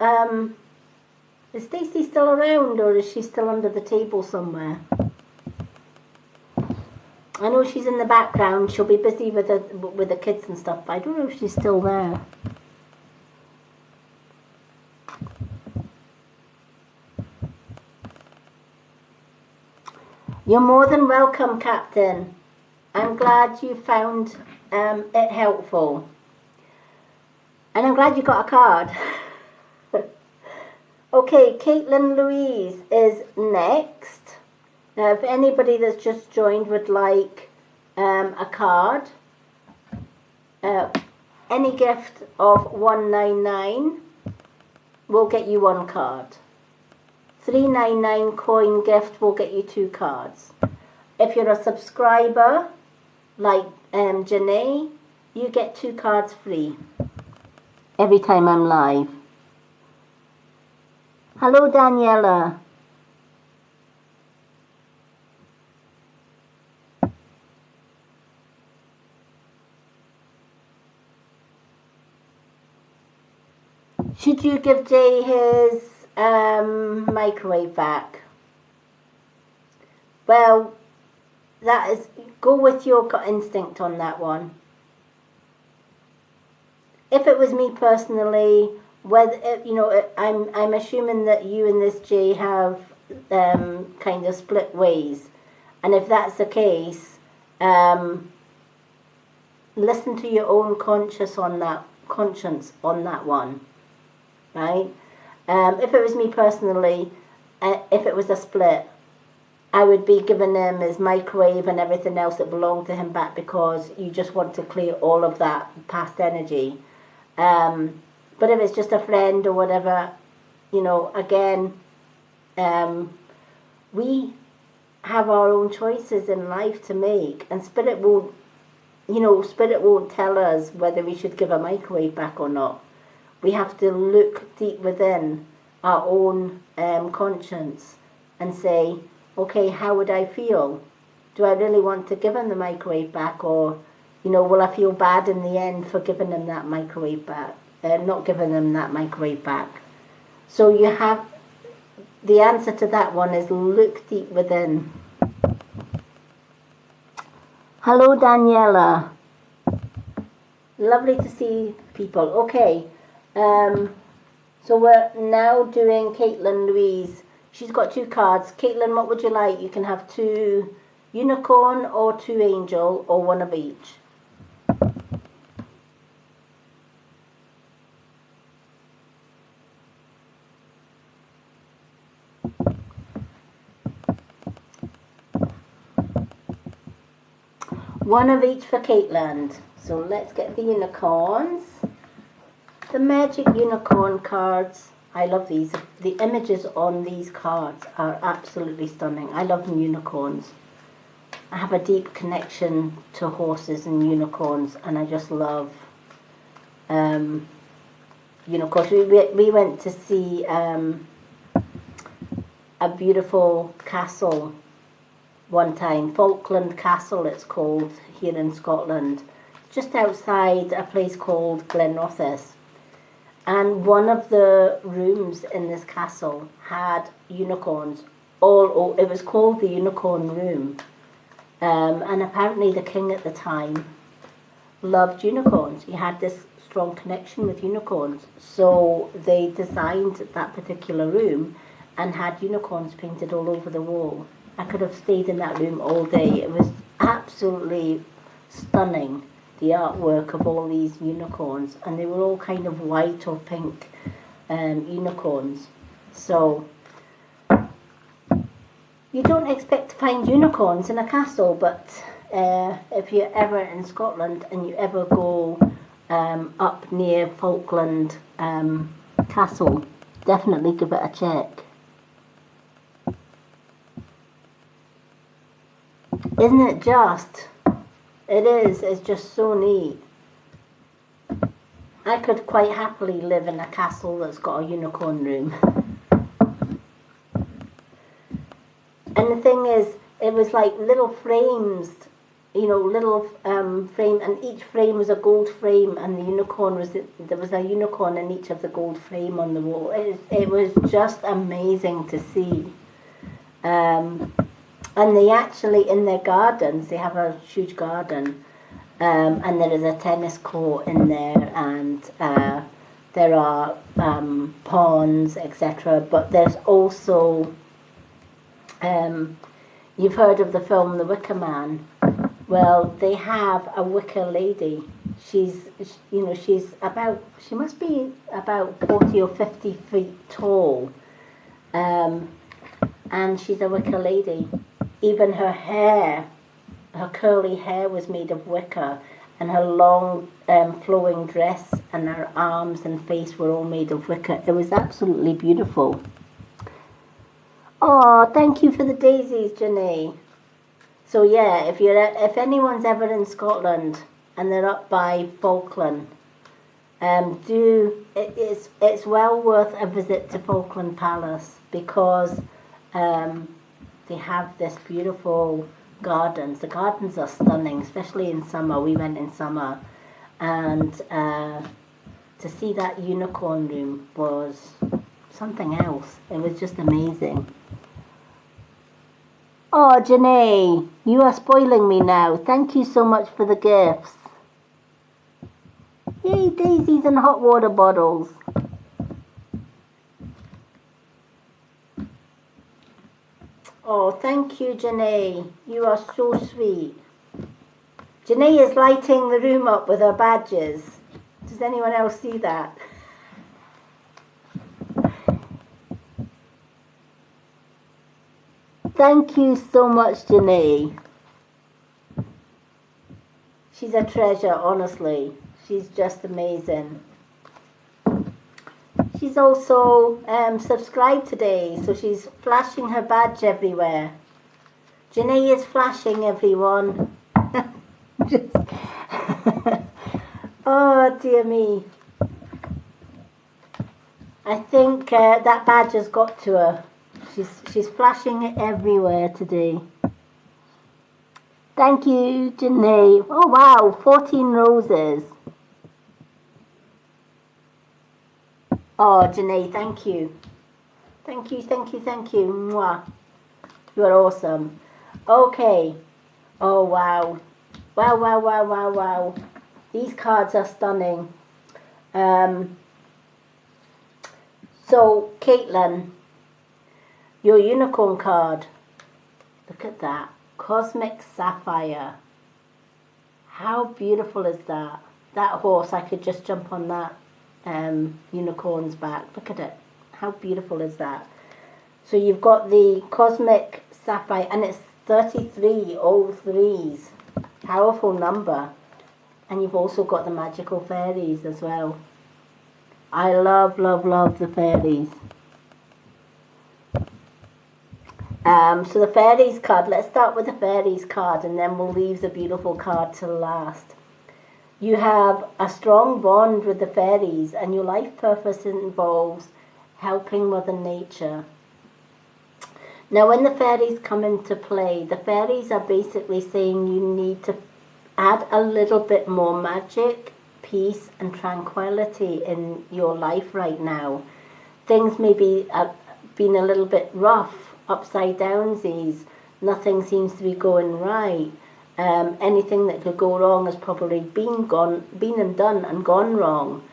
Speaker 1: is Stacey still around, or is she still under the table somewhere? I know she's in the background. She'll be busy with the kids and stuff, but I don't know if she's still there. You're more than welcome, Captain. I'm glad you found it helpful. And I'm glad you got a card. Okay, Caitlin Louise is next. Now, if anybody that's just joined would like a card, any gift of $1.99 will get you one card. $3.99 coin gift will get you 2 cards. If you're a subscriber, like Janae, you get 2 cards free every time I'm live. Hello, Daniela. Should you give Jay his microwave back? Well, that is, go with your gut instinct on that one. If it was me personally, whether you know, I'm assuming that you and this Jay have kind of split ways, and if that's the case, listen to your own conscience on that one, right? If it was me personally, if it was a split, I would be giving him his microwave and everything else that belonged to him back, because you just want to clear all of that past energy. But if it's just a friend or whatever, you know, again, we have our own choices in life to make, and Spirit won't tell us whether we should give a microwave back or not. We have to look deep within our own conscience and say, okay, how would I feel? Do I really want to give him the microwave back, or, you know, will I feel bad in the end for giving him that microwave back? Not giving them that microwave back. So you have, the answer to that one is look deep within. Hello, Daniela. Lovely to see people. Okay, so we're now doing Caitlin Louise. She's got 2 cards. Caitlin, what would you like? You can have 2 unicorn or 2 angel, or 1 of each. One of each for Caitlin. So let's get the unicorns. The magic unicorn cards. I love these. The images on these cards are absolutely stunning. I love unicorns. I have a deep connection to horses and unicorns, and I just love unicorns. We went to see a beautiful castle one time, Falkland Castle it's called, here in Scotland, just outside a place called Glenrothes. And one of the rooms in this castle had unicorns all. It was called the Unicorn Room, and apparently the king at the time loved unicorns. He had this strong connection with unicorns, so they designed that particular room and had unicorns painted all over the wall. I could have stayed in that room all day. It was absolutely stunning, the artwork of all these unicorns, and they were all kind of white or pink unicorns. So you don't expect to find unicorns in a castle, but if you're ever in Scotland and you ever go up near Falkland Castle, definitely give it a check. Isn't it just? It is. It's just so neat. I could quite happily live in a castle that's got a unicorn room. And the thing is, it was like little frames, little frame, and each frame was a gold frame, and there was a unicorn in each of the gold frame on the wall. It was just amazing to see. And they actually, in their gardens, they have a huge garden, and there is a tennis court in there, and there are ponds, etc. But there's also, you've heard of the film The Wicker Man. Well, they have a wicker lady. She must be about 40 or 50 feet tall, and she's a wicker lady. Even her hair, her curly hair was made of wicker, and her long flowing dress and her arms and face were all made of wicker. It was absolutely beautiful. Oh, thank you for the daisies, Janae. So yeah, if anyone's ever in Scotland and they're up by Falkland, it's well worth a visit to Falkland Palace, because they have this beautiful gardens. The gardens are stunning, especially in summer. We went in summer, and to see that unicorn room was something else. It was just amazing. Oh, Janae, you are spoiling me now. Thank you so much for the gifts. Yay, daisies and hot water bottles. Oh, thank you, Janae. You are so sweet. Janae is lighting the room up with her badges. Does anyone else see that? Thank you so much, Janae. She's a treasure, honestly. She's just amazing. She's also subscribed today, so she's flashing her badge everywhere. Janae is flashing, everyone. Oh, dear me. I think that badge has got to her. She's flashing it everywhere today. Thank you, Janae. Oh, wow, 14 roses. Oh, Janae, thank you. Thank you, thank you, thank you. Mwah. You are awesome. Okay. Oh, wow. Wow, wow, wow, wow, wow. These cards are stunning. So, Caitlin, your unicorn card. Look at that. Cosmic Sapphire. How beautiful is that? That horse, I could just jump on that unicorn's back. Look at it. How beautiful is that? So you've got the Cosmic Sapphire, and it's 33, all threes. Powerful number. And you've also got the magical fairies as well. I love, love, love the fairies. So the fairies card, let's start with the fairies card, and then we'll leave the beautiful card till last. You have a strong bond with the fairies, and your life purpose involves helping Mother Nature. Now, when the fairies come into play, the fairies are basically saying you need to add a little bit more magic, peace and tranquility in your life right now. Things may be been a little bit rough, upside downsies. Nothing seems to be going right. Anything that could go wrong has probably been and done and gone wrong.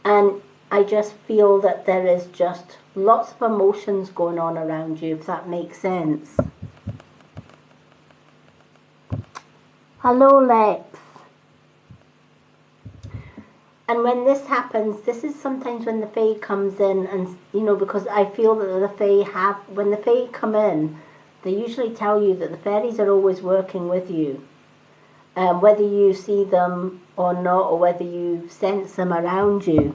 Speaker 1: And I just feel that there is just lots of emotions going on around you, if that makes sense. Hello, Lex. And when this happens, this is sometimes when the Fae comes in, and because I feel that the Fae when the Fae come in, they usually tell you that the fairies are always working with you. Whether you see them or not, or whether you sense them around you.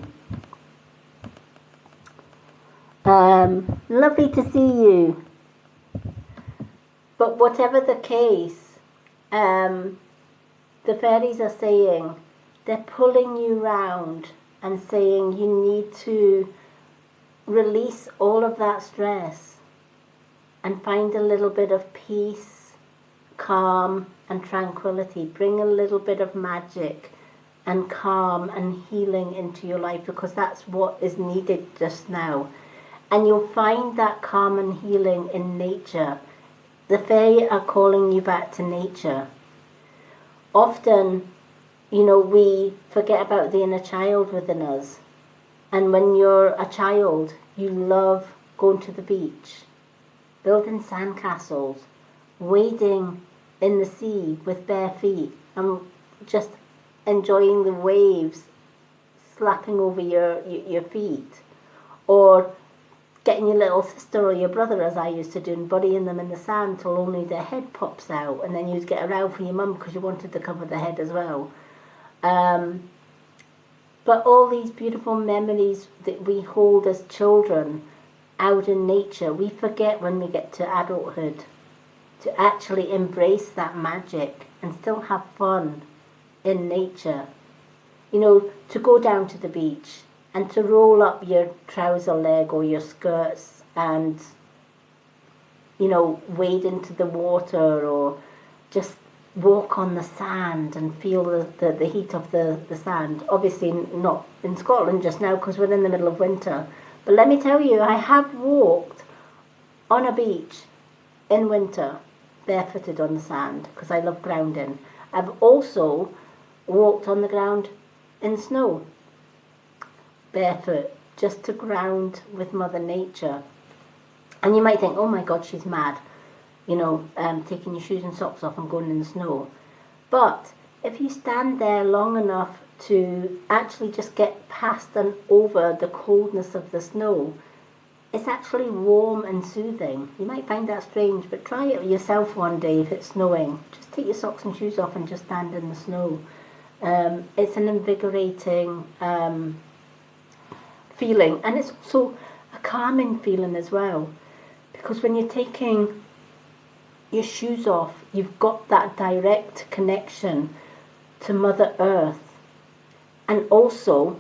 Speaker 1: Lovely to see you. But whatever the case, the fairies are saying, they're pulling you round and saying you need to release all of that stress and find a little bit of peace, calm and tranquility. Bring a little bit of magic and calm and healing into your life, because that's what is needed just now. And you'll find that calm and healing in nature. The Fae are calling you back to nature. Often, we forget about the inner child within us. And when you're a child, you love going to the beach, building sandcastles, wading in the sea with bare feet, and just enjoying the waves slapping over your feet. Or getting your little sister or your brother, as I used to do, and burying them in the sand till only their head pops out, and then you'd get around for your mum because you wanted to cover the head as well. But all these beautiful memories that we hold as children out in nature, we forget when we get to adulthood to actually embrace that magic and still have fun in nature. To go down to the beach and to roll up your trouser leg or your skirts and, wade into the water, or just walk on the sand and feel the heat of the sand. Obviously not in Scotland just now because we're in the middle of winter. But let me tell you, I have walked on a beach in winter, barefooted on the sand, because I love grounding. I've also walked on the ground in snow, barefoot, just to ground with Mother Nature. And you might think, oh my God, she's mad, taking your shoes and socks off and going in the snow. But if you stand there long enough to actually just get past and over the coldness of the snow, it's actually warm and soothing. You might find that strange, but try it yourself one day if it's snowing. Just take your socks and shoes off and just stand in the snow. It's an invigorating feeling, and it's also a calming feeling as well, because when you're taking your shoes off, you've got that direct connection to Mother Earth. And also,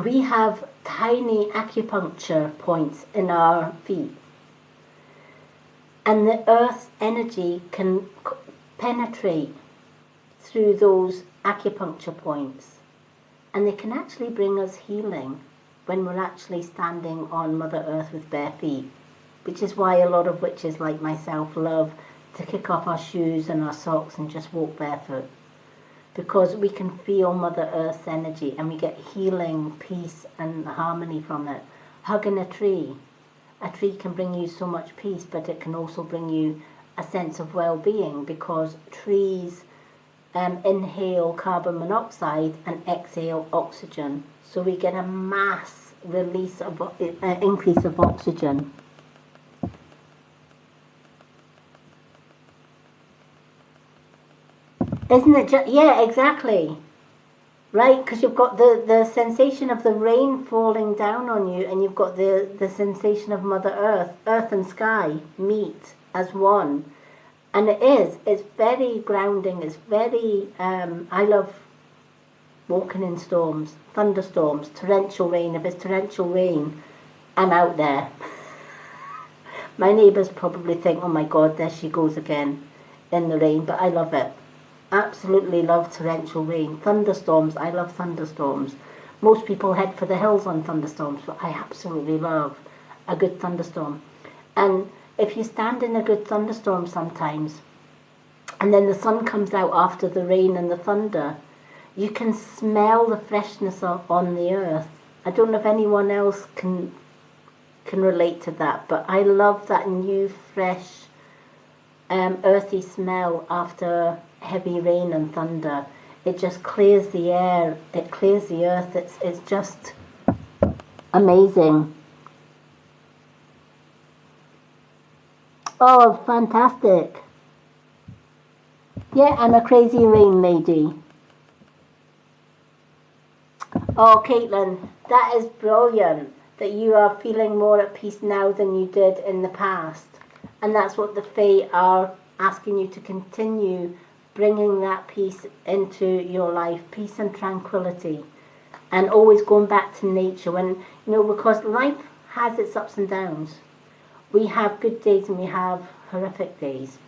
Speaker 1: we have tiny acupuncture points in our feet, and the Earth's energy can penetrate through those acupuncture points, and they can actually bring us healing when we're actually standing on Mother Earth with bare feet, which is why a lot of witches like myself love to kick off our shoes and our socks and just walk barefoot, because we can feel Mother Earth's energy and we get healing, peace and harmony from it. Hugging a tree can bring you so much peace, but it can also bring you a sense of well-being, because trees inhale carbon monoxide and exhale oxygen, so we get a mass release of increase of oxygen. Isn't it just, yeah, exactly, right? Because you've got the sensation of the rain falling down on you, and you've got the sensation of Mother Earth. Earth and sky meet as one. And it's very grounding, it's very, I love walking in storms, thunderstorms, torrential rain. If it's torrential rain, I'm out there. My neighbours probably think, oh my God, there she goes again in the rain, but I love it. absolutely love torrential rain. Thunderstorms, I love thunderstorms. Most people head for the hills on thunderstorms, but I absolutely love a good thunderstorm. And if you stand in a good thunderstorm sometimes, and then the sun comes out after the rain and the thunder, you can smell the freshness on the earth. I don't know if anyone else can relate to that, but I love that new, fresh, earthy smell after heavy rain and thunder. It just clears the air, it clears the earth. It's just amazing. Oh, fantastic. Yeah, I'm a crazy rain lady. Oh, Caitlin, that is brilliant that you are feeling more at peace now than you did in the past. And that's what the Fae are asking you to continue bringing that peace into your life, peace and tranquility. And always going back to nature when, because life has its ups and downs. We have good days and we have horrific days.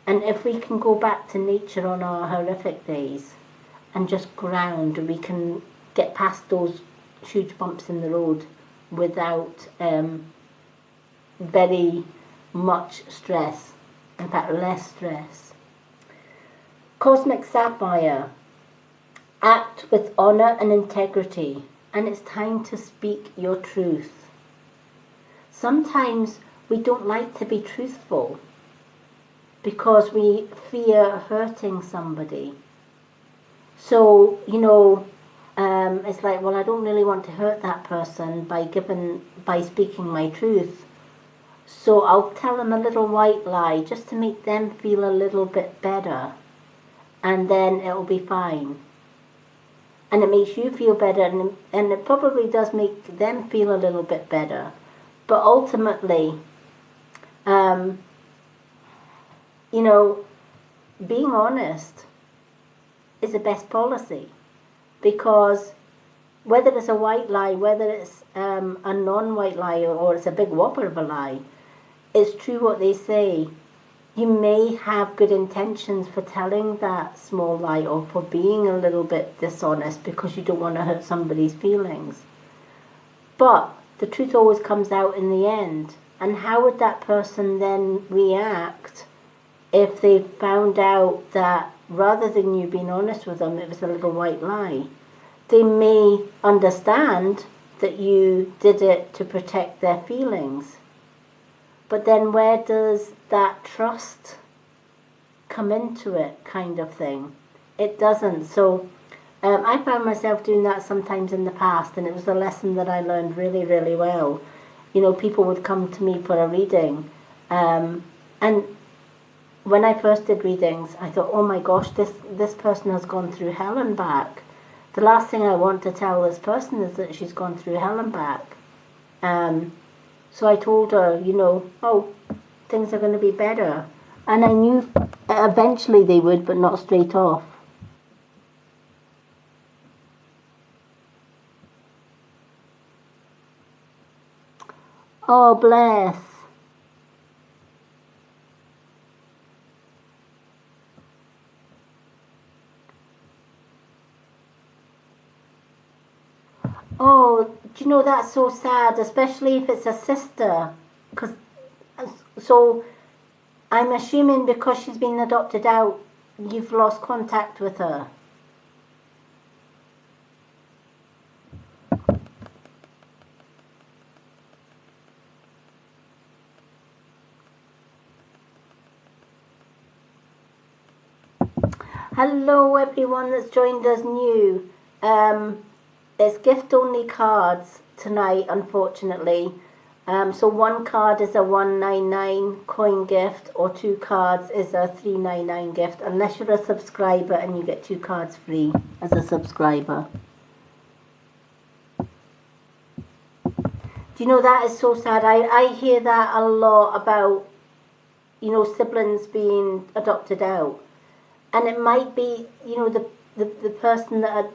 Speaker 1: And if we can go back to nature on our horrific days and just ground, we can get past those huge bumps in the road without very much stress. In fact, less stress. Cosmic Sapphire. Act with honor and integrity, and it's time to speak your truth. Sometimes we don't like to be truthful because we fear hurting somebody. So, it's like, well, I don't really want to hurt that person by speaking my truth. So I'll tell them a little white lie just to make them feel a little bit better, and then it'll be fine. And it makes you feel better, and it probably does make them feel a little bit better. But ultimately, being honest is the best policy, because whether it's a white lie, whether it's a non-white lie, or it's a big whopper of a lie, it's true what they say. You may have good intentions for telling that small lie or for being a little bit dishonest because you don't want to hurt somebody's feelings. But the truth always comes out in the end. And how would that person then react if they found out that rather than you being honest with them, it was a little white lie? They may understand that you did it to protect their feelings. But then where does that trust come into it, kind of thing? It doesn't. So I found myself doing that sometimes in the past, and it was a lesson that I learned really, really well. People would come to me for a reading, and when I first did readings, I thought, oh my gosh, this person has gone through hell and back. The last thing I want to tell this person is that she's gone through hell and back. So I told her, things are going to be better. And I knew eventually they would, but not straight off. Oh, bless. Oh, do you know, that's so sad, especially if it's a sister. So I'm assuming because she's been adopted out, you've lost contact with her. Hello everyone that's joined us new. It's gift only cards tonight, unfortunately. So one card is a $1.99 coin gift, or 2 cards is a $3.99 gift, unless you're a subscriber and you get 2 cards free as a subscriber. Do you know, that is so sad? I hear that a lot about, siblings being adopted out. And it might be, the person that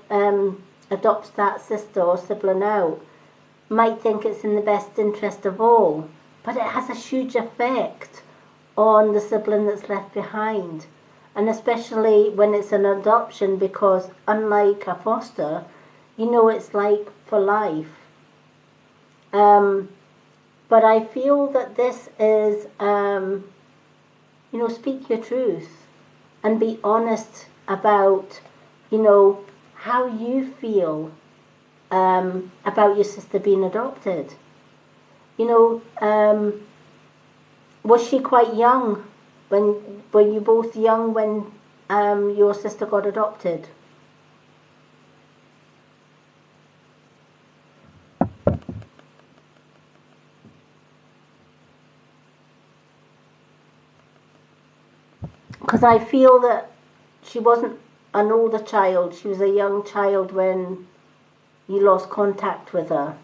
Speaker 1: adopts that sister or sibling out might think it's in the best interest of all, but it has a huge effect on the sibling that's left behind. And especially when it's an adoption, because unlike a foster, you know it's like for life. But I feel that this is, speak your truth and be honest about, how you feel about your sister being adopted. Was she quite young were you both young when your sister got adopted? Because I feel that she wasn't an older child, she was a young child when you lost contact with her.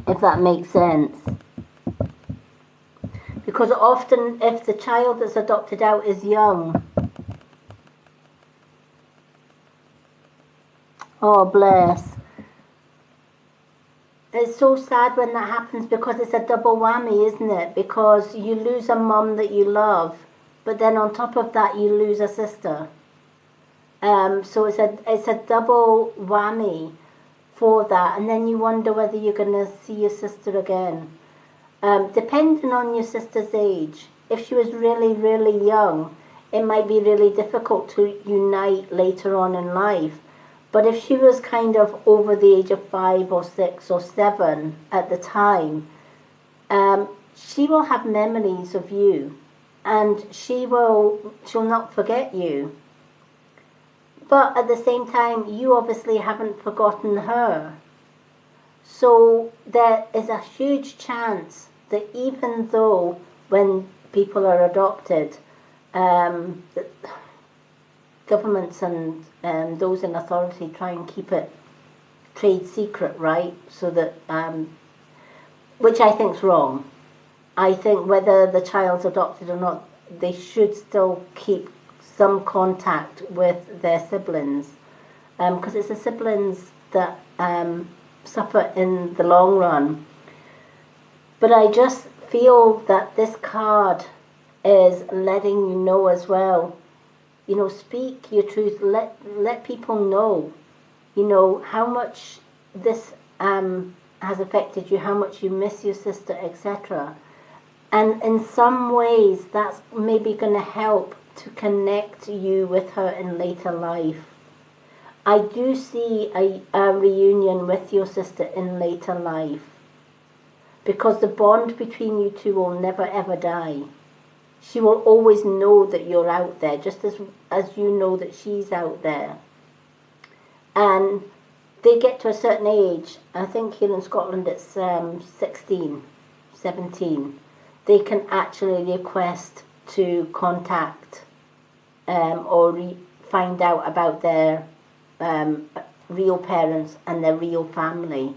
Speaker 1: If that makes sense. Because often if the child that's adopted out is young, oh bless, it's so sad when that happens, because it's a double whammy, isn't it? Because you lose a mum that you love, but then on top of that you lose a sister. So it's a double whammy for that, and then you wonder whether you're going to see your sister again. Depending on your sister's age, if she was really, really young, it might be really difficult to unite later on in life. But if she was kind of over the age of 5 or 6 or 7 at the time, she will have memories of you, and she'll not forget you. But at the same time, you obviously haven't forgotten her. So there is a huge chance that even though when people are adopted, governments and those in authority try and keep it trade secret, right? So that, which I think is wrong. I think whether the child's adopted or not, they should still keep some contact with their siblings, because it's the siblings that suffer in the long run. But I just feel that this card is letting you know as well, speak your truth, let people know, how much this has affected you, how much you miss your sister, etc. And in some ways that's maybe going to help to connect you with her in later life. I do see a reunion with your sister in later life, because the bond between you two will never ever die. She will always know that you're out there, just as you know that she's out there. And they get to a certain age, I think here in Scotland it's 16, 17, they can actually request to contact or find out about their real parents and their real family,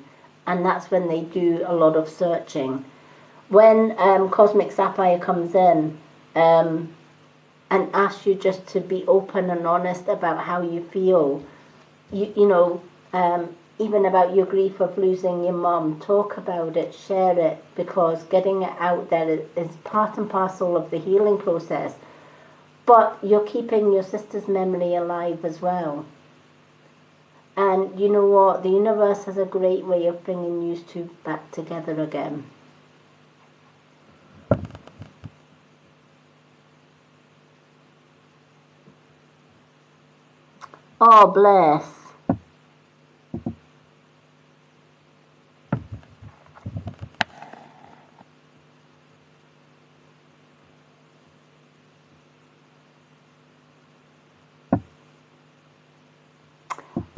Speaker 1: and that's when they do a lot of searching. When Cosmic Sapphire comes in and asks you just to be open and honest about how you feel, even about your grief of losing your mum, talk about it, share it, because getting it out there is part and parcel of the healing process. But you're keeping your sister's memory alive as well. And you know what? The universe has a great way of bringing you two back together again. Oh, bless.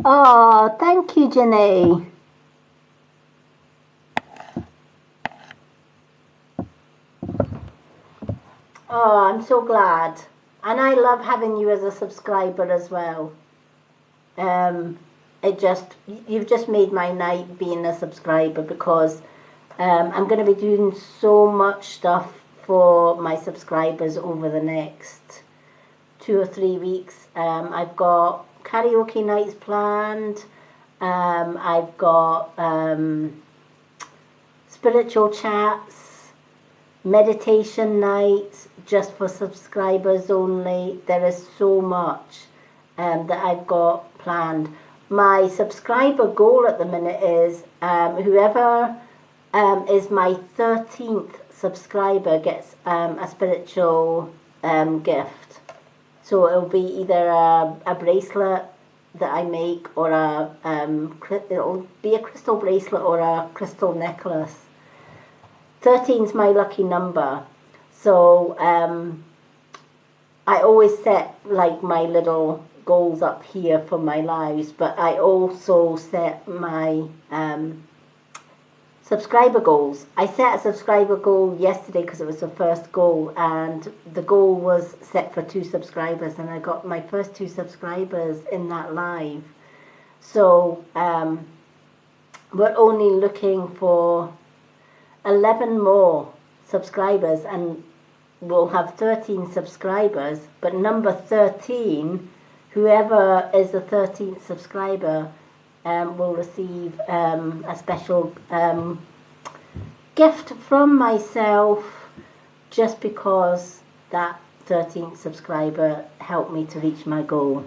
Speaker 1: Oh, thank you, Janae. Oh, I'm so glad. And I love having you as a subscriber as well. You've just made my night being a subscriber, because I'm going to be doing so much stuff for my subscribers over the next 2 or 3 weeks. I've got karaoke nights planned. I've got spiritual chats. meditation nights just for subscribers only. There is so much that I've got planned. My subscriber goal at the minute is whoever is my 13th subscriber gets a spiritual gift. So it'll be either a bracelet that I make, or it'll be a crystal bracelet or a crystal necklace. 13 is my lucky number. So I always set like my little goals up here for my lives, but I also set my subscriber goals. I set a subscriber goal yesterday because it was the first goal, and the goal was set for 2 subscribers, and I got my first 2 subscribers in that live. So we're only looking for 11 more subscribers, and we'll have 13 subscribers. But number 13, whoever is the 13th subscriber, will receive a special gift from myself, just because that 13th subscriber helped me to reach my goal.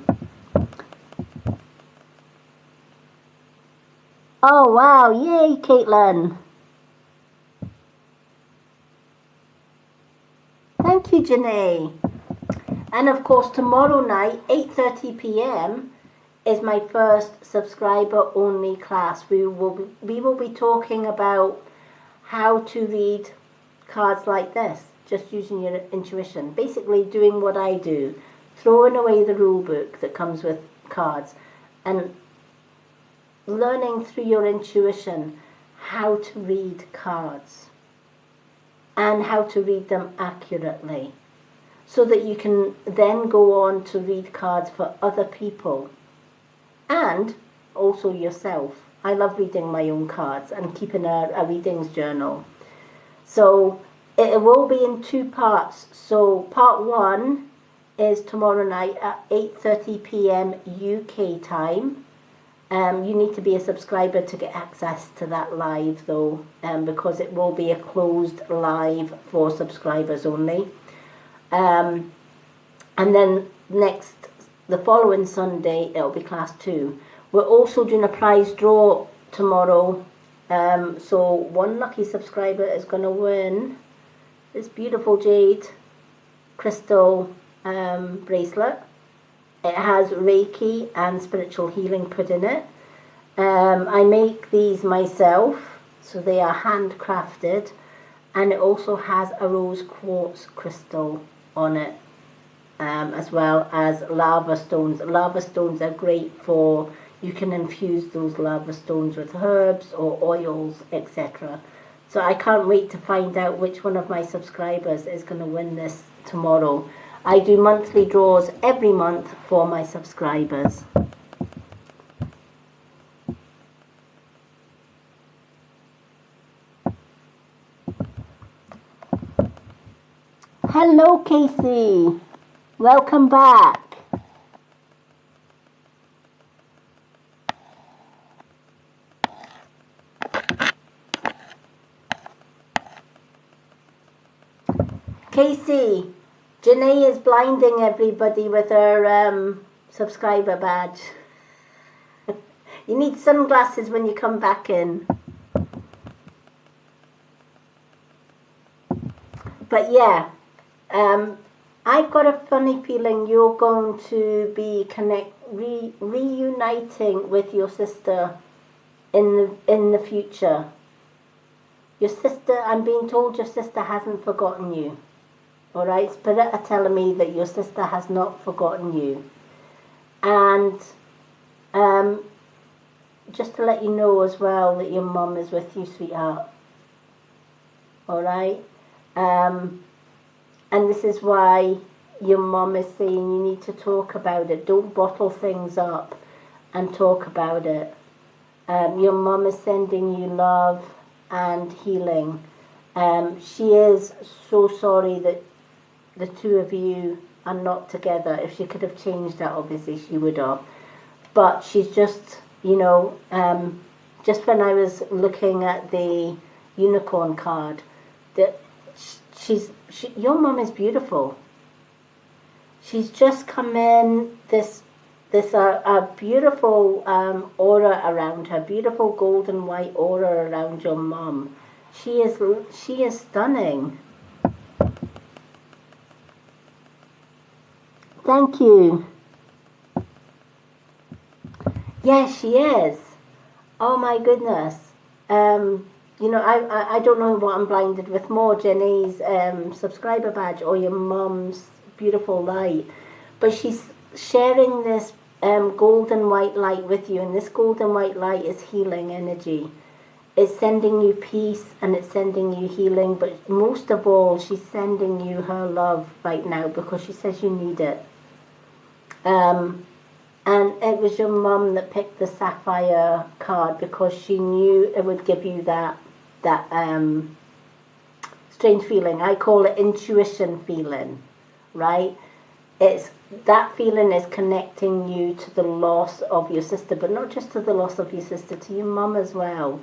Speaker 1: Oh wow, yay Caitlin! Thank you, Janae. And of course tomorrow night, 8:30 p.m, is my first subscriber only class. We will be talking about how to read cards like this, just using your intuition. Basically doing what I do, throwing away the rule book that comes with cards and learning through your intuition how to read cards and how to read them accurately, so that you can then go on to read cards for other people and also yourself. I love reading my own cards and keeping a readings journal. So it will be in 2 parts. So part 1 is tomorrow night at 8:30 p.m. UK time. You need to be a subscriber to get access to that live though, because it will be a closed live for subscribers only. And then the following Sunday, it'll be class 2. We're also doing a prize draw tomorrow. So one lucky subscriber is going to win this beautiful jade crystal bracelet. It has Reiki and spiritual healing put in it. I make these myself, so they are handcrafted, and it also has a rose quartz crystal on it, as well as lava stones. Lava stones are great for, you can infuse those lava stones with herbs or oils, etc. So I can't wait to find out which one of my subscribers is going to win this tomorrow. I do monthly draws every month for my subscribers. Hello Casey, welcome back. Casey, Janae is blinding everybody with her subscriber badge. You need sunglasses when you come back in. But yeah, I've got a funny feeling you're going to be reuniting with your sister in the future. Your sister, I'm being told your sister hasn't forgotten you. All right, Spirit are telling me that your sister has not forgotten you. And just to let you know as well that your mum is with you, sweetheart. All right. And this is why your mum is saying you need to talk about it. Don't bottle things up and talk about it. Your mum is sending you love and healing. She is so sorry that the 2 of you are not together. If she could have changed that, obviously she would have. But she's just, you know, just when I was looking at the unicorn card, that Your mum is beautiful. She's just come in, this a beautiful aura around her, beautiful golden white aura around your mum. She is stunning. Thank you. Yes, she is. Oh my goodness. You know, I don't know what I'm blinded with more, Jenny's subscriber badge or your mum's beautiful light. But she's sharing this golden white light with you, and this golden white light is healing energy. It's sending you peace and it's sending you healing, but most of all, she's sending you her love right now because she says you need it. And it was your mum that picked the sapphire card because she knew it would give you that strange feeling. I call it intuition feeling, right? It's that feeling is connecting you to the loss of your sister, but not just to the loss of your sister, to your mum as well.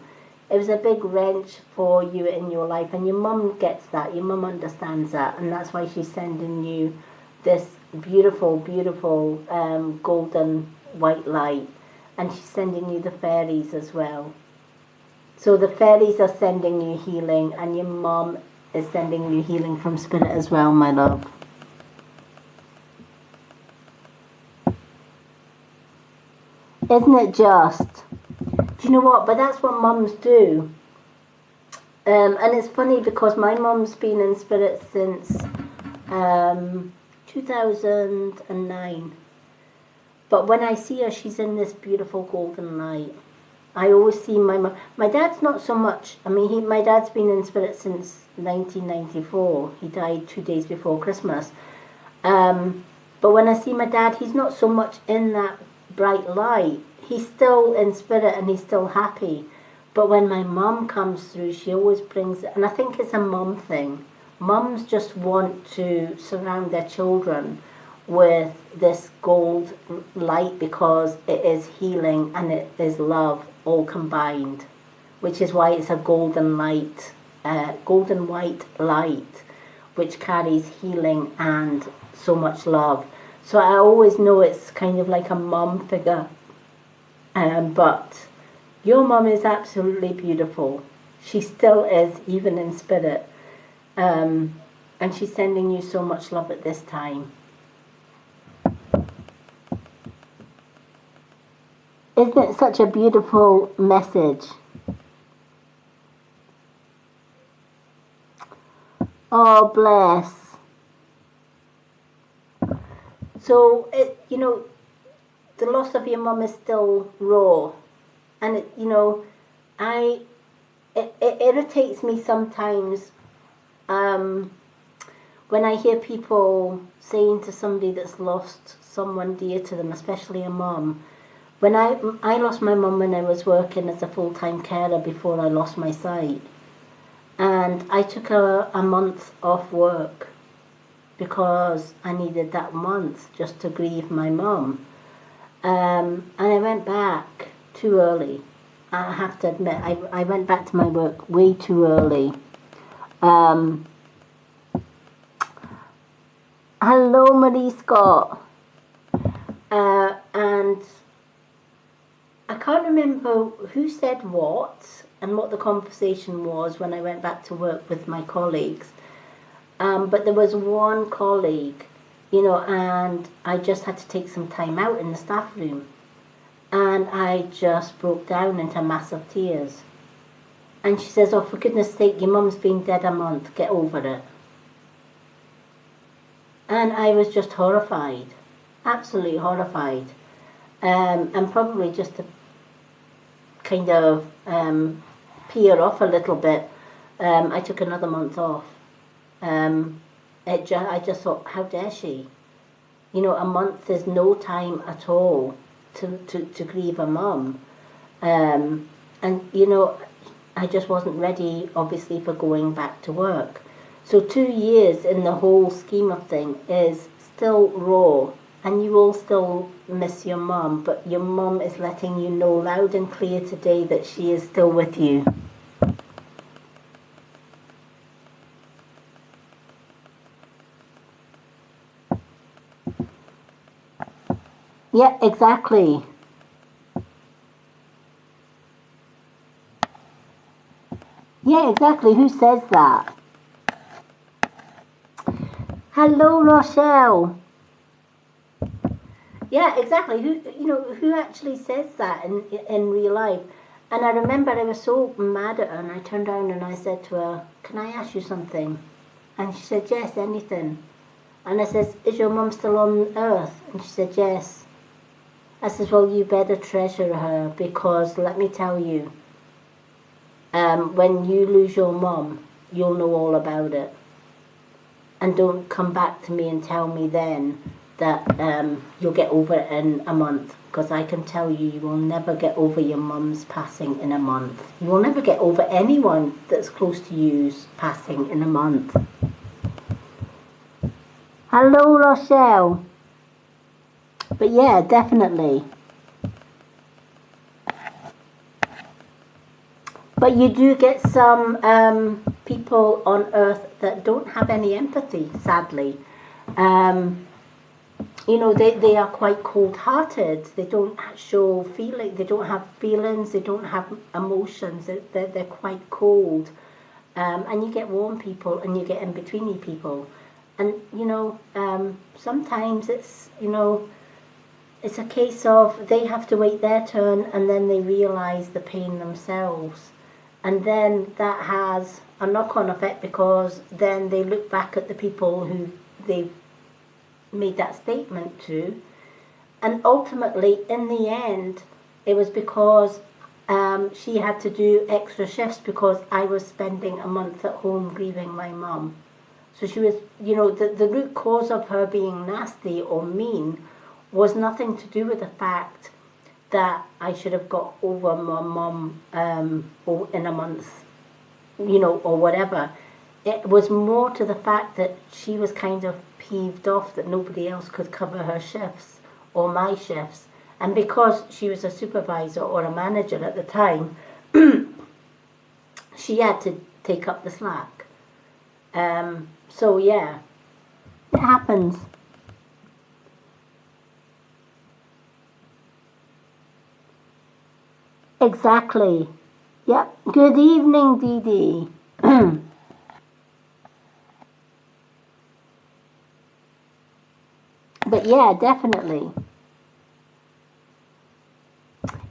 Speaker 1: It was a big wrench for you in your life, and your mum gets that. Your mum understands that, and that's why she's sending you this beautiful, beautiful golden white light, and she's sending you the fairies as well. So the fairies are sending you healing, and your mum is sending you healing from spirit as well, my love. Isn't it just? Do you know what? But that's what mums do. And it's funny because my mum's been in spirit since 2009. But when I see her, she's in this beautiful golden light. I always see my mum. My dad's not so much. I mean, my dad's been in spirit since 1994. He died 2 days before Christmas. But when I see my dad, he's not so much in that bright light. He's still in spirit and he's still happy. But when my mum comes through, she always brings it. And I think it's a mum thing. Mums just want to surround their children with this gold light because it is healing and it is love all combined, which is why it's a golden light, golden white light, which carries healing and so much love. So I always know it's kind of like a mum figure. But your mum is absolutely beautiful. She still is, even in spirit. And she's sending you so much love at this time. Isn't it such a beautiful message? Oh, bless. So, you know, the loss of your mum is still raw. And, you know, it irritates me sometimes when I hear people saying to somebody that's lost someone dear to them, especially a mum. When I lost my mum when I was working as a full-time carer before I lost my sight. And I took a month off work because I needed that month just to grieve my mum. And I went back too early. I have to admit, I went back to my work way too early. Hello, Marie Scott. And I can't remember who said what and what the conversation was when I went back to work with my colleagues. But there was one colleague, you know, and I just had to take some time out in the staff room. And I just broke down into massive tears. And she says, oh, for goodness sake, your mum's been dead a month, get over it. And I was just horrified, absolutely horrified. And probably just to kind of peer off a little bit, I took another month off. I just thought, how dare she? You know, a month is no time at all to grieve a mum. And, you know, I just wasn't ready, obviously, for going back to work. So 2 years in the whole scheme of things is still raw, and you will still miss your mum, but your mum is letting you know loud and clear today that she is still with you. Yeah, exactly. Yeah, exactly. Who says that? Hello, Rochelle. Yeah, exactly. Who actually says that in real life? And I remember I was so mad at her, and I turned around and I said to her, "Can I ask you something?" And she said, "Yes, anything." And I says, "Is your mum still on earth?" And she said, "Yes." I says, "Well, you better treasure her, because let me tell you, when you lose your mum, you'll know all about it. And don't come back to me and tell me then that you'll get over it in a month, because I can tell you, you will never get over your mum's passing in a month. You will never get over anyone that's close to you's passing in a month." Hello, Rochelle. But yeah, definitely. But you do get some people on earth that don't have any empathy, sadly. Um, they are quite cold-hearted. They don't show feeling. They don't have feelings. They don't have emotions. They're quite cold. And you get warm people and you get in-betweeny people. And, sometimes it's a case of they have to wait their turn, and then they realise the pain themselves. And then that has a knock-on effect, because then they look back at the people who they've made that statement to, and ultimately, in the end, it was because she had to do extra shifts because I was spending a month at home grieving my mum. So she was, the root cause of her being nasty or mean was nothing to do with the fact that I should have got over my mum in a month, or whatever. It was more to the fact that she was kind of peeved off that nobody else could cover her shifts or my shifts. And because she was a supervisor or a manager at the time, she had to take up the slack. So yeah, it happens. Exactly. Yep. Good evening, Dee Dee. But yeah, definitely.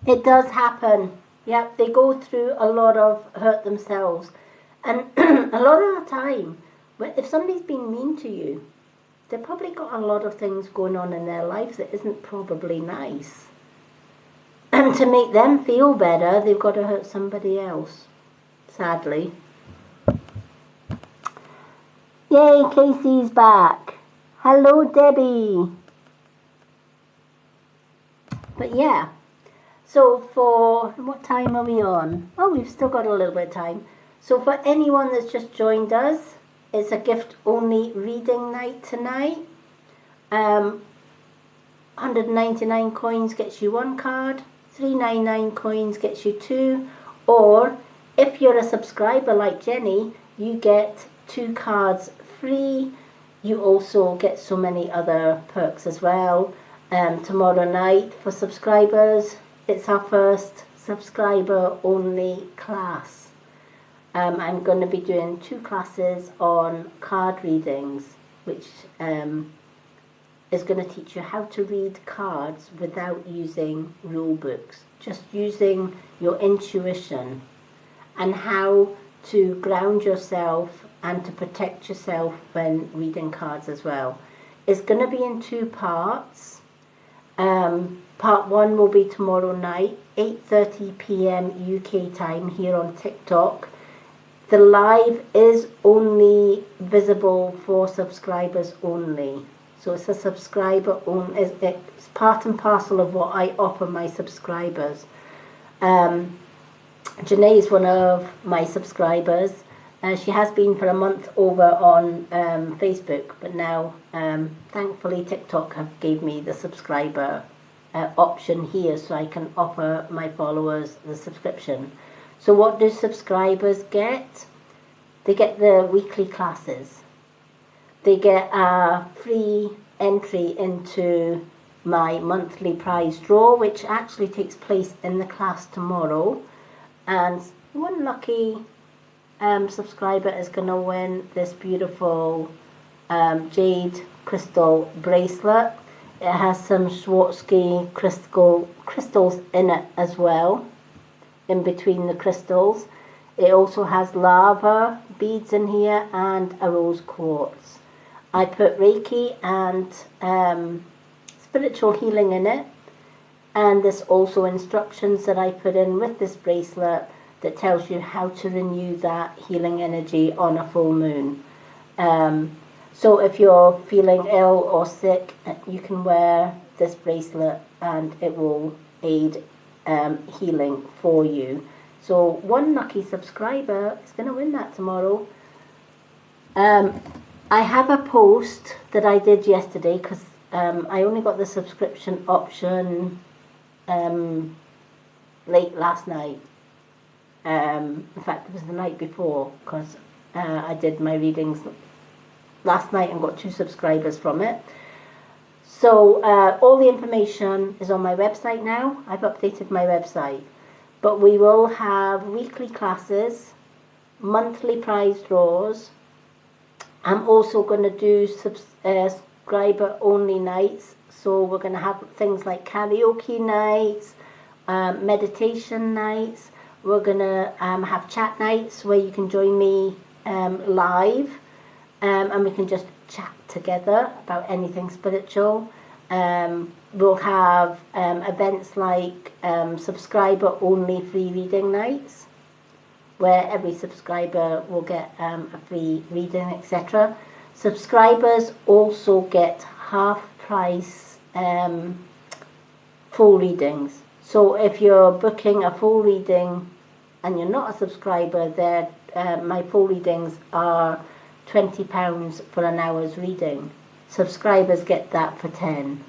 Speaker 1: It does happen. Yep, they go through a lot of hurt themselves. And a lot of the time, if somebody's been mean to you, they've probably got a lot of things going on in their lives that isn't probably nice. And to make them feel better, they've got to hurt somebody else, sadly. Yay, Casey's back. Hello, Debbie. But yeah, so for what time are we on? Oh, we've still got a little bit of time. So for anyone that's just joined us, it's a gift-only reading night tonight. 199 coins gets you one card, 399 coins gets you two, or if you're a subscriber like Jenny, you get 2 cards free. You also get so many other perks as well. Tomorrow night for subscribers, it's our first subscriber only class. I'm going to be doing 2 classes on card readings, which is going to teach you how to read cards without using rule books, just using your intuition, and how to ground yourself and to protect yourself when reading cards as well. It's going to be in 2 parts. Part 1 will be tomorrow night, 8:30 p.m. UK time here on TikTok. The live is only visible for subscribers only. So it's a subscriber only. It's part and parcel of what I offer my subscribers. Janae is one of my subscribers. She has been for a month over on Facebook, but now thankfully TikTok have gave me the subscriber option here, so I can offer my followers the subscription. So what do subscribers get? They get the weekly classes. They get a free entry into my monthly prize draw, which actually takes place in the class tomorrow. And one lucky subscriber is going to win this beautiful jade crystal bracelet. It has some Swarovski crystals in it as well, in between the crystals. It also has lava beads in here and a rose quartz. I put Reiki and spiritual healing in it, and there's also instructions that I put in with this bracelet that tells you how to renew that healing energy on a full moon. So if you're feeling ill or sick, you can wear this bracelet and it will aid healing for you. So one lucky subscriber is going to win that tomorrow. I have a post that I did yesterday because I only got the subscription option late last night. In fact, it was the night before because I did my readings last night and got 2 subscribers from it. So all the information is on my website now. I've updated my website. But we will have weekly classes, monthly prize draws. I'm also going to do subscriber only nights. So we're going to have things like karaoke nights, meditation nights. We're going to have chat nights where you can join me live. And we can just chat together about anything spiritual. We'll have events like subscriber only free reading nights, where every subscriber will get a free reading, etc. Subscribers also get half price full readings. So if you're booking a full reading and you're not a subscriber, then my full readings are £20 for an hour's reading. Subscribers get that for 10.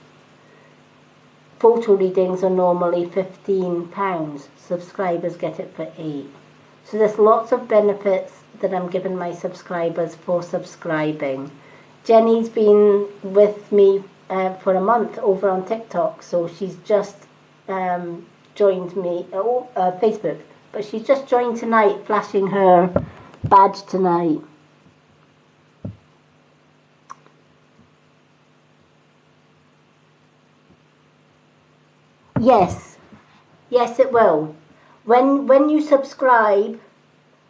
Speaker 1: Photo readings are normally £15. Subscribers get it for 8. So there's lots of benefits that I'm giving my subscribers for subscribing. Jenny's been with me for a month over on TikTok, so she's just joined me, Facebook, but she's just joined tonight, flashing her badge tonight. Yes, it will. When you subscribe,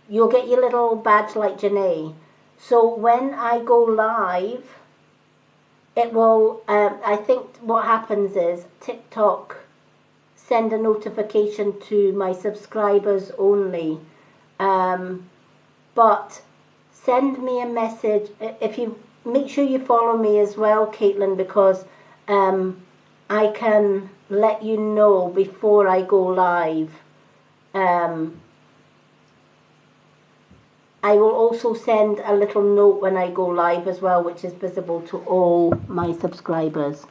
Speaker 1: you'll get your little badge like Janae. So when I go live, it will, I think what happens is TikTok send a notification to my subscribers only. But send me a message. If you make sure you follow me as well, Caitlin, because I can let you know before I go live. I will also send a little note when I go live as well, which is visible to all my subscribers.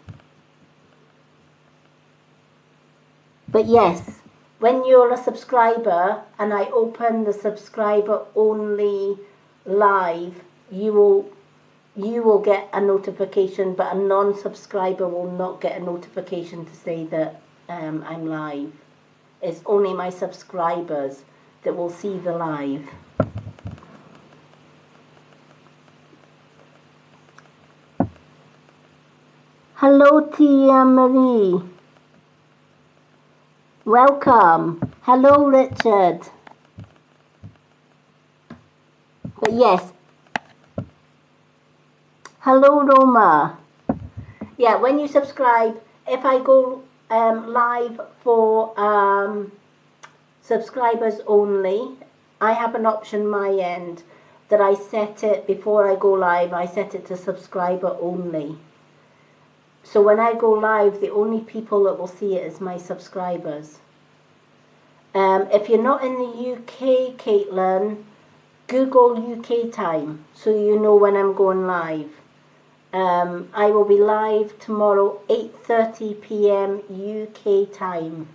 Speaker 1: But yes, when you're a subscriber and I open the subscriber only live, you will get a notification, but a non-subscriber will not get a notification to say that I'm live. It's only my subscribers that will see the live. Hello, Tia Marie. Welcome. Hello, Richard. But yes. Hello, Roma. Yeah, when you subscribe, if I go live for subscribers only, I have an option my end that I set it before I go live. I set it to subscriber only. So when I go live, the only people that will see it is my subscribers. If you're not in the UK, Caitlin, Google UK time so you know when I'm going live. I will be live tomorrow, 8:30 p.m. UK time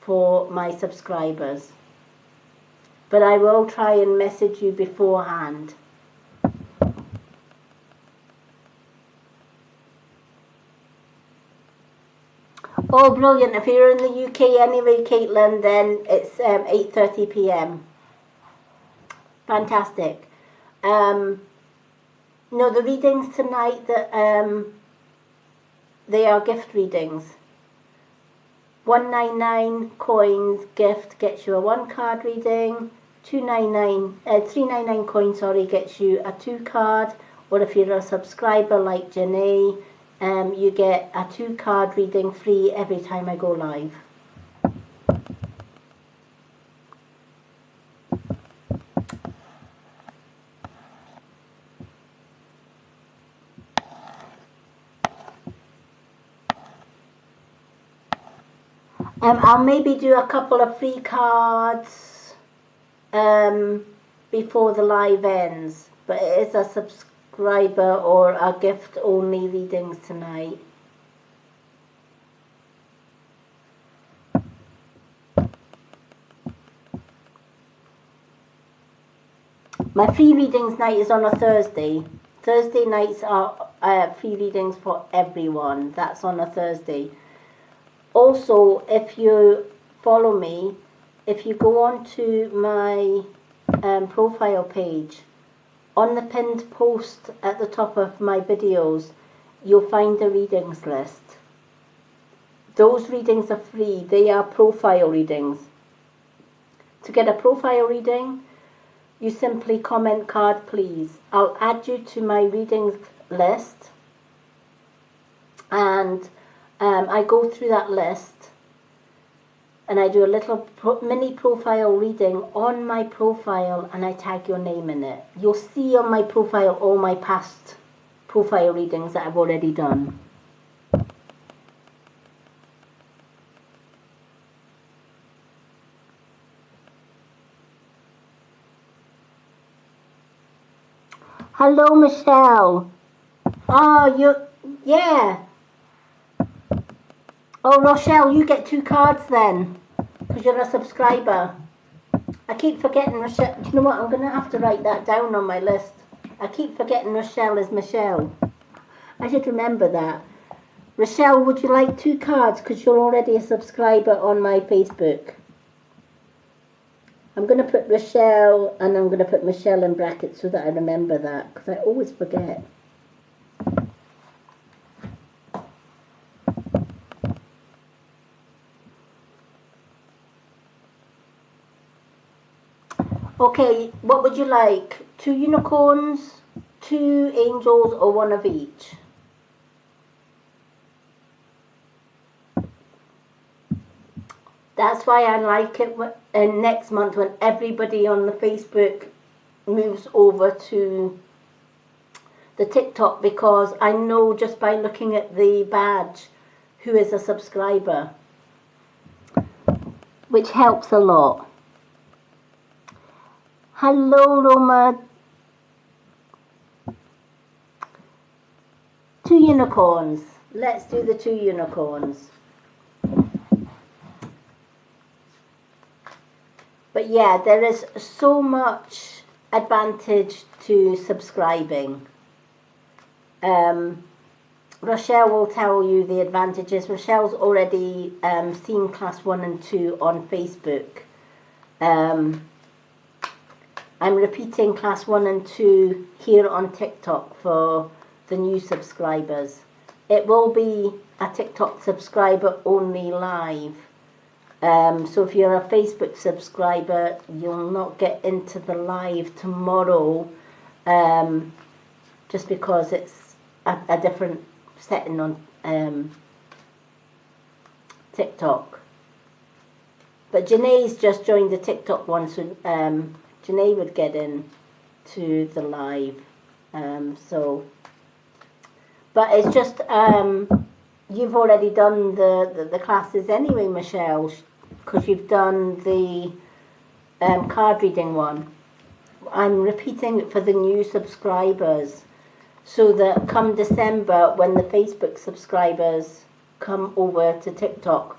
Speaker 1: for my subscribers. But I will try and message you beforehand. Oh, brilliant. If you're in the UK anyway, Caitlin, then it's 8:30 p.m. Fantastic. No, the readings tonight, they are gift readings. 199 coins gift gets you a 1 card reading. 399 coins, sorry, gets you a 2 card. Or if you're a subscriber like Janae, you get a 2 card reading free every time I go live. I'll maybe do a couple of free cards before the live ends, but it is a subscriber or a gift only readings tonight. My free readings night is on a Thursday. Thursday nights are free readings for everyone. That's on a Thursday. Also, if you follow me, if you go on to my profile page, on the pinned post at the top of my videos, you'll find the readings list. Those readings are free. They are profile readings. To get a profile reading, you simply comment card please. I'll add you to my readings list, and I go through that list and I do a little mini profile reading on my profile, and I tag your name in it. You'll see on my profile all my past profile readings that I've already done. Hello, Michelle. Oh, yeah. Oh, Rochelle, you get 2 cards then, because you're a subscriber. I keep forgetting Rochelle. Do you know what? I'm going to have to write that down on my list. I keep forgetting Rochelle is Michelle. I should remember that. Rochelle, would you like 2 cards because you're already a subscriber on my Facebook? I'm going to put Rochelle and I'm going to put Michelle in brackets so that I remember that, because I always forget. Okay, what would you like? 2 unicorns, 2 angels, or 1 of each? That's why I like it next month when everybody on the Facebook moves over to the TikTok, because I know just by looking at the badge who is a subscriber, which helps a lot. Hello, Roma. 2 unicorns. Let's do the 2 unicorns. But yeah, there is so much advantage to subscribing. Rochelle will tell you the advantages. Rochelle's already seen class 1 and 2 on Facebook. I'm repeating class 1 and 2 here on TikTok for the new subscribers. It will be a TikTok subscriber only live. So if you're a Facebook subscriber, you'll not get into the live tomorrow, just because it's a different setting on TikTok. But Janae's just joined the TikTok one, so Janae would get in to the live. But it's just you've already done the classes anyway, Michelle, because you've done the card reading one. I'm repeating it for the new subscribers, so that come December, when the Facebook subscribers come over to TikTok,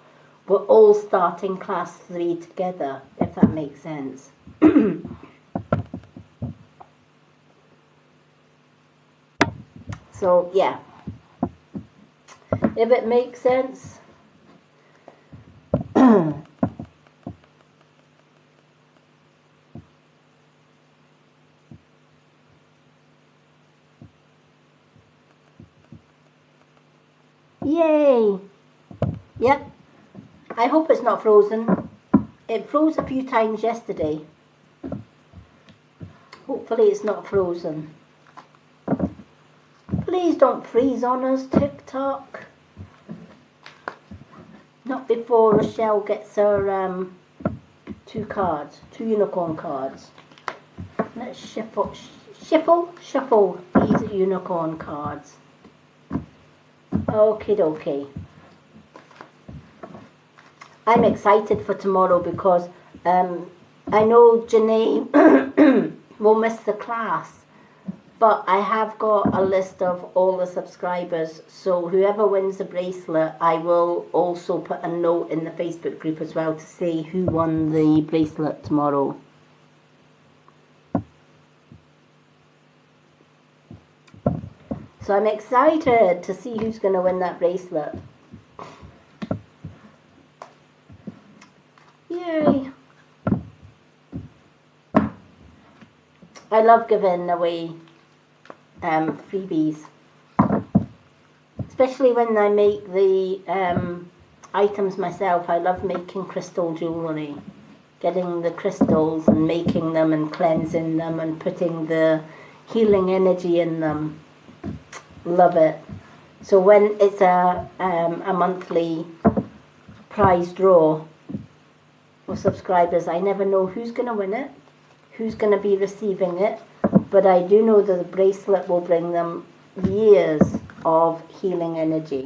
Speaker 1: we're all starting class 3 together, if that makes sense. So yeah, if it makes sense. Yay! Yep. I hope it's not frozen. It froze a few times yesterday. Hopefully it's not frozen. Please don't freeze on us, TikTok. Not before Rochelle gets her two unicorn cards. Let's shuffle these unicorn cards. Okie dokie. I'm excited for tomorrow because I know Janae will miss the class, but I have got a list of all the subscribers, so whoever wins the bracelet, I will also put a note in the Facebook group as well to say who won the bracelet tomorrow. So I'm excited to see who's going to win that bracelet. Yay! I love giving away freebies, especially when I make the items myself. I love making crystal jewellery, getting the crystals and making them and cleansing them and putting the healing energy in them. Love it. So when it's a monthly prize draw for subscribers, I never know who's going to win it, who's going to be receiving it, but I do know that the bracelet will bring them years of healing energy.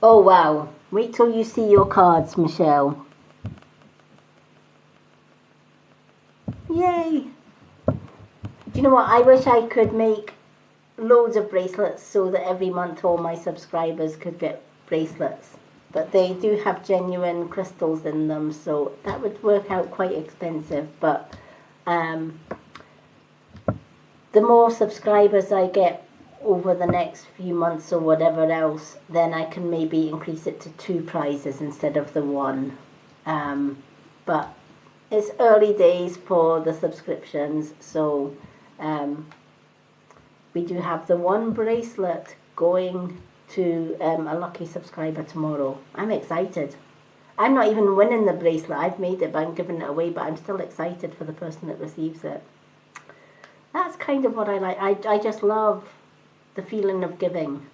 Speaker 1: Oh wow, wait till you see your cards, Michelle. Yay! Do you know what, I wish I could make loads of bracelets so that every month all my subscribers could get bracelets. But they do have genuine crystals in them, so that would work out quite expensive. But the more subscribers I get over the next few months or whatever else, then I can maybe increase it to 2 prizes instead of the 1. But it's early days for the subscriptions, so we do have the 1 bracelet going to a lucky subscriber tomorrow. I'm excited. I'm not even winning the bracelet. I've made it, but I'm giving it away, but I'm still excited for the person that receives it. That's kind of what I like. I just love the feeling of giving.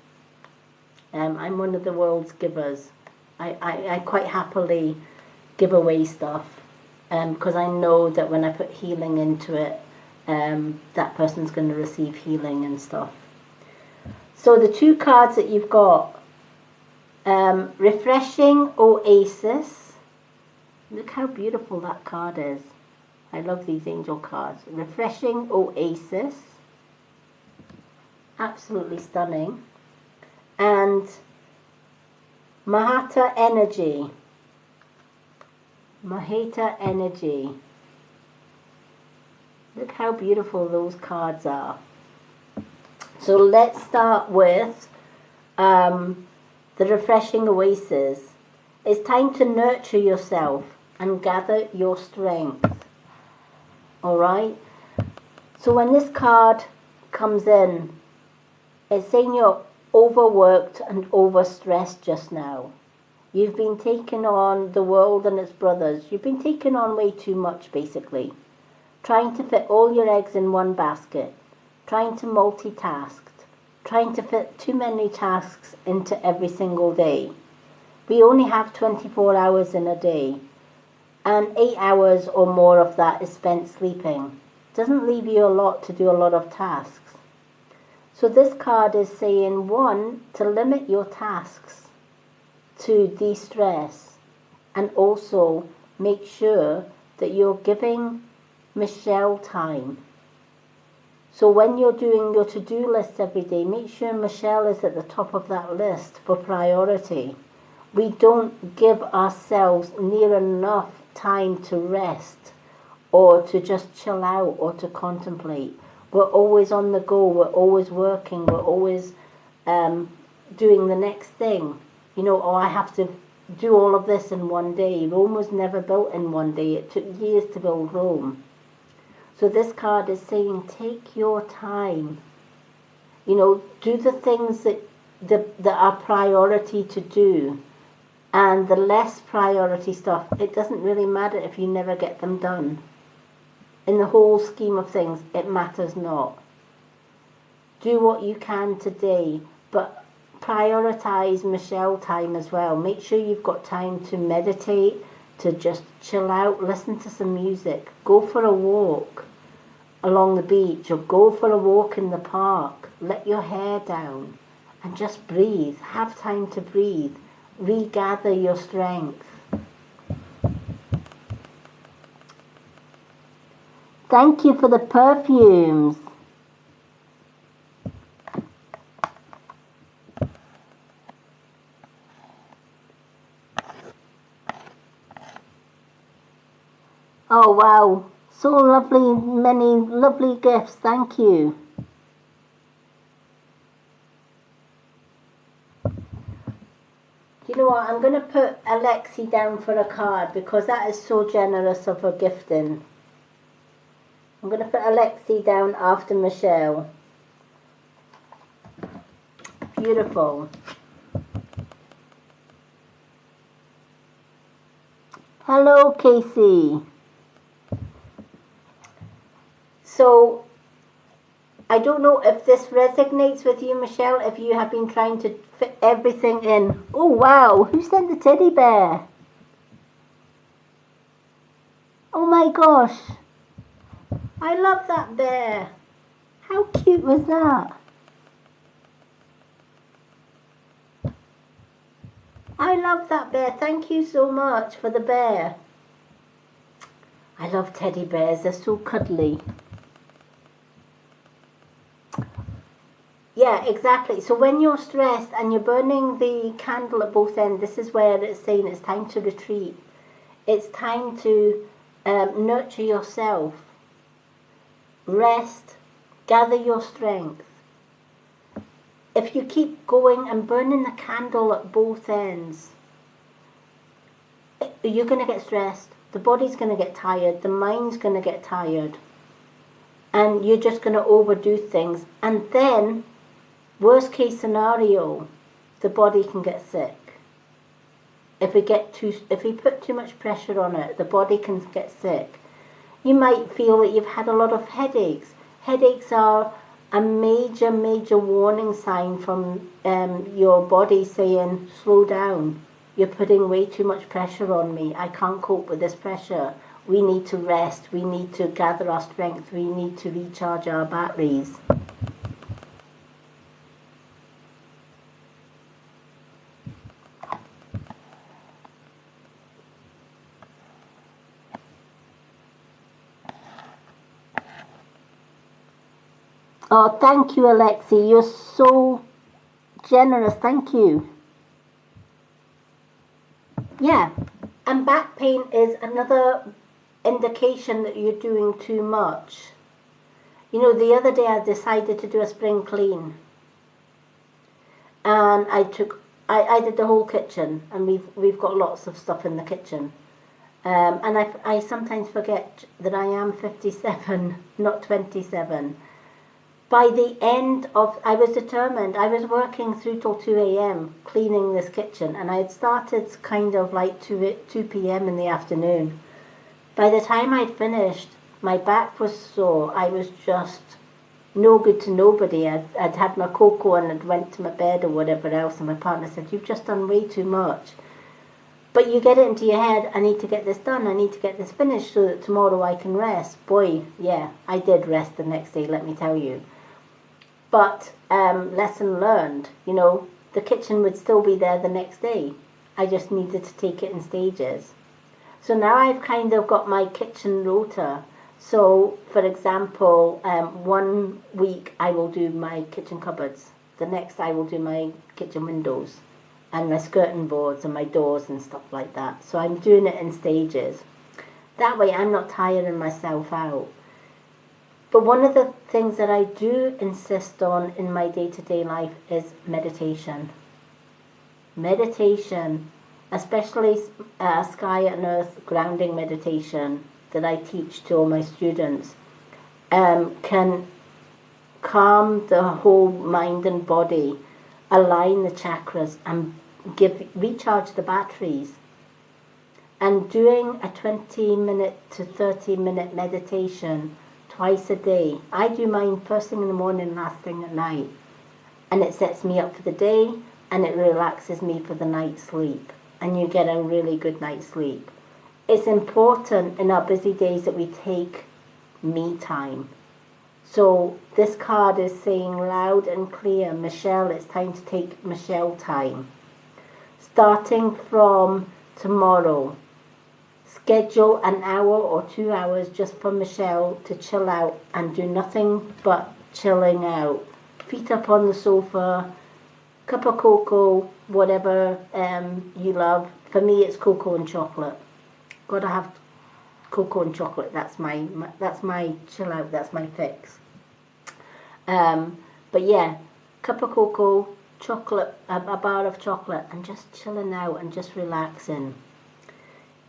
Speaker 1: I'm one of the world's givers. I quite happily give away stuff because I know that when I put healing into it, that person's going to receive healing and stuff. So the 2 cards that you've got, Refreshing Oasis. Look how beautiful that card is. I love these angel cards. Refreshing Oasis. Absolutely stunning. And Mahata Energy. Mahata Energy. Look how beautiful those cards are. So let's start with the Refreshing Oasis. It's time to nurture yourself and gather your strength. Alright? So when this card comes in, it's saying you're overworked and overstressed just now. You've been taking on the world and its brothers. You've been taking on way too much, basically. Trying to fit all your eggs in one basket. Trying to multitask, trying to fit too many tasks into every single day. We only have 24 hours in a day, and 8 hours or more of that is spent sleeping. Doesn't leave you a lot to do a lot of tasks. So this card is saying, 1, to limit your tasks to de-stress, and also make sure that you're giving Michelle time. So when you're doing your to-do list every day, make sure Michelle is at the top of that list for priority. We don't give ourselves near enough time to rest or to just chill out or to contemplate. We're always on the go, we're always working, we're always doing the next thing. You know, I have to do all of this in one day. Rome was never built in one day. It took years to build Rome. So this card is saying, take your time. You know, do the things that are priority to do. And the less priority stuff, it doesn't really matter if you never get them done. In the whole scheme of things, it matters not. Do what you can today, but prioritize Michelle time as well. Make sure you've got time to meditate, to just chill out, listen to some music, go for a walk along the beach, or go for a walk in the park. Let your hair down and just breathe. Have time to breathe. Regather your strength. Thank you for the perfumes. Oh wow, so lovely, many lovely gifts, thank you. You know what, I'm going to put Alexi down for a card because that is so generous of her gifting. I'm going to put Alexi down after Michelle. Beautiful. Hello, Casey. So, I don't know if this resonates with you, Michelle, if you have been trying to fit everything in. Oh, wow. Who sent the teddy bear? Oh, my gosh. I love that bear. How cute was that? I love that bear. Thank you so much for the bear. I love teddy bears. They're so cuddly. Yeah, exactly. So when you're stressed and you're burning the candle at both ends, this is where it's saying it's time to retreat. It's time to nurture yourself. Rest. Gather your strength. If you keep going and burning the candle at both ends, you're going to get stressed. The body's going to get tired. The mind's going to get tired. And you're just going to overdo things. And then, worst case scenario, the body can get sick. If we put too much pressure on it, the body can get sick. You might feel that you've had a lot of headaches. Headaches are a major, major warning sign from your body saying, slow down. You're putting way too much pressure on me. I can't cope with this pressure. We need to rest. We need to gather our strength. We need to recharge our batteries. Oh, thank you, Alexi. You're so generous. Thank you. Yeah, and back pain is another indication that you're doing too much. You know, the other day I decided to do a spring clean. And I did the whole kitchen, and we've got lots of stuff in the kitchen. And I sometimes forget that I am 57, not 27. By the end of, I was determined, I was working through till 2 a.m. cleaning this kitchen, and I had started kind of like 2 p.m. in the afternoon. By the time I'd finished, my back was sore. I was just no good to nobody. I'd had my cocoa and I'd went to my bed or whatever else, and my partner said, you've just done way too much. But you get it into your head, I need to get this done, I need to get this finished so that tomorrow I can rest. Boy, yeah, I did rest the next day, let me tell you. But lesson learned, you know, the kitchen would still be there the next day. I just needed to take it in stages. So now I've kind of got my kitchen rota. So, for example, 1 week I will do my kitchen cupboards. The next I will do my kitchen windows and my skirting boards and my doors and stuff like that. So I'm doing it in stages. That way I'm not tiring myself out. But one of the things that I do insist on in my day-to-day life is meditation. Meditation, especially sky and earth grounding meditation that I teach to all my students, can calm the whole mind and body, align the chakras, and recharge the batteries. And doing a 20-minute to 30-minute meditation twice a day. I do mine first thing in the morning, last thing at night. And it sets me up for the day, and it relaxes me for the night's sleep. And you get a really good night's sleep. It's important in our busy days that we take me time. So this card is saying loud and clear, Michelle, it's time to take Michelle time. Starting from tomorrow, schedule an hour or 2 hours just for Michelle to chill out and do nothing but chilling out. Feet up on the sofa, cup of cocoa, whatever you love. For me, it's cocoa and chocolate. Gotta have cocoa and chocolate. That's my chill out. That's my fix. But yeah, cup of cocoa, chocolate, a bar of chocolate, and just chilling out and just relaxing.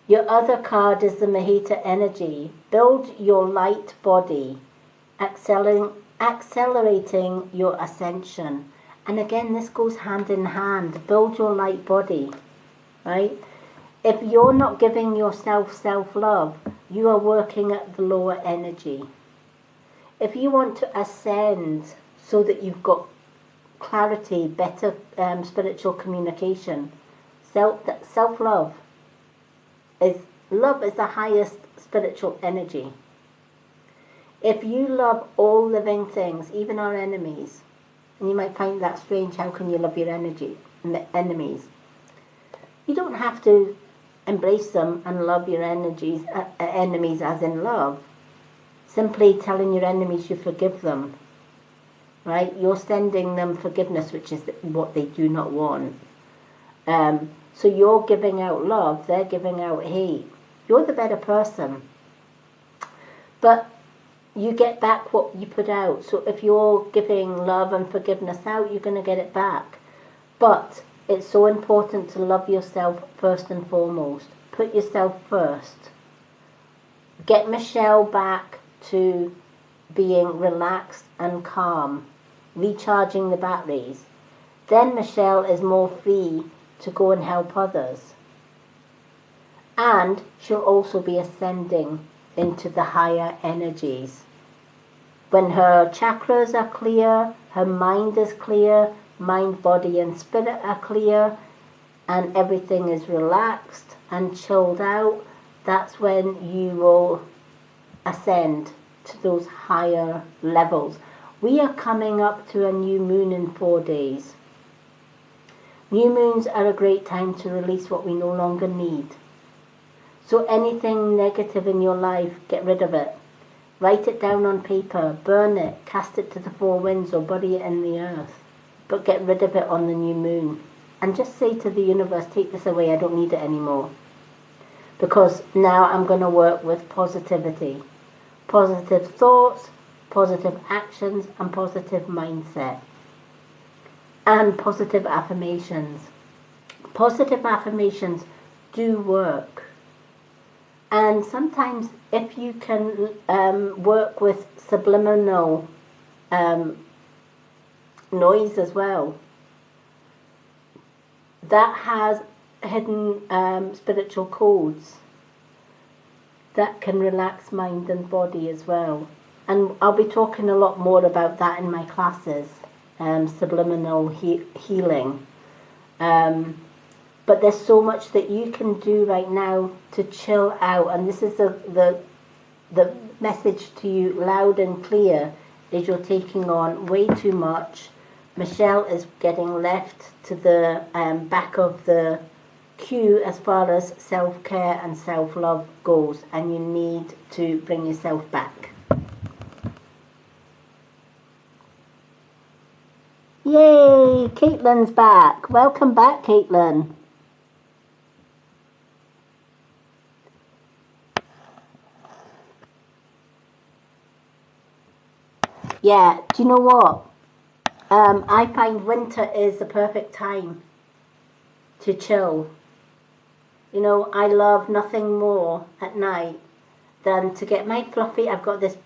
Speaker 1: Your other card is the Maheta energy. Build your light body, accelerating your ascension. And again, this goes hand in hand. Build your light body, right? If you're not giving yourself self-love, you are working at the lower energy. If you want to ascend so that you've got clarity, better spiritual communication, self-love is the highest spiritual energy. If you love all living things, even our enemies, and you might find that strange, how can you love your enemies? You don't have to embrace them and love your enemies as in love. Simply telling your enemies you forgive them, right? You're sending them forgiveness, which is what they do not want. So you're giving out love, they're giving out hate. You're the better person. But you get back what you put out. So if you're giving love and forgiveness out, you're going to get it back. But it's so important to love yourself first and foremost. Put yourself first. Get Michelle back to being relaxed and calm, recharging the batteries. Then Michelle is more free to go and help others. And she'll also be ascending into the higher energies. When her chakras are clear, her mind is clear, mind, body and spirit are clear, and everything is relaxed and chilled out, that's when you will ascend to those higher levels. We are coming up to a new moon in 4 days. New moons are a great time to release what we no longer need. So anything negative in your life, get rid of it. Write it down on paper, burn it, cast it to the four winds or bury it in the earth. But get rid of it on the new moon. And just say to the universe, take this away, I don't need it anymore. Because now I'm going to work with positivity. Positive thoughts, positive actions, and positive mindset. And positive affirmations. Positive affirmations do work. And sometimes if you can work with subliminal noise as well, that has hidden spiritual codes that can relax mind and body as well. And I'll be talking a lot more about that in my classes, subliminal healing. But there's so much that you can do right now to chill out. And this is the message to you loud and clear, is you're taking on way too much. Michelle is getting left to the back of the queue as far as self-care and self-love goes. And you need to bring yourself back. Yay! Caitlin's back. Welcome back, Caitlin. Yeah, do you know what? I find winter is the perfect time to chill. You know, I love nothing more at night than to get my fluffy, I've got this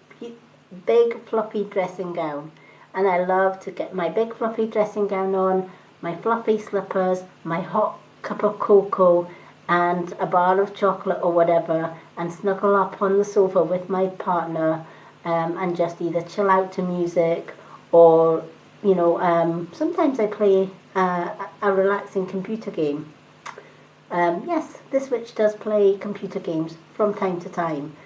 Speaker 1: big fluffy dressing gown, and I love to get my big fluffy dressing gown on, my fluffy slippers, my hot cup of cocoa, and a bar of chocolate or whatever, and snuggle up on the sofa with my partner, and just either chill out to music, or sometimes I play a relaxing computer game. Yes, this witch does play computer games from time to time.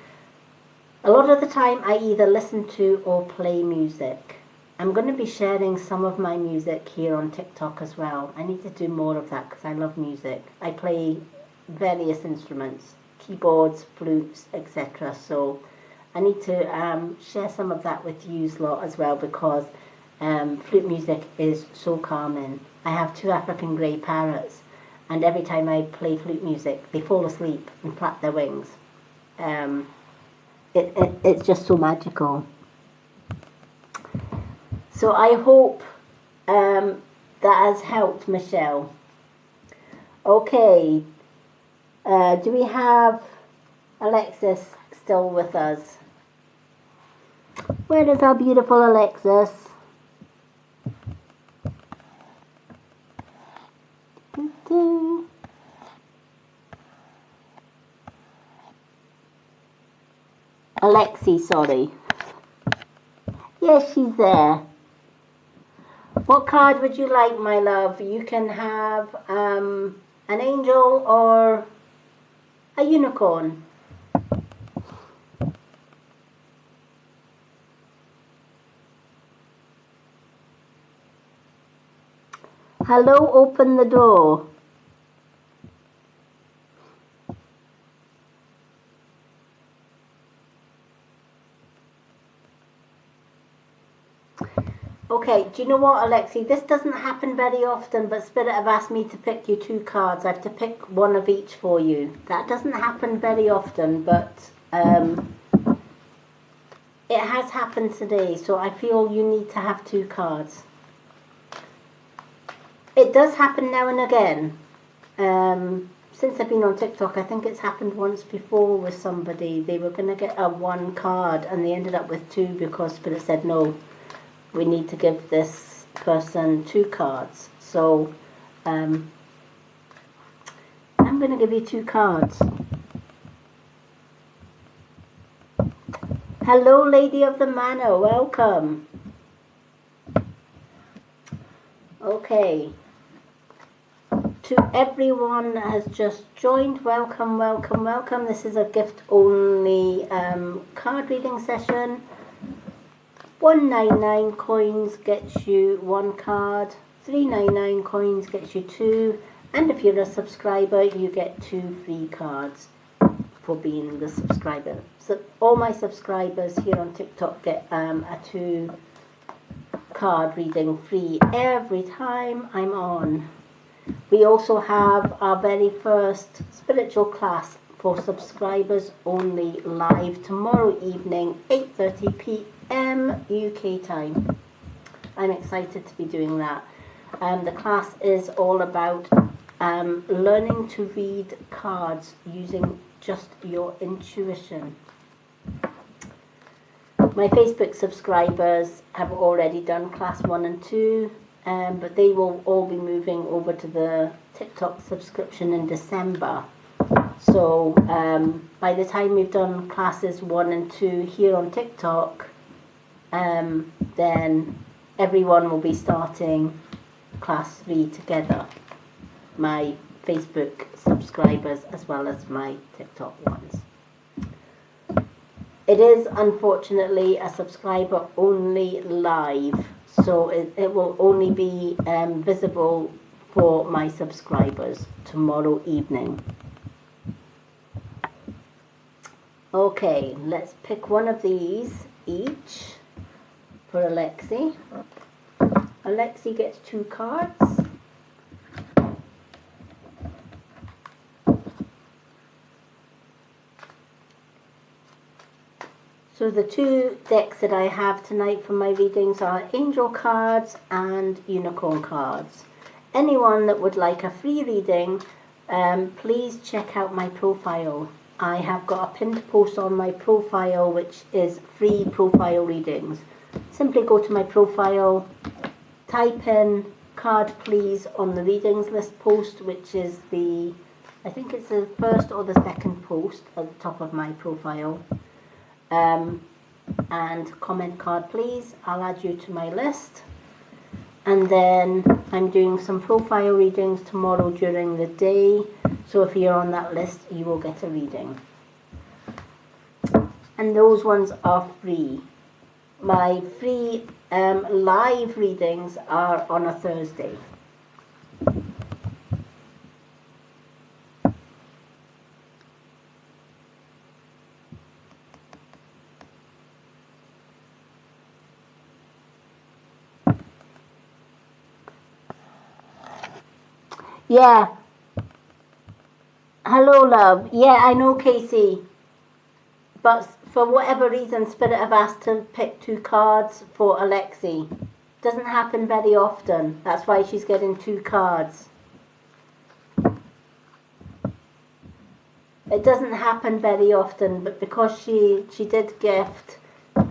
Speaker 1: A lot of the time I either listen to or play music. I'm going to be sharing some of my music here on TikTok as well. I need to do more of that because I love music. I play various instruments, keyboards, flutes, etc. So I need to share some of that with you lot as well, because flute music is so calming. I have 2 African grey parrots, and every time I play flute music they fall asleep and flap their wings. It's just so magical. So I hope that has helped, Michelle. Okay, do we have Alexis still with us? Where is our beautiful Alexis? Alexi, sorry. Yes, she's there. What card would you like, my love? You can have an angel or a unicorn. Hello, open the door. Okay, do you know what, Alexi? This doesn't happen very often, but Spirit have asked me to pick you 2 cards. I have to pick one of each for you. That doesn't happen very often, but it has happened today, so I feel you need to have 2 cards. It does happen now and again. Since I've been on TikTok, I think it's happened once before with somebody. They were going to get a 1 card, and they ended up with 2 because Spirit said no. We need to give this person 2 cards. So I'm going to give you 2 cards. Hello, Lady of the Manor. Welcome. Okay. To everyone that has just joined, welcome, welcome, welcome. This is a gift-only card reading session. 199 coins gets you 1 card, 399 coins gets you 2, and if you're a subscriber you get 2 free cards for being the subscriber. So all my subscribers here on TikTok get a 2 card reading free every time I'm on. We also have our very first spiritual class for subscribers only, live tomorrow evening, 8:30 p.m. UK time. I'm excited to be doing that. The class is all about learning to read cards using just your intuition. My Facebook subscribers have already done class 1 and 2, but they will all be moving over to the TikTok subscription in December. So by the time we've done classes 1 and 2 here on TikTok, then everyone will be starting class 3 together. My Facebook subscribers as well as my TikTok ones. It is unfortunately a subscriber only live, so it will only be visible for my subscribers tomorrow evening. Okay, let's pick one of these each for Alexi. Alexi gets 2 cards. So the 2 decks that I have tonight for my readings are Angel cards and Unicorn cards. Anyone that would like a free reading, please check out my profile. I have got a pinned post on my profile which is free profile readings. simply go to my profile, type in card please on the readings list post, which is I think it's the first or the second post at the top of my profile, and comment card please. I'll add you to my list. And then I'm doing some profile readings tomorrow during the day, so if you're on that list you will get a reading, and those ones are free. My free live readings are on a Thursday. Yeah. Hello, love. Yeah, I know, Casey. But for whatever reason, Spirit have asked to pick 2 cards for Alexi. Doesn't happen very often. That's why she's getting 2 cards. It doesn't happen very often, but because she did gift,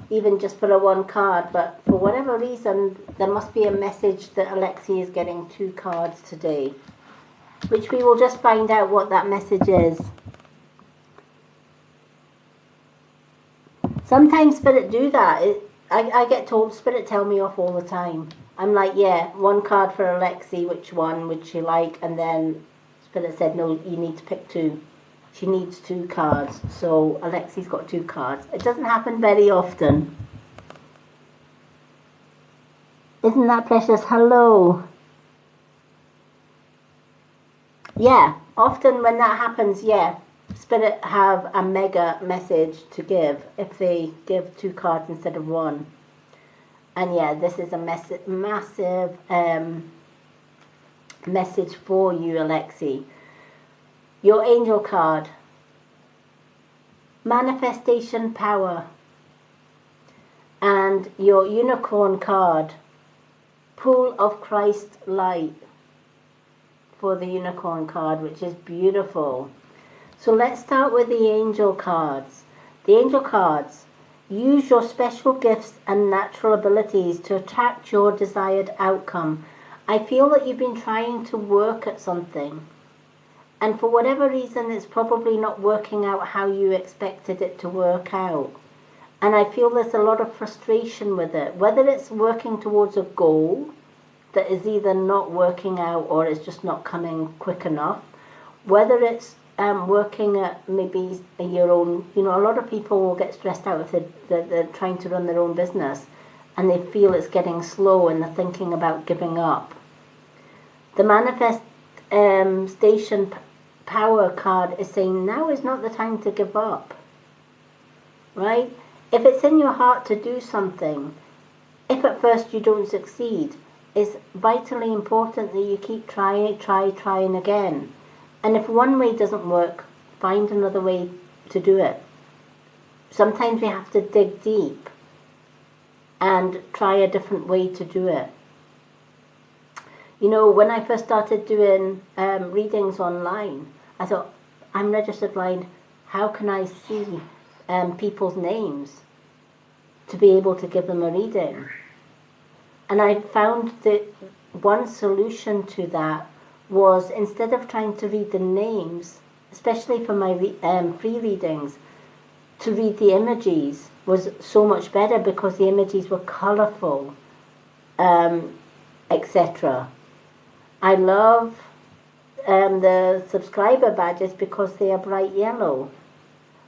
Speaker 1: even just for a 1 card, but for whatever reason, there must be a message that Alexi is getting 2 cards today, which we will just find out what that message is. Sometimes Spirit do that. I get told, Spirit tell me off all the time. I'm like, yeah, 1 card for Alexi, which one would she like? And then Spirit said, no, you need to pick 2. She needs 2 cards. So Alexi's got 2 cards. It doesn't happen very often. Isn't that precious? Hello. Yeah, often when that happens, yeah, Spirit have a mega message to give if they give 2 cards instead of 1. And yeah, this is a massive message for you, Alexi. Your angel card. Manifestation power. And your unicorn card. Pool of Christ light. For the unicorn card, which is beautiful. So let's start with the angel cards. The angel cards. Use your special gifts and natural abilities to attract your desired outcome. I feel that you've been trying to work at something, and for whatever reason it's probably not working out how you expected it to work out. And I feel there's a lot of frustration with it, whether it's working towards a goal that is either not working out or it's just not coming quick enough, whether it's working at maybe your own, a lot of people will get stressed out if they're trying to run their own business and they feel it's getting slow and they're thinking about giving up. The manifestation power card is saying now is not the time to give up, right? If it's in your heart to do something, if at first you don't succeed, it's vitally important that you keep trying again. And if one way doesn't work, find another way to do it. Sometimes we have to dig deep and try a different way to do it. When I first started doing readings online, I thought, I'm registered blind, how can I see people's names to be able to give them a reading? And I found that one solution to that was, instead of trying to read the names, especially for my free readings, to read the images was so much better because the images were colourful, etc. I love the subscriber badges because they are bright yellow.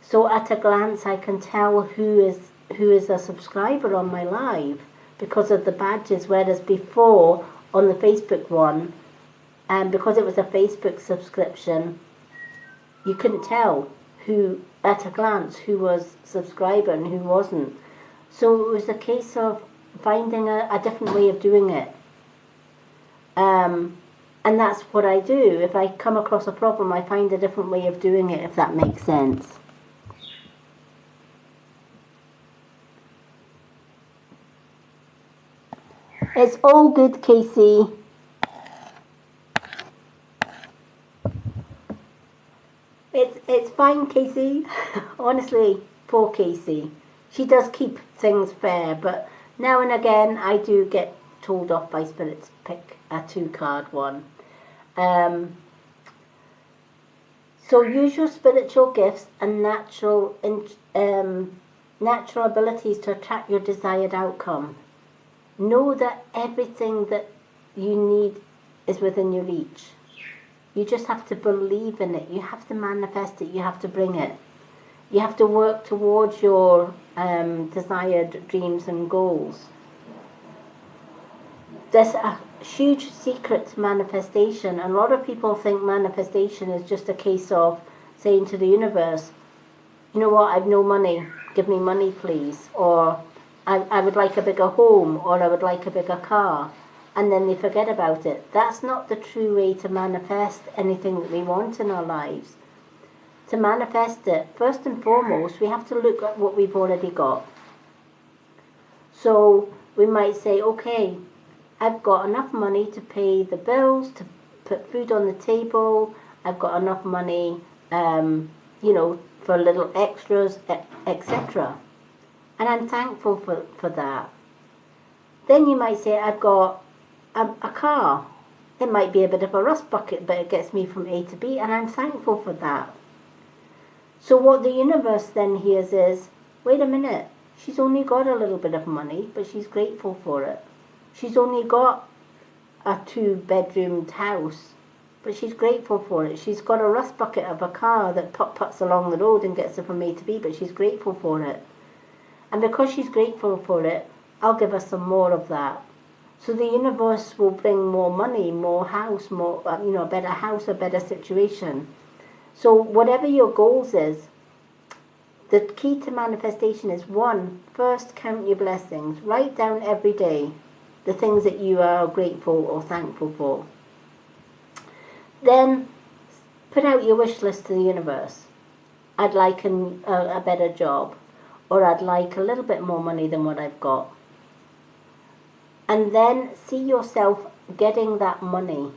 Speaker 1: So at a glance I can tell who is a subscriber on my live because of the badges, whereas before on the Facebook one, and because it was a Facebook subscription, you couldn't tell who, at a glance, who was subscriber and who wasn't. So it was a case of finding a different way of doing it. And that's what I do. If I come across a problem, I find a different way of doing it, if that makes sense. It's all good, Casey. It's fine, Casey. Honestly, poor Casey. She does keep things fair, but Now and again, I do get told off by spirits to pick a 2-card one. So use your spiritual gifts and natural abilities to attract your desired outcome. Know that everything that you need is within your reach. You just have to believe in it. You have to manifest it. You have to bring it. You have to work towards your desired dreams and goals. There's a huge secret to manifestation. A lot of people think manifestation is just a case of saying to the universe, you know what, I've no money, give me money please, or I would like a bigger home, or I would like a bigger car, and then they forget about it. That's not the true way to manifest anything that we want in our lives. To manifest it, first and foremost, we have to look at what we've already got. So we might say, okay, I've got enough money to pay the bills, to put food on the table, I've got enough money, for little extras, etc. And I'm thankful for that. Then you might say, I've got a car. It might be a bit of a rust bucket, but it gets me from A to B, and I'm thankful for that. So what the universe then hears is, wait a minute, she's only got a little bit of money, but she's grateful for it. She's only got a 2-bedroomed house, but she's grateful for it. She's got a rust bucket of a car that puts along the road and gets her from A to B, but she's grateful for it. And because she's grateful for it, I'll give her some more of that. So the universe will bring more money, more house, a better house, a better situation. So whatever your goals is, the key to manifestation is 1, first count your blessings. Write down every day the things that you are grateful or thankful for. Then put out your wish list to the universe. I'd like a better job, or I'd like a little bit more money than what I've got. And then see yourself getting that money.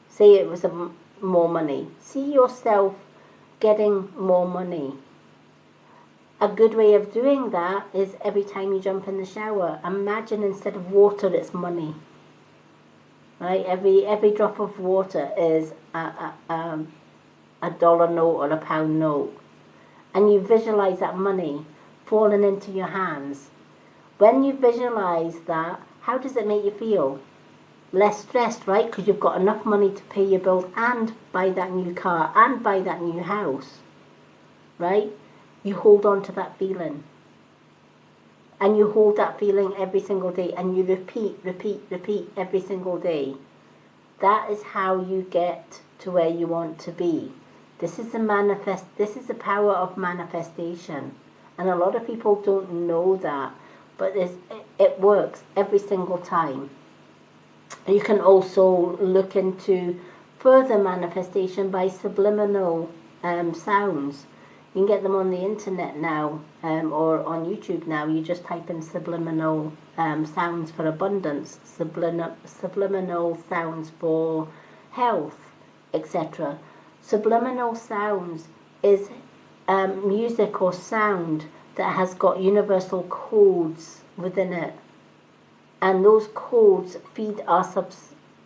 Speaker 1: Say it was more money. See yourself getting more money. A good way of doing that is every time you jump in the shower, imagine instead of water, it's money. Right? Every drop of water is a dollar note or a pound note. And you visualize that money falling into your hands. When you visualize that, how does it make you feel? Less stressed, right? Because you've got enough money to pay your bills and buy that new car and buy that new house. Right? You hold on to that feeling. And you hold that feeling every single day, and you repeat every single day. That is how you get to where you want to be. This is the power of manifestation. And a lot of people don't know that, but it works every single time. You can also look into further manifestation by subliminal sounds. You can get them on the internet now, or on YouTube now. You just type in subliminal sounds for abundance, subliminal sounds for health, etc. Subliminal sounds is music or sound that has got universal codes within it. And those codes feed our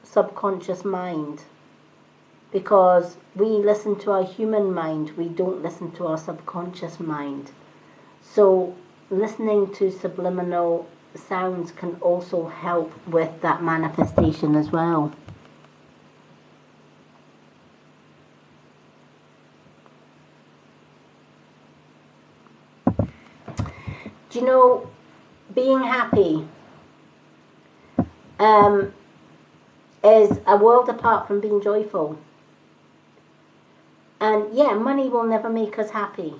Speaker 1: subconscious mind. Because we listen to our human mind, we don't listen to our subconscious mind. So listening to subliminal sounds can also help with that manifestation as well. Do you know, being happy is a world apart from being joyful. And yeah, money will never make us happy.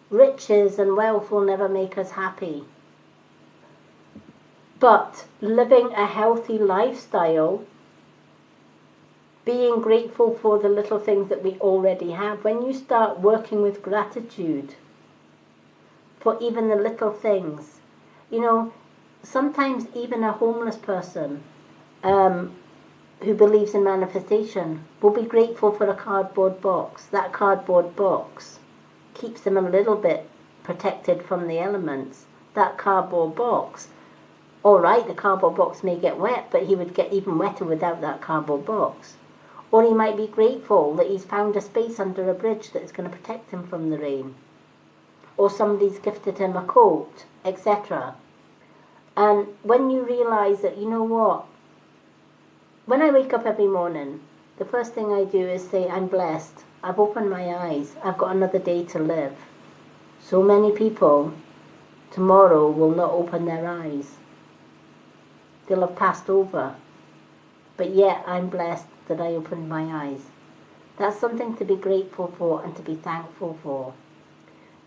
Speaker 1: Riches and wealth will never make us happy. But living a healthy lifestyle, being grateful for the little things that we already have, when you start working with gratitude for even the little things, sometimes even a homeless person who believes in manifestation will be grateful for a cardboard box. That cardboard box keeps them a little bit protected from the elements, that cardboard box. All right, the cardboard box may get wet, but he would get even wetter without that cardboard box. Or he might be grateful that he's found a space under a bridge that is going to protect him from the rain. Or somebody's gifted him a coat, etc. And when you realise that, you know what, when I wake up every morning, the first thing I do is say, I'm blessed. I've opened my eyes. I've got another day to live. So many people tomorrow will not open their eyes. They'll have passed over. But yet I'm blessed that I opened my eyes. That's something to be grateful for and to be thankful for.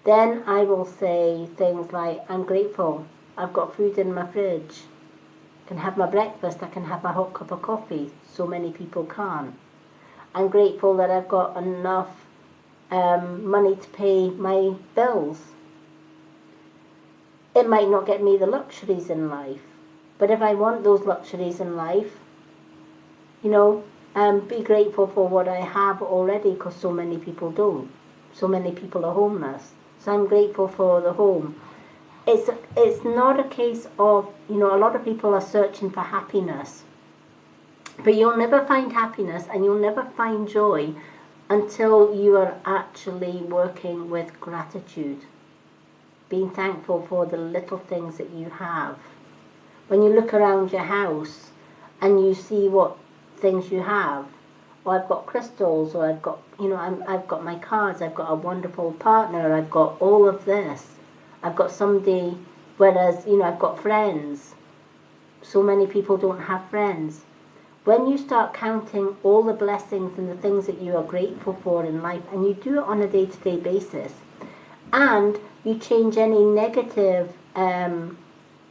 Speaker 1: Then I will say things like, I'm grateful. I've got food in my fridge. I can have my breakfast. I can have a hot cup of coffee. So many people can't. I'm grateful that I've got enough money to pay my bills. It might not get me the luxuries in life, but if I want those luxuries in life, you know, be grateful for what I have already, because so many people don't. So many people are homeless. So I'm grateful for the home. It's not a case of, you know, a lot of people are searching for happiness. But you'll never find happiness and you'll never find joy until you are actually working with gratitude. Being thankful for the little things that you have. When you look around your house and you see what things you have, or I've got crystals, or I've got, you know, I've got my cards, I've got a wonderful partner, I've got all of this. I've got somebody, whereas, you know, I've got friends. So many people don't have friends. When you start counting all the blessings and the things that you are grateful for in life, and you do it on a day-to-day basis, and you change any negative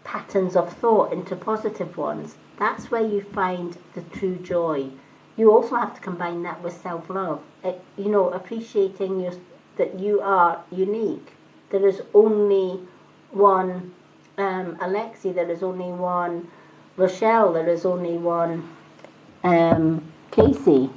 Speaker 1: patterns of thought into positive ones, that's where you find the true joy. You also have to combine that with self-love. You know, appreciating that you are unique. There is only one Alexi, there is only one Rochelle, there is only one Casey.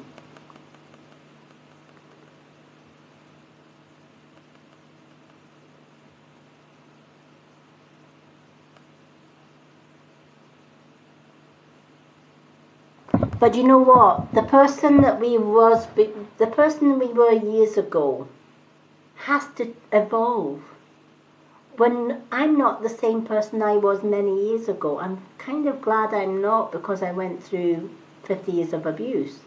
Speaker 1: But you know what? The person we were years ago has to evolve. When I'm not the same person I was many years ago, I'm kind of glad I'm not, because I went through 50 years of abuse.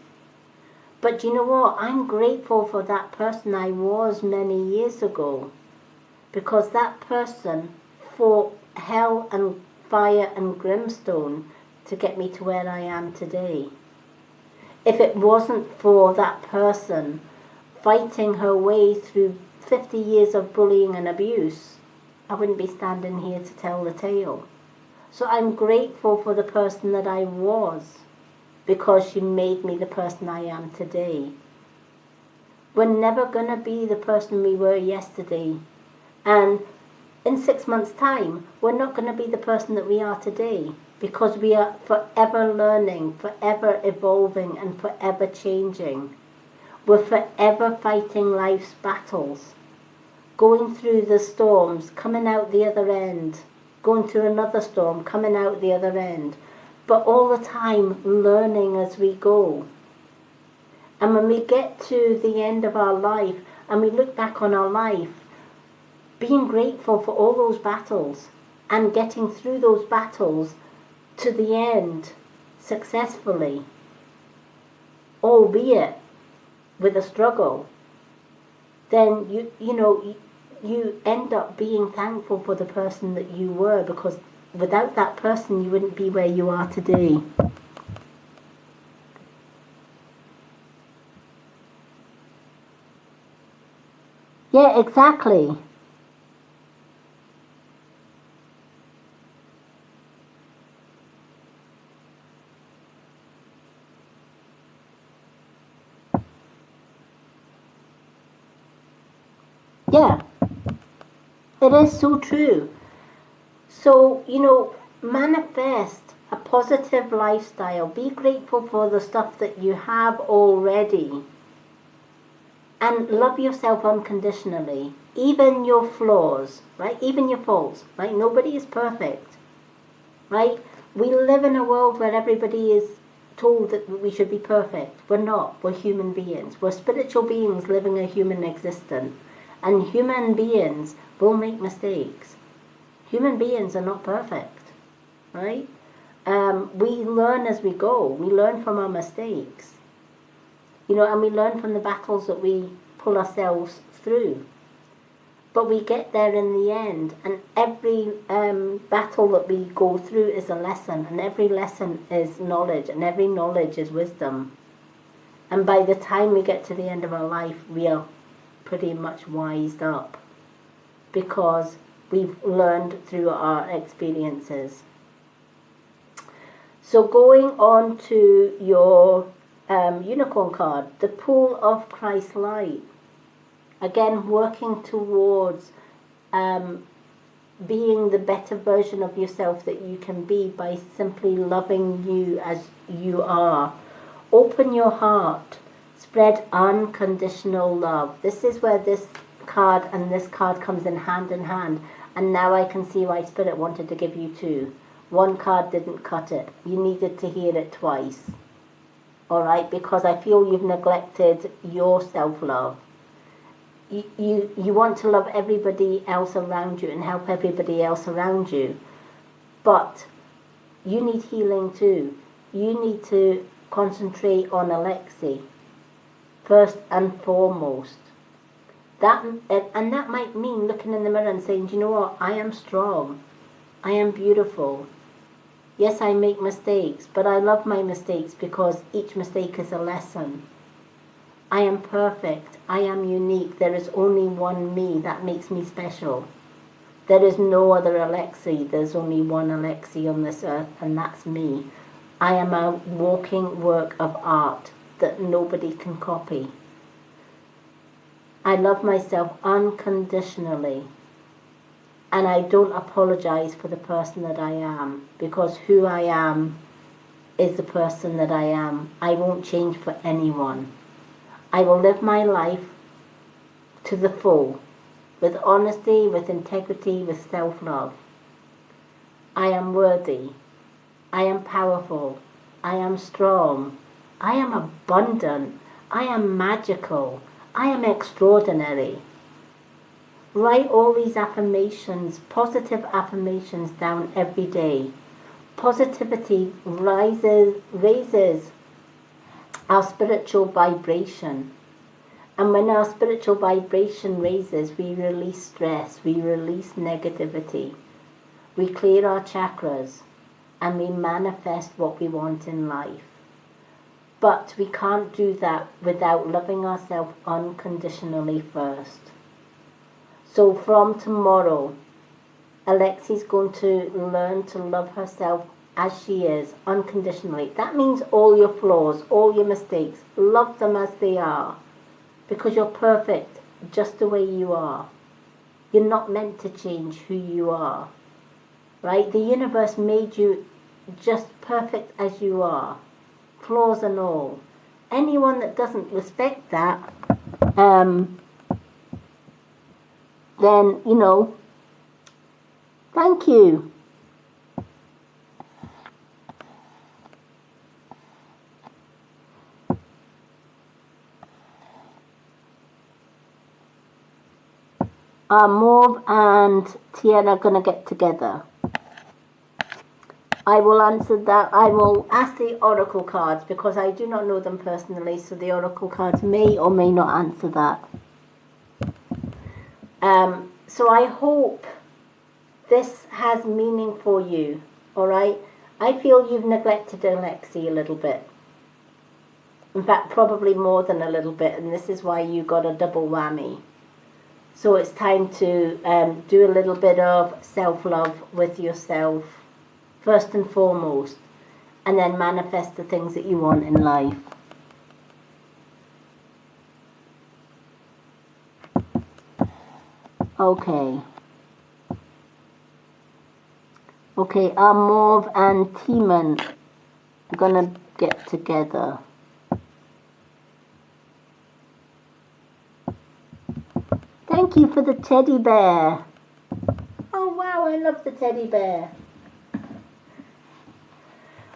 Speaker 1: But you know what? I'm grateful for that person I was many years ago, because that person fought hell and fire and brimstone to get me to where I am today. If it wasn't for that person fighting her way through 50 years of bullying and abuse, I wouldn't be standing here to tell the tale. So I'm grateful for the person that I was, because she made me the person I am today. We're never going to be the person we were yesterday. And in 6 months' time, we're not going to be the person that we are today, because we are forever learning, forever evolving, and forever changing. We're forever fighting life's battles, going through the storms, coming out the other end, going through another storm, coming out the other end, but all the time learning as we go. And when we get to the end of our life and we look back on our life, being grateful for all those battles and getting through those battles to the end successfully, albeit with a struggle, then you end up being thankful for the person that you were, because without that person you wouldn't be where you are today. Yeah, exactly. Yeah, it is so true. So, manifest a positive lifestyle. Be grateful for the stuff that you have already. And love yourself unconditionally. even your flaws, right? Even your faults, right? Nobody is perfect, right? We live in a world where everybody is told that we should be perfect. We're not. We're human beings. We're spiritual beings living a human existence. And human beings will make mistakes. Human beings are not perfect, right? We learn as we go. We learn from our mistakes, and we learn from the battles that we pull ourselves through. But we get there in the end, and every battle that we go through is a lesson, and every lesson is knowledge, and every knowledge is wisdom. And by the time we get to the end of our life, we are pretty much wised up, because we've learned through our experiences. So going on to your unicorn card, the pool of Christ light. Again, working towards being the better version of yourself that you can be by simply loving you as you are. Open your heart. Spread unconditional love. This is where this card and this card comes in hand. And now I can see why Spirit wanted to give you two. One card didn't cut it. You needed to hear it twice. All right? Because I feel you've neglected your self-love. You want to love everybody else around you and help everybody else around you. But you need healing too. You need to concentrate on Alexi first and foremost. And that might mean looking in the mirror and saying, "Do you know what? I am strong. I am beautiful. Yes, I make mistakes, but I love my mistakes because each mistake is a lesson. I am perfect. I am unique. There is only one me. That makes me special. There is no other Alexi. There's only one Alexi on this earth, and that's me. I am a walking work of art that nobody can copy. I love myself unconditionally, and I don't apologize for the person that I am, because who I am is the person that I am. I won't change for anyone. I will live my life to the full, with honesty, with integrity, with self-love. I am worthy. I am powerful. I am strong. I am abundant. I am magical. I am extraordinary." Write all these affirmations, positive affirmations, down every day. Positivity raises our spiritual vibration. And when our spiritual vibration raises, we release stress, we release negativity. We clear our chakras, and we manifest what we want in life. But we can't do that without loving ourselves unconditionally first. So from tomorrow, Alexi's going to learn to love herself as she is, unconditionally. That means all your flaws, all your mistakes, love them as they are, because you're perfect just the way you are. You're not meant to change who you are, right? The universe made you just perfect as you are, flaws and all. Anyone that doesn't respect that, then, thank you. Mauve and Tierra are going to get together. I will answer that. I will ask the oracle cards, because I do not know them personally, so the oracle cards may or may not answer that. So I hope this has meaning for you, all right? I feel you've neglected Alexi a little bit. In fact, probably more than a little bit, and this is why you got a double whammy. So it's time to do a little bit of self-love with yourself, first and foremost, and then manifest the things that you want in life. Okay. Okay, Mauve and Timon are gonna get together. Thank Thank you for the teddy bear. Oh wow, I love the teddy bear.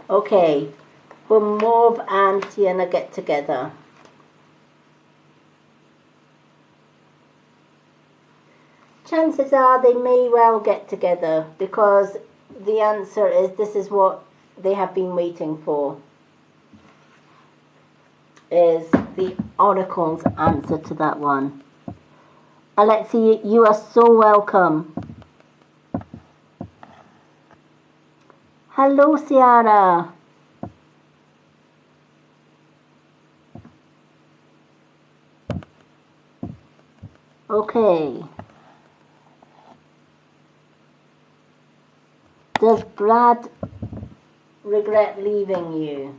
Speaker 1: Okay, will Mauve and Tiana get together? Chances are they may well get together, because the answer is this is what they have been waiting for, is the Oracle's answer to that one. Alexi, you are so welcome. Hello, Ciara. Okay. Does Brad regret leaving you?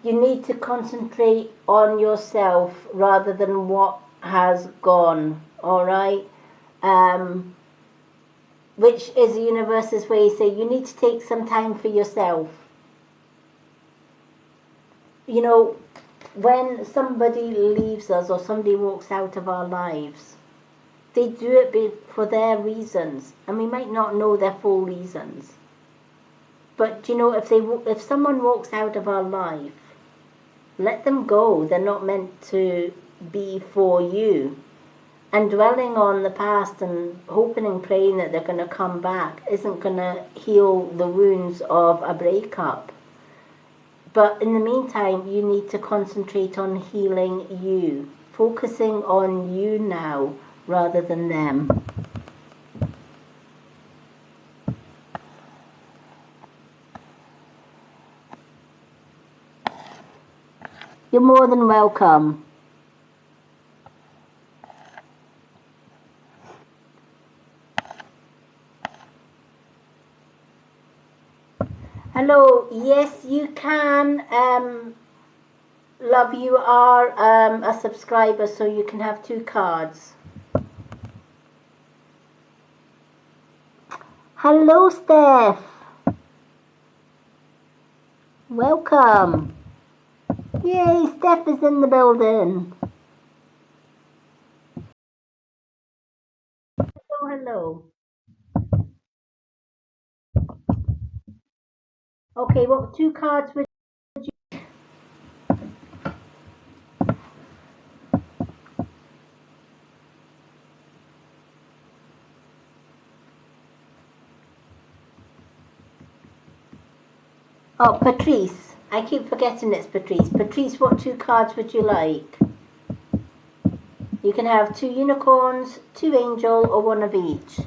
Speaker 1: You need to concentrate on yourself rather than what has gone, all right? Which is the universe's way to say you need to take some time for yourself. You know, when somebody leaves us or somebody walks out of our lives, they do it for their reasons, and we might not know their full reasons. But you know, if someone walks out of our life, let them go. They're not meant to be for you. And dwelling on the past and hoping and praying that they're going to come back isn't going to heal the wounds of a breakup. But in the meantime, you need to concentrate on healing you, focusing on you now rather than them. You're more than welcome. Hello, yes you can. Love, you are a subscriber, so you can have 2 cards. Hello, Steph. Welcome. Yay, Steph is in the building. Hello, hello. Okay, what 2 cards would you... Oh, Patrice. I keep forgetting it's Patrice. Patrice, what 2 cards would you like? You can have 2 unicorns, 2 angel, or 1 of each.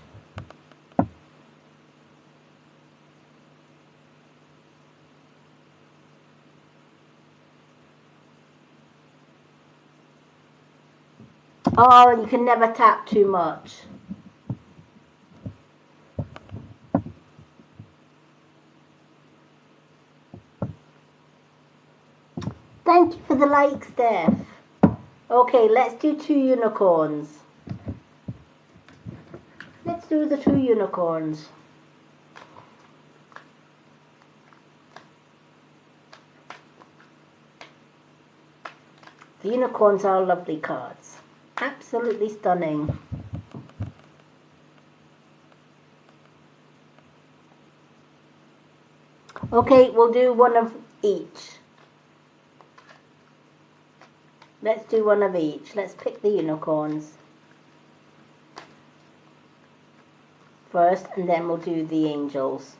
Speaker 1: Oh, you can never tap too much. Thank you for the like, Steph. Okay, let's do 2 unicorns. Let's do the 2 unicorns. The unicorns are lovely cards. Absolutely stunning. Okay, we'll do 1 of each. Let's do 1 of each. Let's pick the unicorns first, and then we'll do the angels.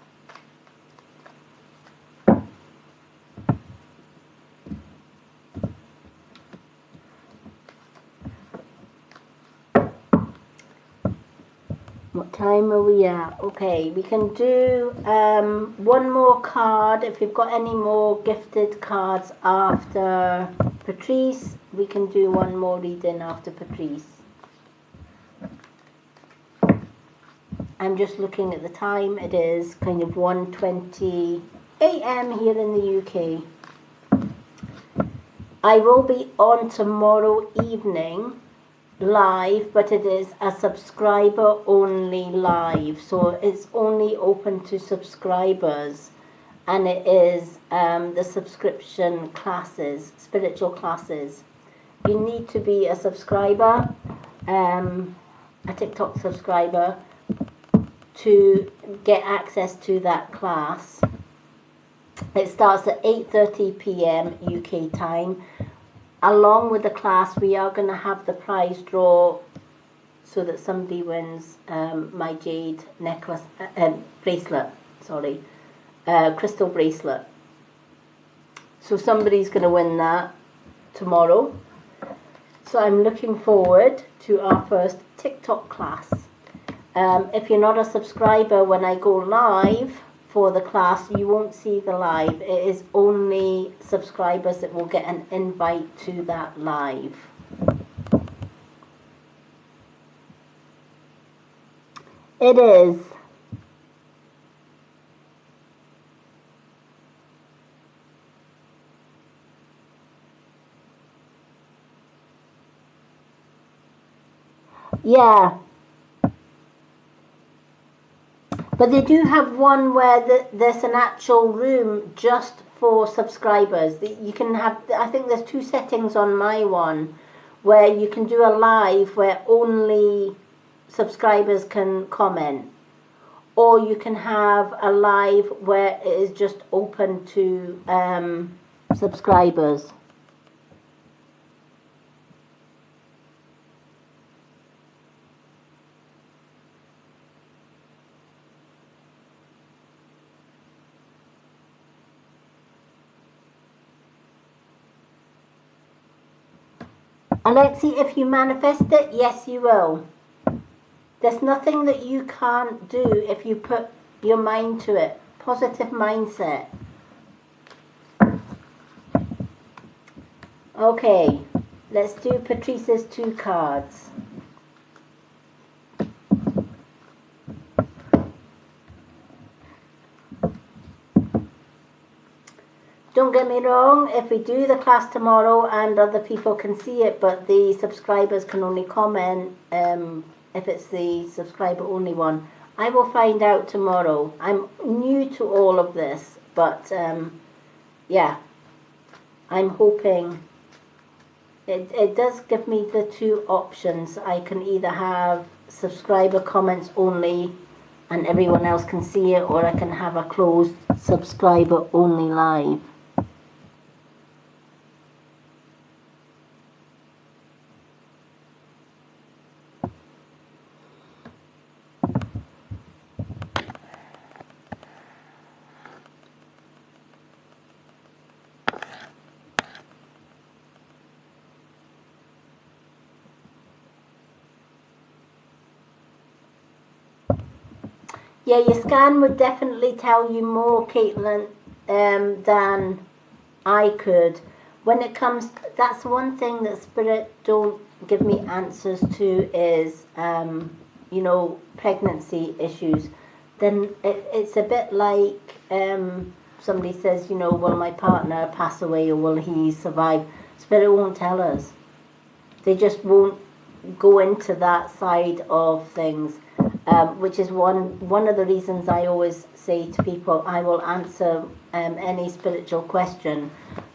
Speaker 1: What time are we at? Okay, we can do 1 more card. If you've got any more gifted cards after Patrice, we can do 1 more reading after Patrice. I'm just looking at the time. It is kind of 1:20 a.m. here in the UK. I will be on tomorrow evening live, but it is a subscriber only live, so it's only open to subscribers. and it is the subscription classes, spiritual classes. You need to be a subscriber, a TikTok subscriber, to get access to that class. It starts at 8:30 p.m. UK time. Along with the class, we are going to have the prize draw so that somebody wins my jade necklace, bracelet, sorry, crystal bracelet. So somebody's going to win that tomorrow. So I'm looking forward to our first TikTok class. If you're not a subscriber, when I go live for the class, you won't see the live. It is only subscribers that will get an invite to that live. It is. Yeah. But they do have one where there's an actual room just for subscribers. You can have, I think there's 2 settings on my one, where you can do a live where only subscribers can comment. Or you can have a live where it is just open to subscribers. Alexi, if you manifest it, yes, you will. There's nothing that you can't do if you put your mind to it. Positive mindset. Okay, let's do Patrice's 2 cards. Don't get me wrong, if we do the class tomorrow and other people can see it, but the subscribers can only comment if it's the subscriber only one, I will find out tomorrow. I'm new to all of this, but yeah, I'm hoping it does give me the 2 options. I can either have subscriber comments only and everyone else can see it, or I can have a closed subscriber only live. Yeah, your scan would definitely tell you more, Caitlin, than I could. When it comes, that's one thing that Spirit don't give me answers to is, you know, pregnancy issues. Then it's a bit like somebody says, you know, will my partner pass away or will he survive? Spirit won't tell us. They just won't go into that side of things. Which is one of the reasons I always say to people, I will answer any spiritual question,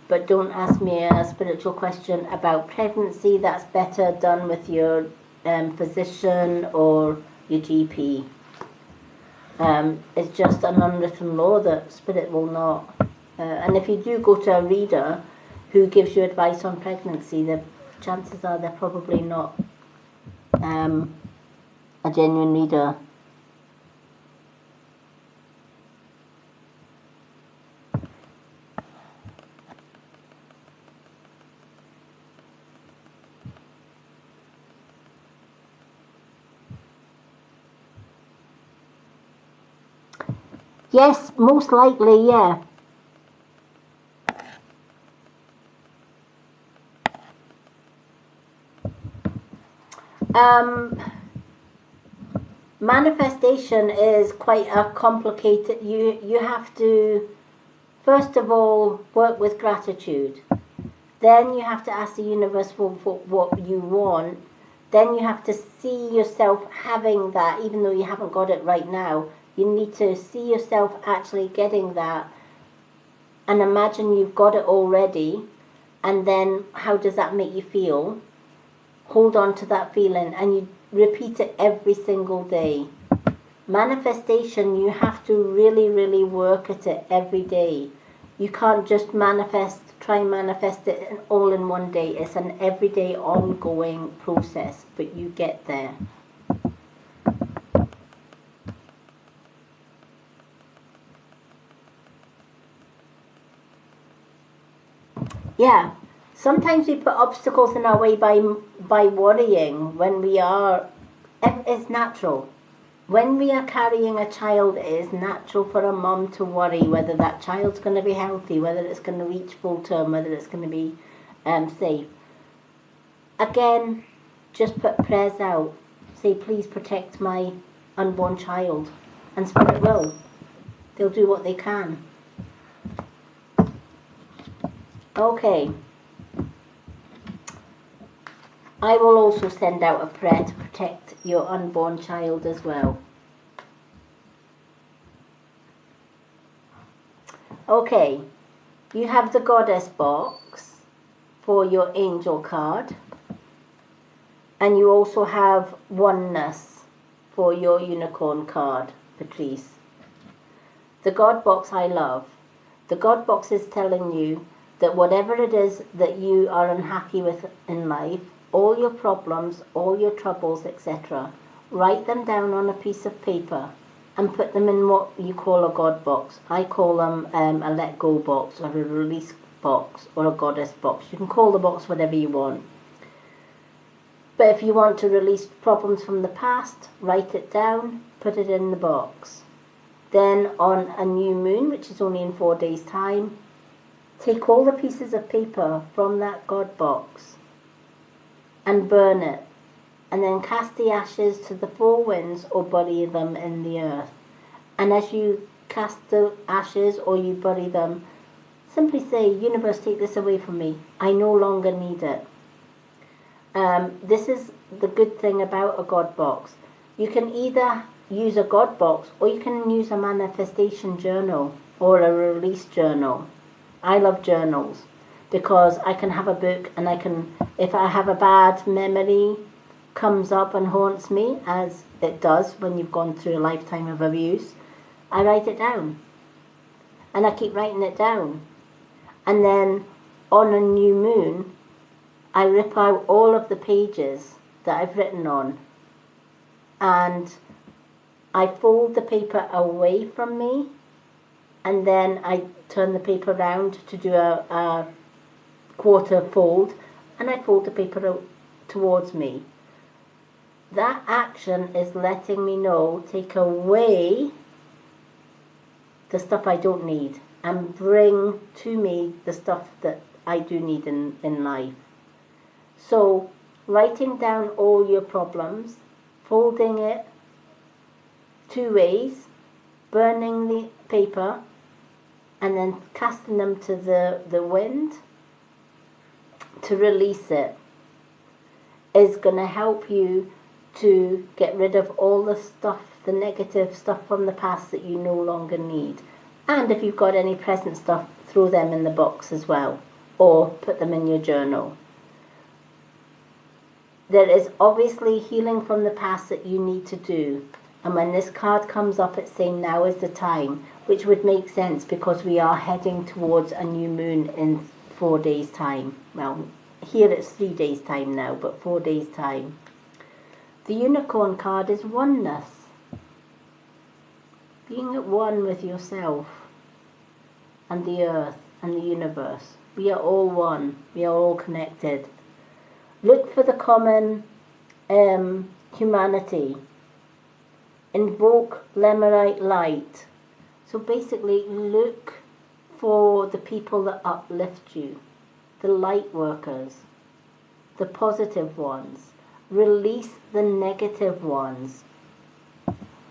Speaker 1: but don't ask me a spiritual question about pregnancy. That's better done with your physician or your GP. It's just an unwritten law that Spirit will not. And if you do go to a reader who gives you advice on pregnancy, the chances are they're probably not a genuine reader. Yes, most likely, yeah. Manifestation is quite a complicated, you have to first of all work with gratitude, then you have to ask the universe for what you want, then you have to see yourself having that even though you haven't got it right now. You need to see yourself actually getting that, and imagine you've got it already, and then how does that make you feel? Hold on to that feeling, and you repeat it every single day. Manifestation, you have to really, really work at it every day. You can't just try and manifest it all in one day. It's an everyday ongoing process, but you get there. Yeah, sometimes we put obstacles in our way by worrying when we are, it's natural. When we are carrying a child, it is natural for a mum to worry whether that child's going to be healthy, whether it's going to reach full term, whether it's going to be safe. Again, just put prayers out. Say, please protect my unborn child. And Spirit will. They'll do what they can. Okay. I will also send out a prayer to protect your unborn child as well. Okay, you have the Goddess box for your angel card, and you also have Oneness for your unicorn card, Patrice. The God box I love. The God box is telling you that whatever it is that you are unhappy with in life, all your problems, all your troubles, etc., write them down on a piece of paper and put them in what you call a God box. I call them a let go box, or a release box, or a Goddess box. You can call the box whatever you want. But if you want to release problems from the past, write it down, put it in the box. Then on a new moon, which is only in 4 days' time, take all the pieces of paper from that God box and burn it, and then cast the ashes to the four winds or bury them in the earth. And as you cast the ashes or you bury them, simply say, universe, take this away from me. I no longer need it. This is the good thing about a God box. You can either use a God box or you can use a manifestation journal or a release journal. I love journals because I can have a book, and I can, if I have a bad memory comes up and haunts me, as it does when you've gone through a lifetime of abuse, I write it down. And I keep writing it down. And then on a new moon, I rip out all of the pages that I've written on, and I fold the paper away from me, and then I turn the paper around to do a quarter fold, and I fold the paper towards me. That action is letting me know, take away the stuff I don't need and bring to me the stuff that I do need in life. So writing down all your problems, folding it 2 ways, burning the paper, and then casting them to the wind to release it, is going to help you to get rid of all the stuff, the negative stuff from the past that you no longer need. And if you've got any present stuff, throw them in the box as well, or put them in your journal. There is obviously healing from the past that you need to do. And when this card comes up, it's saying now is the time, which would make sense because we are heading towards a new moon in 4 days' time. Well, here it's 3 days' time now, but 4 days' time. The unicorn card is oneness. Being at one with yourself and the earth and the universe. We are all one. We are all connected. Look for the common humanity. Invoke Lemerite light. So basically, look for the people that uplift you, the light workers, the positive ones. Release the negative ones.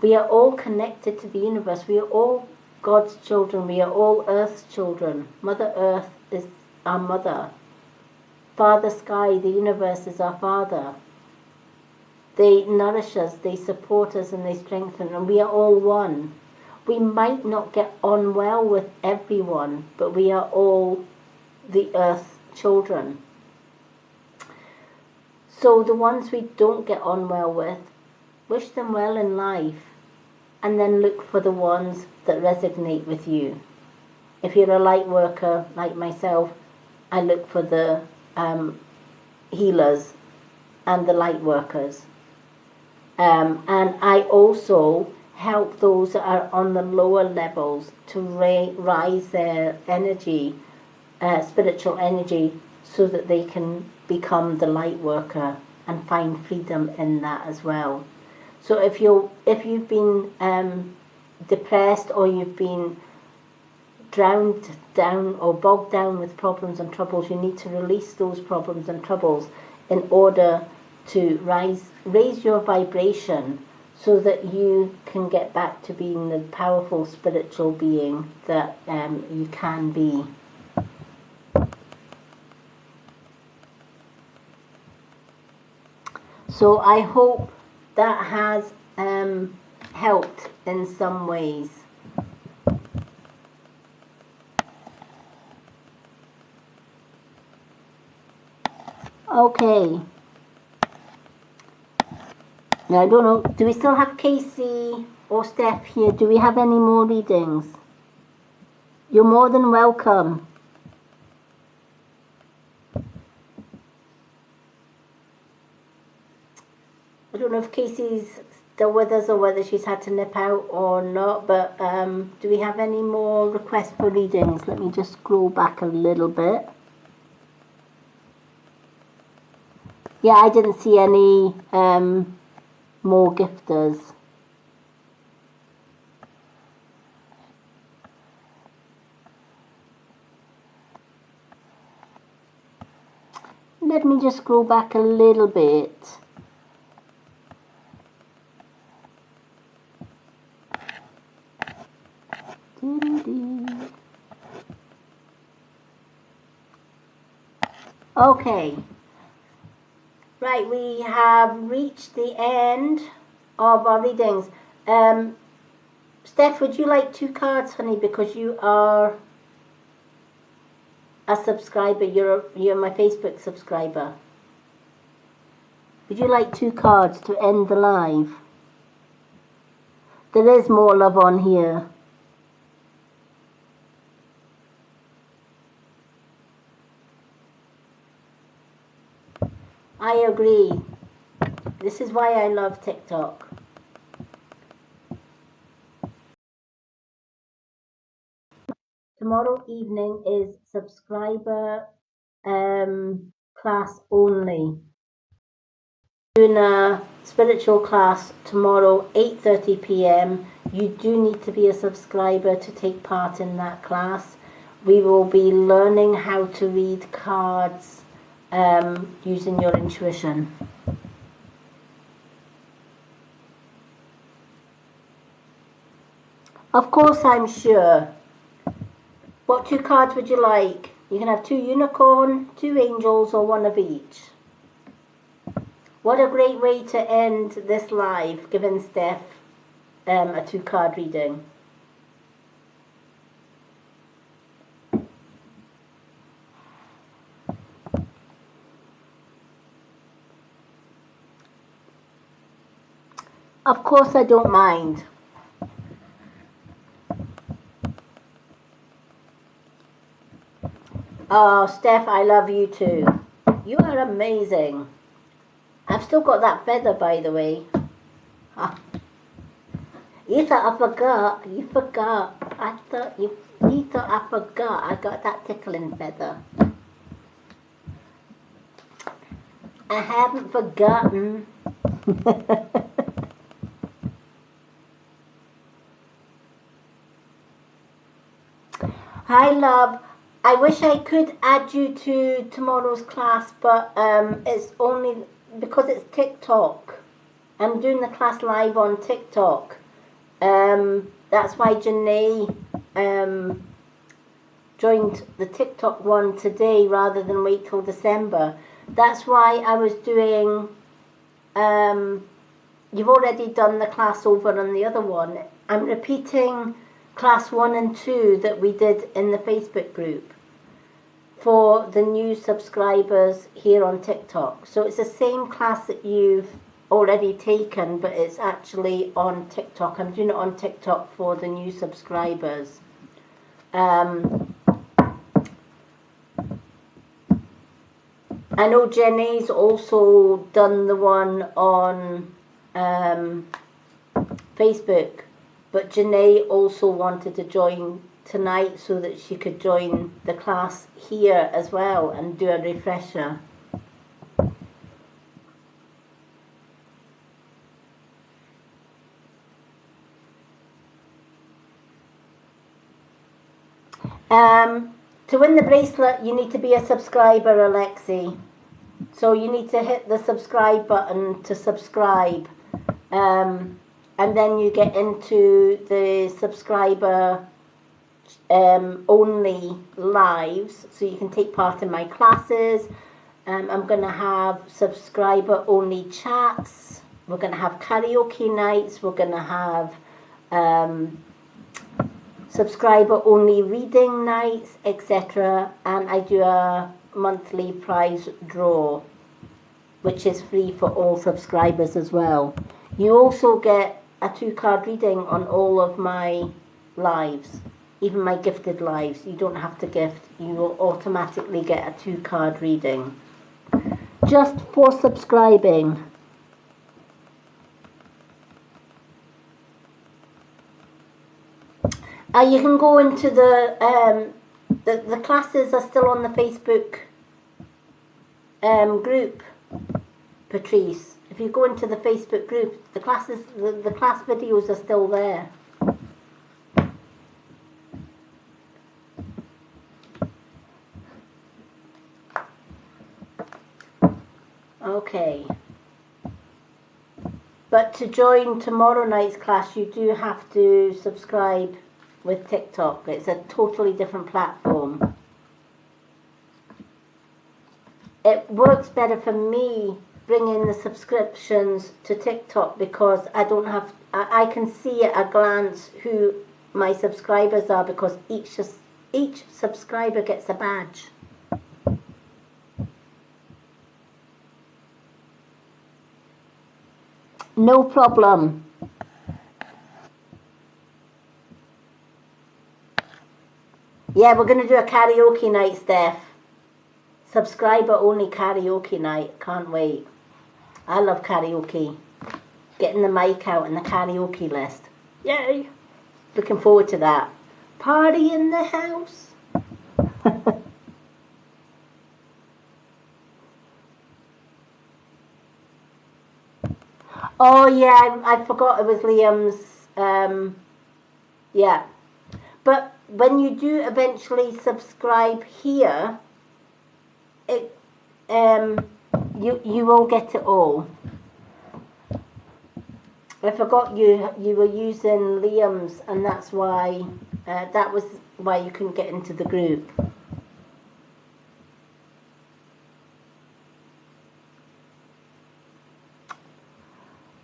Speaker 1: We are all connected to the universe. We are all God's children. We are all Earth's children. Mother Earth is our mother. Father Sky, the universe, is our father. They nourish us, they support us, and they strengthen, and we are all one. We might not get on well with everyone, but we are all the earth children. So the ones we don't get on well with, wish them well in life, and then look for the ones that resonate with you. If you're a light worker like myself, I look for the healers and the light workers. And I also help those that are on the lower levels to rise their energy, spiritual energy, so that they can become the light worker and find freedom in that as well. So if you've been depressed, or you've been drowned down or bogged down with problems and troubles, you need to release those problems and troubles in order to raise your vibration, so that you can get back to being the powerful spiritual being that you can be. So I hope that has helped in some ways. Okay. Now, I don't know, do we still have Casey or Steph here? Do we have any more readings? You're more than welcome. I don't know if Casey's still with us or whether she's had to nip out or not, but do we have any more requests for readings? Let me just scroll back a little bit. Yeah, I didn't see any more gifters. Let me just scroll back a little bit. Okay. Right, we have reached the end of our readings. Steph, would you like 2 cards, honey, because you are a subscriber, you're my Facebook subscriber. Would you like 2 cards to end the live? There is more love on here. I agree. This is why I love TikTok. Tomorrow evening is subscriber class only. Doing a spiritual class tomorrow, 8:30 p.m. You do need to be a subscriber to take part in that class. We will be learning how to read cards using your intuition. Of course, I'm sure. What 2 cards would you like? You can have 2 unicorn, 2 angels, or 1 of each. What a great way to end this live, giving Steph a 2 card reading. Of course I don't mind. Oh, Steph, I love you too. You are amazing. I've still got that feather, by the way. Ah. You thought I forgot. You forgot. I thought you thought I forgot. I got that tickling feather. I haven't forgotten. Hi, love. I wish I could add you to tomorrow's class, but it's only because it's TikTok. I'm doing the class live on TikTok. That's why Janae joined the TikTok one today rather than wait till December. That's why I was doing, you've already done the class over on the other one. I'm repeating class 1 and 2 that we did in the Facebook group for the new subscribers here on TikTok. So it's the same class that you've already taken, but it's actually on TikTok. I'm doing it on TikTok for the new subscribers. I know Jenny's also done the one on Facebook, but Janae also wanted to join tonight so that she could join the class here as well and do a refresher. To win the bracelet, you need to be a subscriber, Alexi. So you need to hit the subscribe button to subscribe. And then you get into the subscriber only lives, so you can take part in my classes. I'm going to have subscriber only chats. We're going to have karaoke nights. We're going to have subscriber only reading nights, etc. And I do a monthly prize draw, which is free for all subscribers as well. You also get a 2-card reading on all of my lives, even my gifted lives. You don't have to gift, you will automatically get a 2-card reading just for subscribing. You can go into the classes are still on the Facebook group, Patrice. If you go into the Facebook group, the classes, the class videos are still there. Okay. But to join tomorrow night's class, you do have to subscribe with TikTok. It's a totally different platform. It works better for me bringing the subscriptions to TikTok because I don't have, I can see at a glance who my subscribers are because each subscriber gets a badge. No problem. Yeah, we're going to do a karaoke night, Steph. Subscriber only karaoke night. Can't wait. I love karaoke. Getting the mic out and the karaoke list. Yay! Looking forward to that. Party in the house. Oh yeah, I forgot it was Liam's. Yeah. But when you do eventually subscribe here, it you will get it all. I forgot you were using Liam's, and that's why that was why you couldn't get into the group.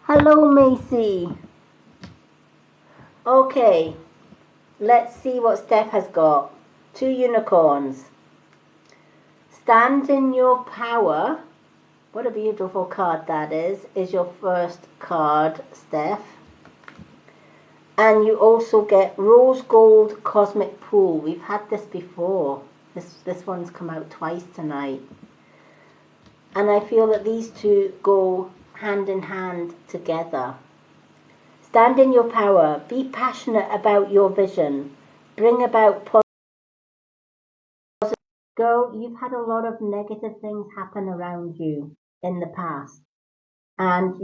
Speaker 1: Hello, Macy. Okay. Let's see what Steph has got. 2 unicorns. Stand in your power. What a beautiful card that is your first card, Steph. And you also get Rose Gold Cosmic Pool. We've had this before. This one's come out twice tonight. And I feel that these two go hand in hand together. Stand in your power. Be passionate about your vision. Bring about positive. Girl, you've had a lot of negative things happen around you in the past. And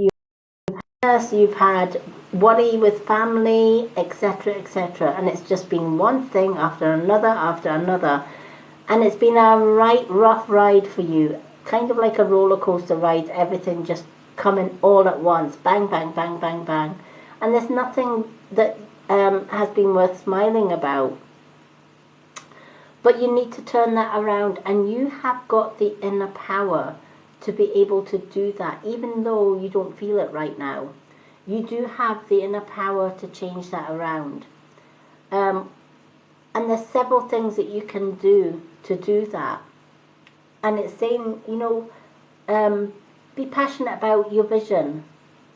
Speaker 1: you've had worry with family, etc., etc. And it's just been one thing after another. And it's been a right rough ride for you. Kind of like a roller coaster ride. Everything just coming all at once. Bang, bang, bang, bang, bang. And there's nothing that has been worth smiling about. But you need to turn that around, and you have got the inner power to be able to do that, even though you don't feel it right now. you do have the inner power to change that around. And there's several things that you can do to do that. And it's saying, be passionate about your vision,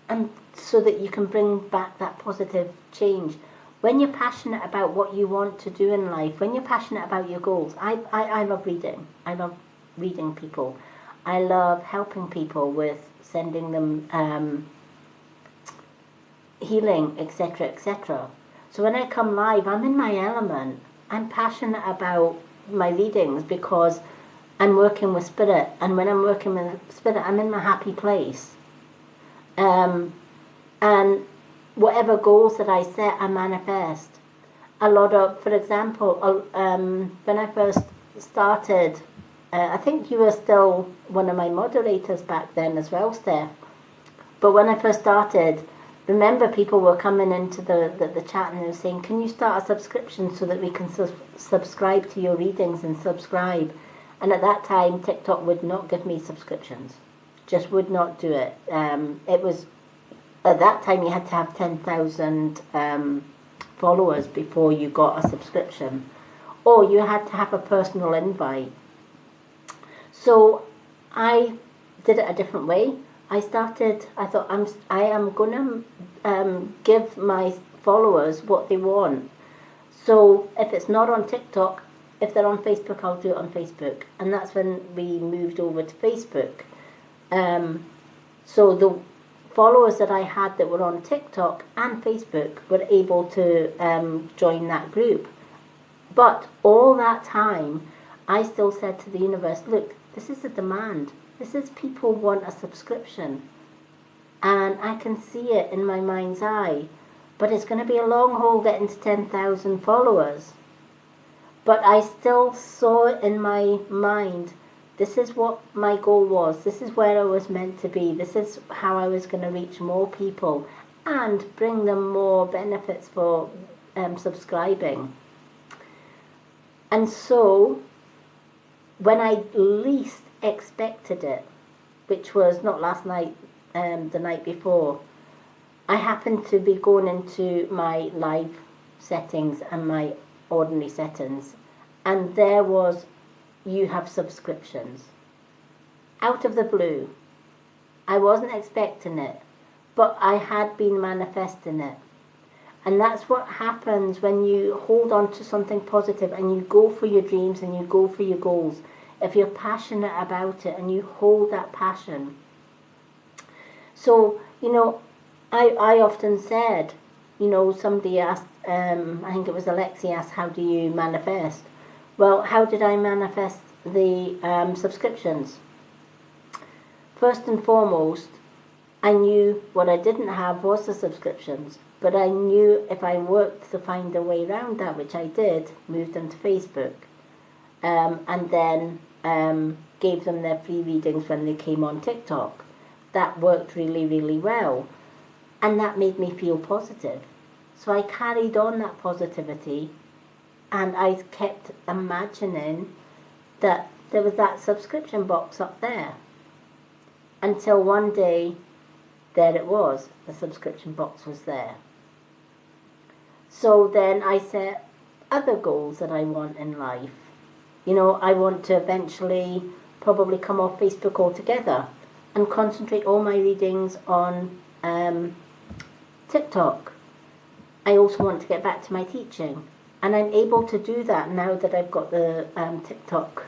Speaker 1: and so that you can bring back that positive change. When you're passionate about what you want to do in life, when you're passionate about your goals, I love reading. I love reading people. I love helping people with sending them healing, etc., etc. So when I come live, I'm in my element. I'm passionate about my readings because I'm working with spirit, and when I'm working with spirit, I'm in my happy place. And whatever goals that I set, I manifest. A lot of, for example, when I first started, I think you were still one of my moderators back then as well, Steph. But when I first started, remember people were coming into the chat and they were saying, can you start a subscription so that we can subscribe to your readings and subscribe? And at that time, TikTok would not give me subscriptions. Just would not do it. It was, at that time, you had to have 10,000 followers before you got a subscription. Or you had to have a personal invite. So I did it a different way. I thought I am going to give my followers what they want. So if it's not on TikTok, if they're on Facebook, I'll do it on Facebook. And that's when we moved over to Facebook. So the followers that I had that were on TikTok and Facebook were able to join that group. But all that time, I still said to the universe, look, this is a demand. This is people want a subscription. And I can see it in my mind's eye. But it's going to be a long haul getting to 10,000 followers. But I still saw it in my mind. This is what my goal was. This is where I was meant to be. This is how I was going to reach more people and bring them more benefits for subscribing. And so, when I least expected it, which was not last night, the night before, I happened to be going into my live settings and my ordinary settings, and there was, you have subscriptions. Out of the blue. I wasn't expecting it, but I had been manifesting it. And that's what happens when you hold on to something positive and you go for your dreams and you go for your goals. If you're passionate about it and you hold that passion. So, I often said, somebody asked, I think it was Alexi asked, how do you manifest? Well, how did I manifest the subscriptions? First and foremost, I knew what I didn't have was the subscriptions. But I knew if I worked to find a way around that, which I did, moved them to Facebook, and then gave them their free readings when they came on TikTok. That worked really, really well. And that made me feel positive. So I carried on that positivity, and I kept imagining that there was that subscription box up there. Until one day, there it was. The subscription box was there. So then I set other goals that I want in life. I want to eventually probably come off Facebook altogether and concentrate all my readings on TikTok. I also want to get back to my teaching. And I'm able to do that now that I've got the TikTok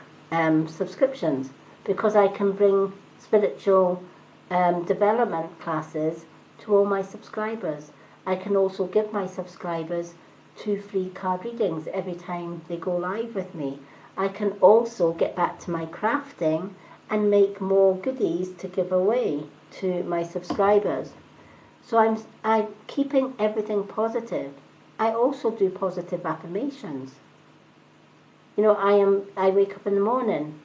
Speaker 1: subscriptions, because I can bring spiritual development classes to all my subscribers. I can also give my subscribers 2 free card readings every time they go live with me. I can also get back to my crafting and make more goodies to give away to my subscribers. So I'm keeping everything positive. I also do positive affirmations. I wake up in the morning.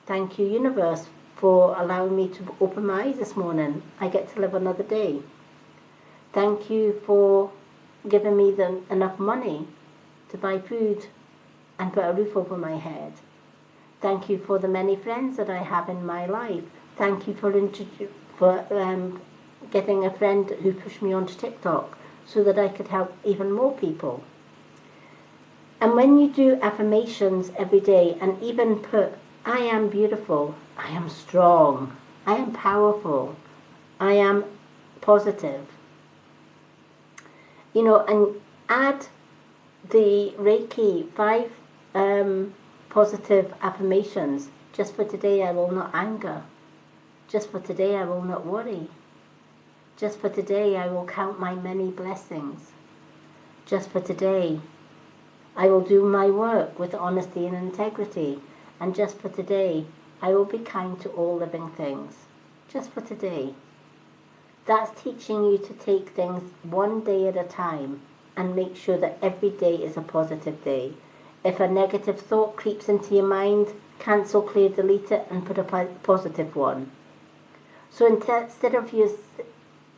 Speaker 1: Thank you, universe, for allowing me to open my eyes this morning. I get to live another day. Thank you for giving me enough money to buy food and put a roof over my head. Thank you for the many friends that I have in my life. Thank you for getting a friend who pushed me onto TikTok so that I could help even more people. And when you do affirmations every day and even put, I am beautiful, I am strong, I am powerful, I am positive, you know, and add the Reiki 5 positive affirmations. Just for today I will not anger. Just for today I will not worry. Just for today I will count my many blessings. Just for today I will do my work with honesty and integrity. And just for today I will be kind to all living things. Just for today. That's teaching you to take things one day at a time and make sure that every day is a positive day. If a negative thought creeps into your mind, cancel, clear, delete it and put a positive one. So instead of you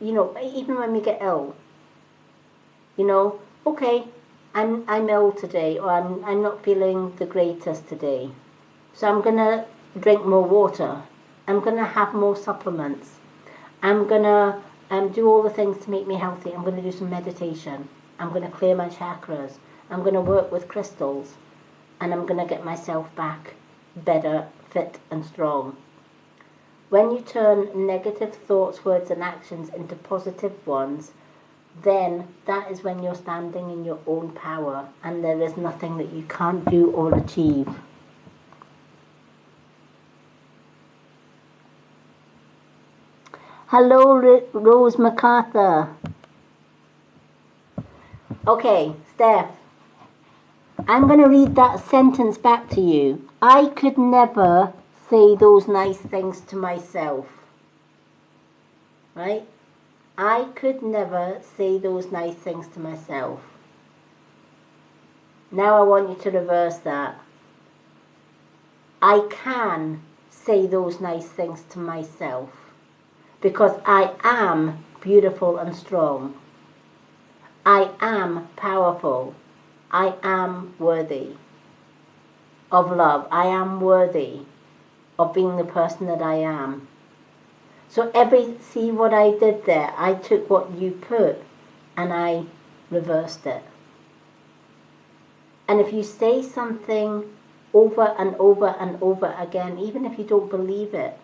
Speaker 1: know, even when we get ill, you know, okay, I'm ill today, or I'm not feeling the greatest today. So I'm going to drink more water. I'm going to have more supplements. I'm going to do all the things to make me healthy. I'm going to do some meditation. I'm going to clear my chakras. I'm going to work with crystals. And I'm going to get myself back better, fit and strong. When you turn negative thoughts, words and actions into positive ones, then that is when you're standing in your own power and there is nothing that you can't do or achieve. Hello, Rose MacArthur. Okay, Steph, I'm going to read that sentence back to you. I could never say those nice things to myself. Right? I could never say those nice things to myself. Now I want you to reverse that. I can say those nice things to myself because I am beautiful and strong. I am powerful. I am worthy of love. I am worthy of being the person that I am. So see what I did there? I took what you put and I reversed it. And if you say something over and over and over again, even if you don't believe it,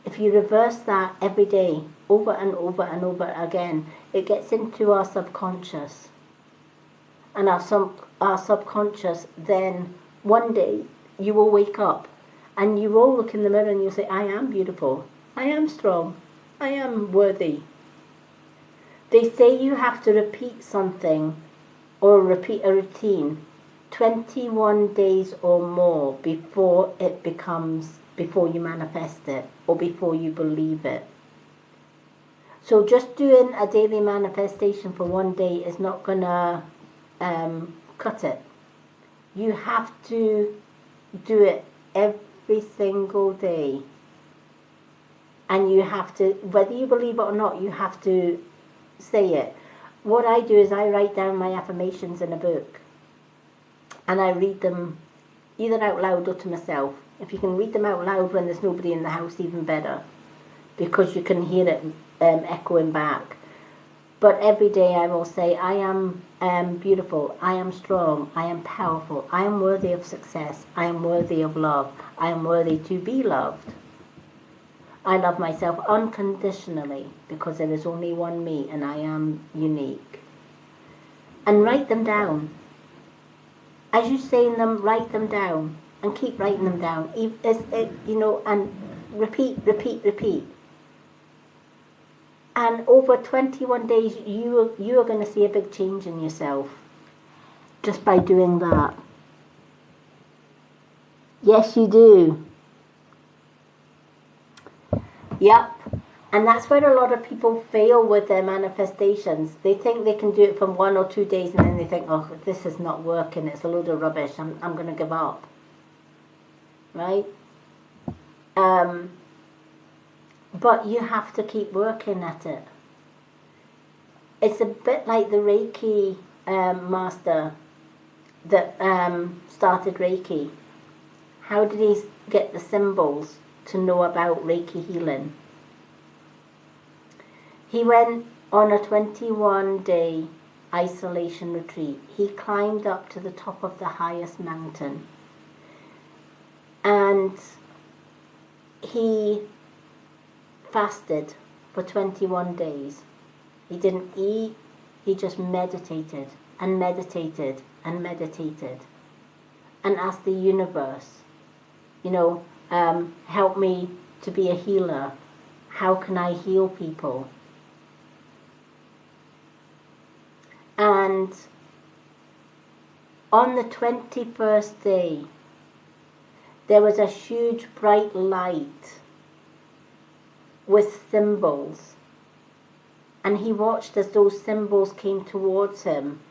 Speaker 1: if you reverse that every day, over and over and over again, it gets into our subconscious. And our subconscious, then one day you will wake up and you will look in the mirror and you'll say, I am beautiful. I am strong. I am worthy. They say you have to repeat something or repeat a routine 21 days or more before you manifest it or before you believe it. So just doing a daily manifestation for one day is not going to cut it. You have to do it every single day. And you have to, whether you believe it or not, you have to say it. What I do is I write down my affirmations in a book. And I read them either out loud or to myself. If you can read them out loud when there's nobody in the house, even better. Because you can hear it echoing back. But every day I will say, I am beautiful, I am strong, I am powerful, I am worthy of success, I am worthy of love, I am worthy to be loved. I love myself unconditionally because there is only one me and I am unique. And write them down. As you say them, write them down and keep writing them down. And repeat, repeat, repeat. And over 21 days, you are going to see a big change in yourself just by doing that. Yes, you do. Yep. And that's where a lot of people fail with their manifestations. They think they can do it for 1 or 2 days and then they think, oh, this is not working, it's a load of rubbish, I'm going to give up. Right? But you have to keep working at it. It's a bit like the Reiki master that started Reiki. How did he get the symbols to know about Reiki healing? He went on a 21-day isolation retreat. He climbed up to the top of the highest mountain. And he fasted for 21 days. He didn't eat, he just meditated and meditated and meditated and asked the universe, help me to be a healer. How can I heal people? And on the 21st day, there was a huge bright light with symbols. And he watched as those symbols came towards him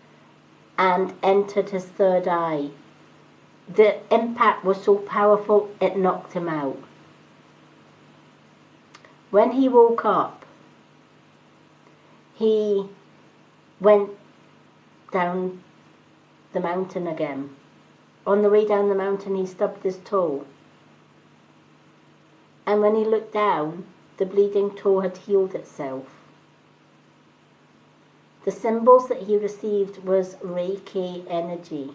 Speaker 1: and entered his third eye. The impact was so powerful, it knocked him out. When he woke up, he went down the mountain again. On the way down the mountain, he stubbed his toe. And when he looked down, the bleeding toe had healed itself. The symbols that he received was Reiki energy.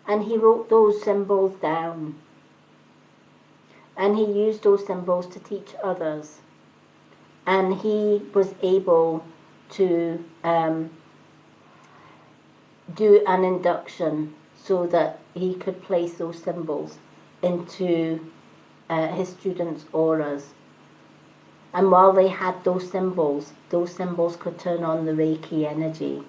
Speaker 1: And he wrote those symbols down. And he used those symbols to teach others. And he was able to do an induction so that he could place those symbols into his students' auras. And while they had those symbols could turn on the Reiki energy.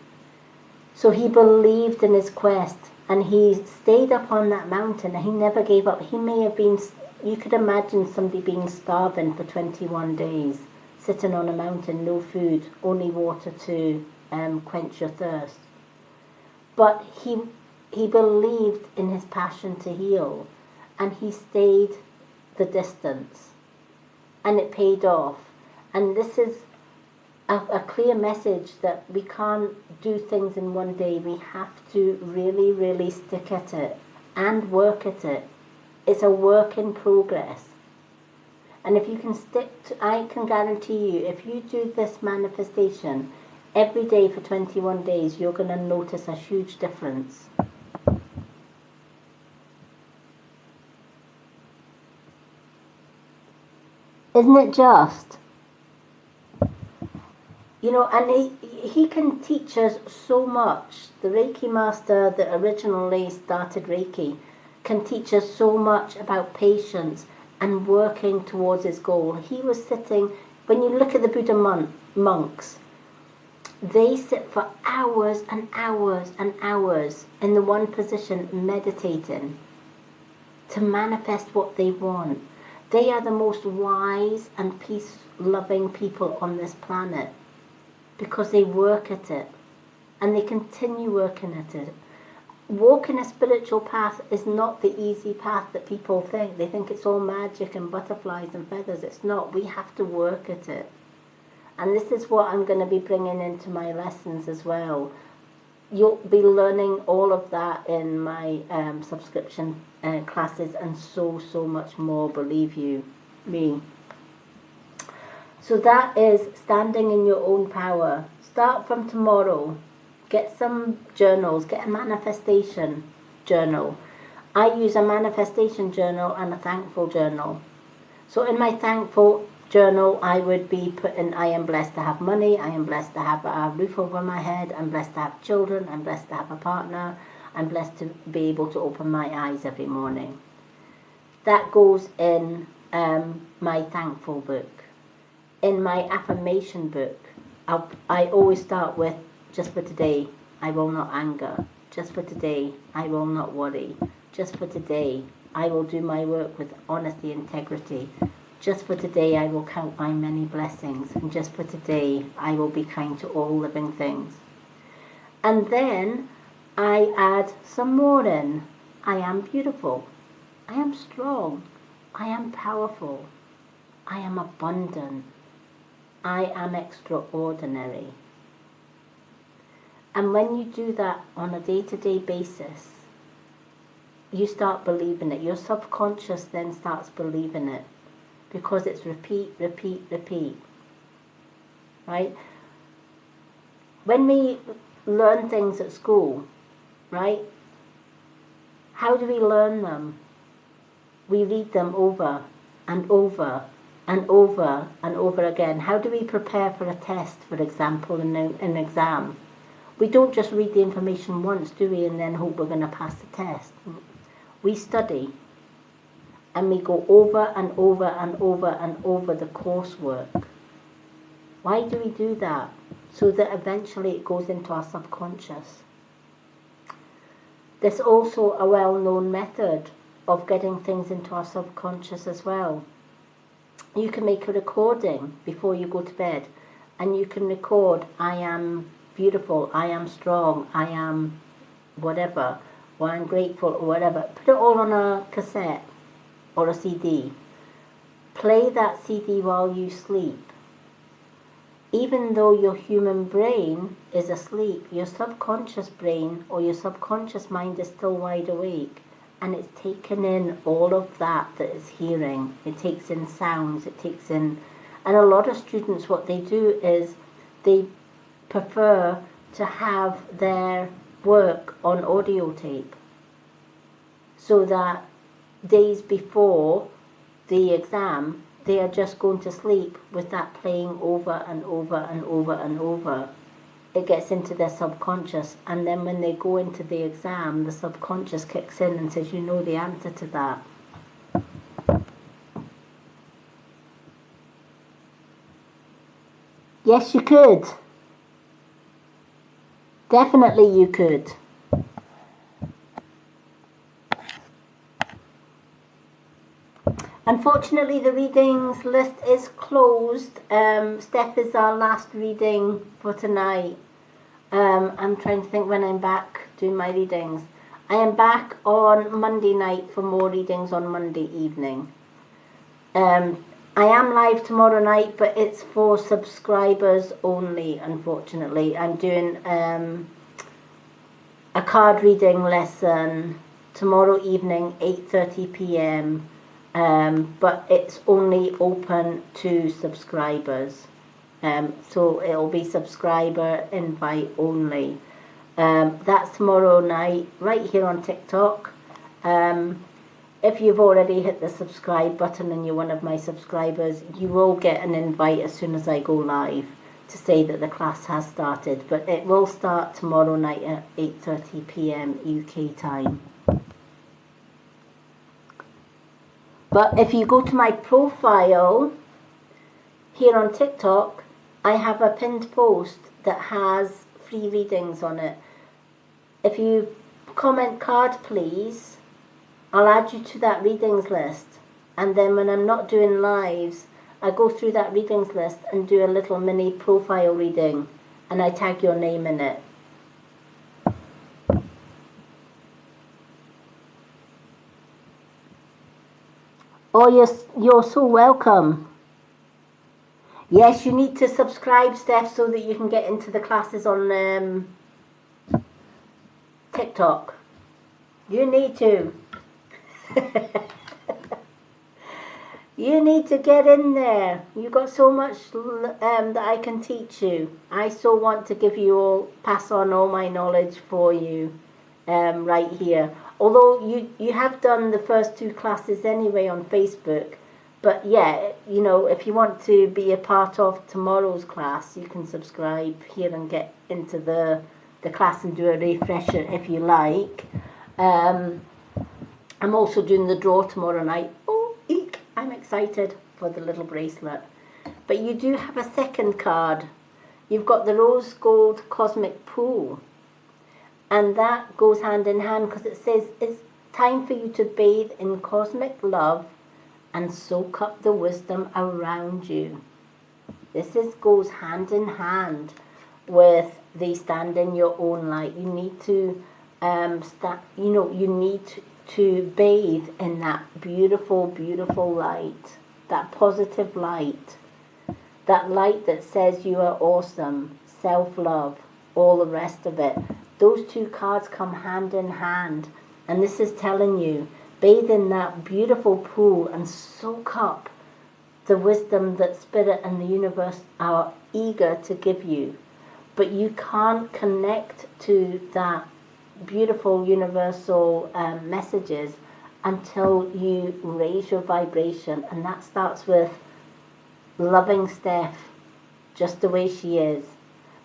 Speaker 1: So he believed in his quest, and he stayed up on that mountain, and he never gave up. He may have been, you could imagine somebody being starving for 21 days, sitting on a mountain, no food, only water to quench your thirst. But he believed in his passion to heal, and he stayed the distance. And it paid off. And this is a clear message that we can't do things in one day. We have to really, really stick at it and work at it. It's a work in progress. And if you can stick to, I can guarantee you, if you do this manifestation every day for 21 days, you're going to notice a huge difference. Isn't it just? And he can teach us so much. The Reiki master that originally started Reiki can teach us so much about patience and working towards his goal. He was sitting, when you look at the Buddha monks, they sit for hours and hours and hours in the one position meditating to manifest what they want. They are the most wise and peace-loving people on this planet because they work at it and they continue working at it. Walking a spiritual path is not the easy path that people think. They think it's all magic and butterflies and feathers. It's not. We have to work at it. And this is what I'm going to be bringing into my lessons as well. You'll be learning all of that in my subscription classes and so much more, believe you me. So that is standing in your own power. Start from tomorrow. Get some journals. Get a manifestation journal. I use a manifestation journal and a thankful journal. So in my thankful journal, I would be putting, I am blessed to have money, I am blessed to have a roof over my head, I'm blessed to have children, I'm blessed to have a partner, I'm blessed to be able to open my eyes every morning. That goes in my thankful book. In my affirmation book, I always start with, just for today, I will not anger. Just for today, I will not worry. Just for today, I will do my work with honesty, integrity. Just for today, I will count my many blessings. And just for today, I will be kind to all living things. And then I add some more in. I am beautiful. I am strong. I am powerful. I am abundant. I am extraordinary. And when you do that on a day-to-day basis, you start believing it. Your subconscious then starts believing it. Because it's repeat, repeat, repeat. right? When we learn things at school, right, how do we learn them? We read them over and over and over and over again. How do we prepare for a test, for example, in an exam? We don't just read the information once, do we, and then hope we're going to pass the test. We study, and we go over and over and over and over the coursework. Why do we do that? So that eventually it goes into our subconscious. There's also a well-known method of getting things into our subconscious as well. You can make a recording before you go to bed, and you can record, I am beautiful, I am strong, I am whatever, or I'm grateful, or whatever. Put it all on a cassette or a CD. Play that CD while you sleep. Even though your human brain is asleep, your subconscious brain or your subconscious mind is still wide awake, and it's taken in all of that it's hearing. It takes in sounds, it takes in... And a lot of students, what they do is they prefer to have their work on audio tape, so that days before the exam, they are just going to sleep with that playing over and over and over and over. It gets into their subconscious, and then when they go into the exam, the subconscious kicks in and says, you know the answer to that. Yes, you could. Definitely you could. Unfortunately, the readings list is closed. Steph is our last reading for tonight. I'm trying to think when I'm back doing my readings. I am back on Monday night for more readings on Monday evening. I am live tomorrow night, but it's for subscribers only, unfortunately. I'm doing a card reading lesson tomorrow evening, 8:30 p.m. But it's only open to subscribers. So it'll be subscriber invite only. That's tomorrow night, right here on TikTok. If you've already hit the subscribe button and you're one of my subscribers, you will get an invite as soon as I go live to say that the class has started. But it will start tomorrow night at 8:30 p.m. UK time. But if you go to my profile here on TikTok, I have a pinned post that has free readings on it. If you comment card please, I'll add you to that readings list. And then when I'm not doing lives, I go through that readings list and do a little mini profile reading, and I tag your name in it. Oh, you're so welcome. Yes, you need to subscribe, Steph, so that you can get into the classes on TikTok. You need to. You need to get in there. You got so much that I can teach you. I so want to give you all, pass on all my knowledge for you right here. Although you have done the first 2 classes anyway on Facebook. But yeah, you know, if you want to be a part of tomorrow's class, you can subscribe here and get into the class and do a refresher if you like. I'm also doing the draw tomorrow night. Oh, eek, I'm excited for the little bracelet. But you do have a second card. You've got the Rose Gold Cosmic Pool. And that goes hand in hand because it says it's time for you to bathe in cosmic love and soak up the wisdom around you. This goes hand in hand with the stand in your own light. You need to you need to bathe in that beautiful, beautiful light, that positive light, that light that says you are awesome, self-love, all the rest of it. Those 2 cards come hand in hand, and this is telling you, bathe in that beautiful pool and soak up the wisdom that Spirit and the universe are eager to give you. But you can't connect to that beautiful universal messages until you raise your vibration. And that starts with loving Steph just the way she is.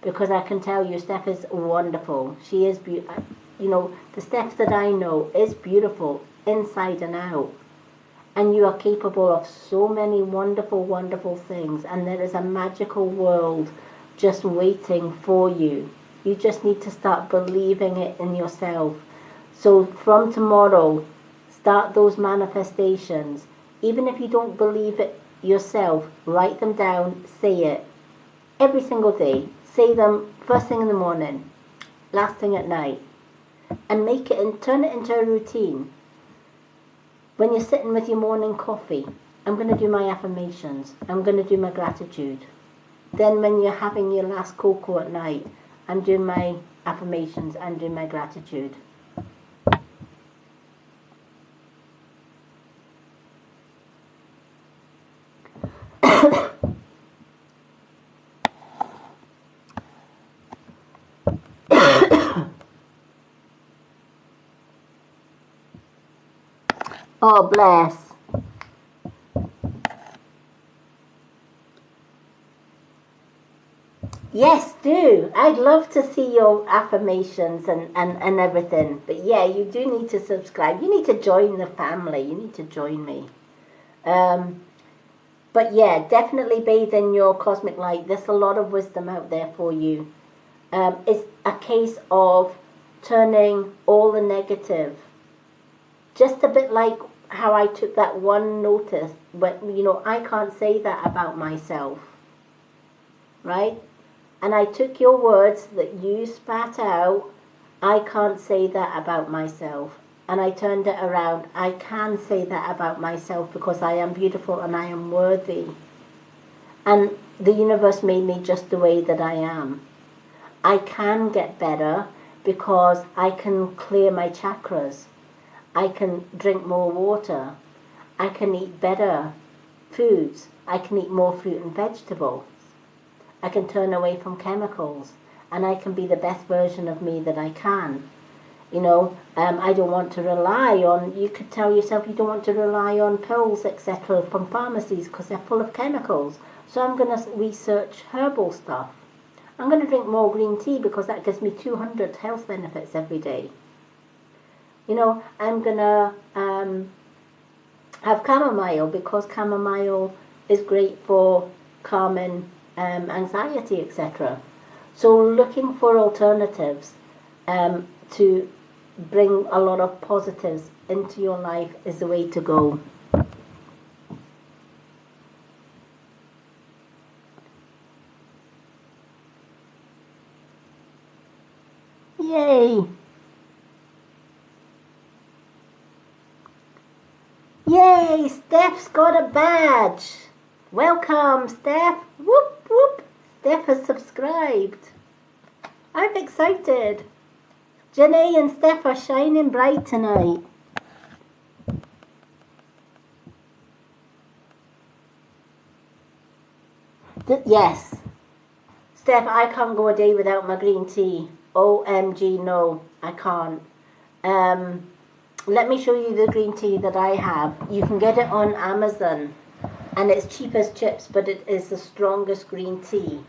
Speaker 1: Because I can tell you, Steph is wonderful. She is beautiful. You know, the Steph that I know is beautiful inside and out. And you are capable of so many wonderful, wonderful things. And there is a magical world just waiting for you. You just need to start believing it in yourself. So from tomorrow, start those manifestations. Even if you don't believe it yourself, write them down, say it. Every single day. Say them first thing in the morning, last thing at night. And make it and turn it into a routine. When you're sitting with your morning coffee, I'm going to do my affirmations. I'm going to do my gratitude. Then when you're having your last cocoa at night, I'm doing my affirmations, I'm doing my gratitude. Oh, bless. Yes, do. I'd love to see your affirmations and everything. But yeah, you do need to subscribe. You need to join the family. You need to join me. But yeah, definitely bathe in your cosmic light. There's a lot of wisdom out there for you. It's a case of turning all the negative. Just a bit like how I took that one notice. But, you know, I can't say that about myself. Right? And I took your words that you spat out, I can't say that about myself. And I turned it around, I can say that about myself because I am beautiful and I am worthy. And the universe made me just the way that I am. I can get better because I can clear my chakras. I can drink more water. I can eat better foods. I can eat more fruit and vegetables. I can turn away from chemicals, and I can be the best version of me that I can. You know, I don't want to rely on, you could tell yourself you don't want to rely on pills, etc. from pharmacies because they're full of chemicals. So I'm going to research herbal stuff. I'm going to drink more green tea because that gives me 200 health benefits every day. You know, I'm going to have chamomile because chamomile is great for calming anxiety, etc. So looking for alternatives to bring a lot of positives into your life is the way to go. Yay! Yay! Steph's got a badge! Welcome, Steph! Whoop, whoop! Steph has subscribed. I'm excited. Janae and Steph are shining bright tonight. Yes. Steph, I can't go a day without my green tea. OMG, no, I can't. Let me show you the green tea that I have. You can get it on Amazon. And it's cheap as chips, but it is the strongest green tea.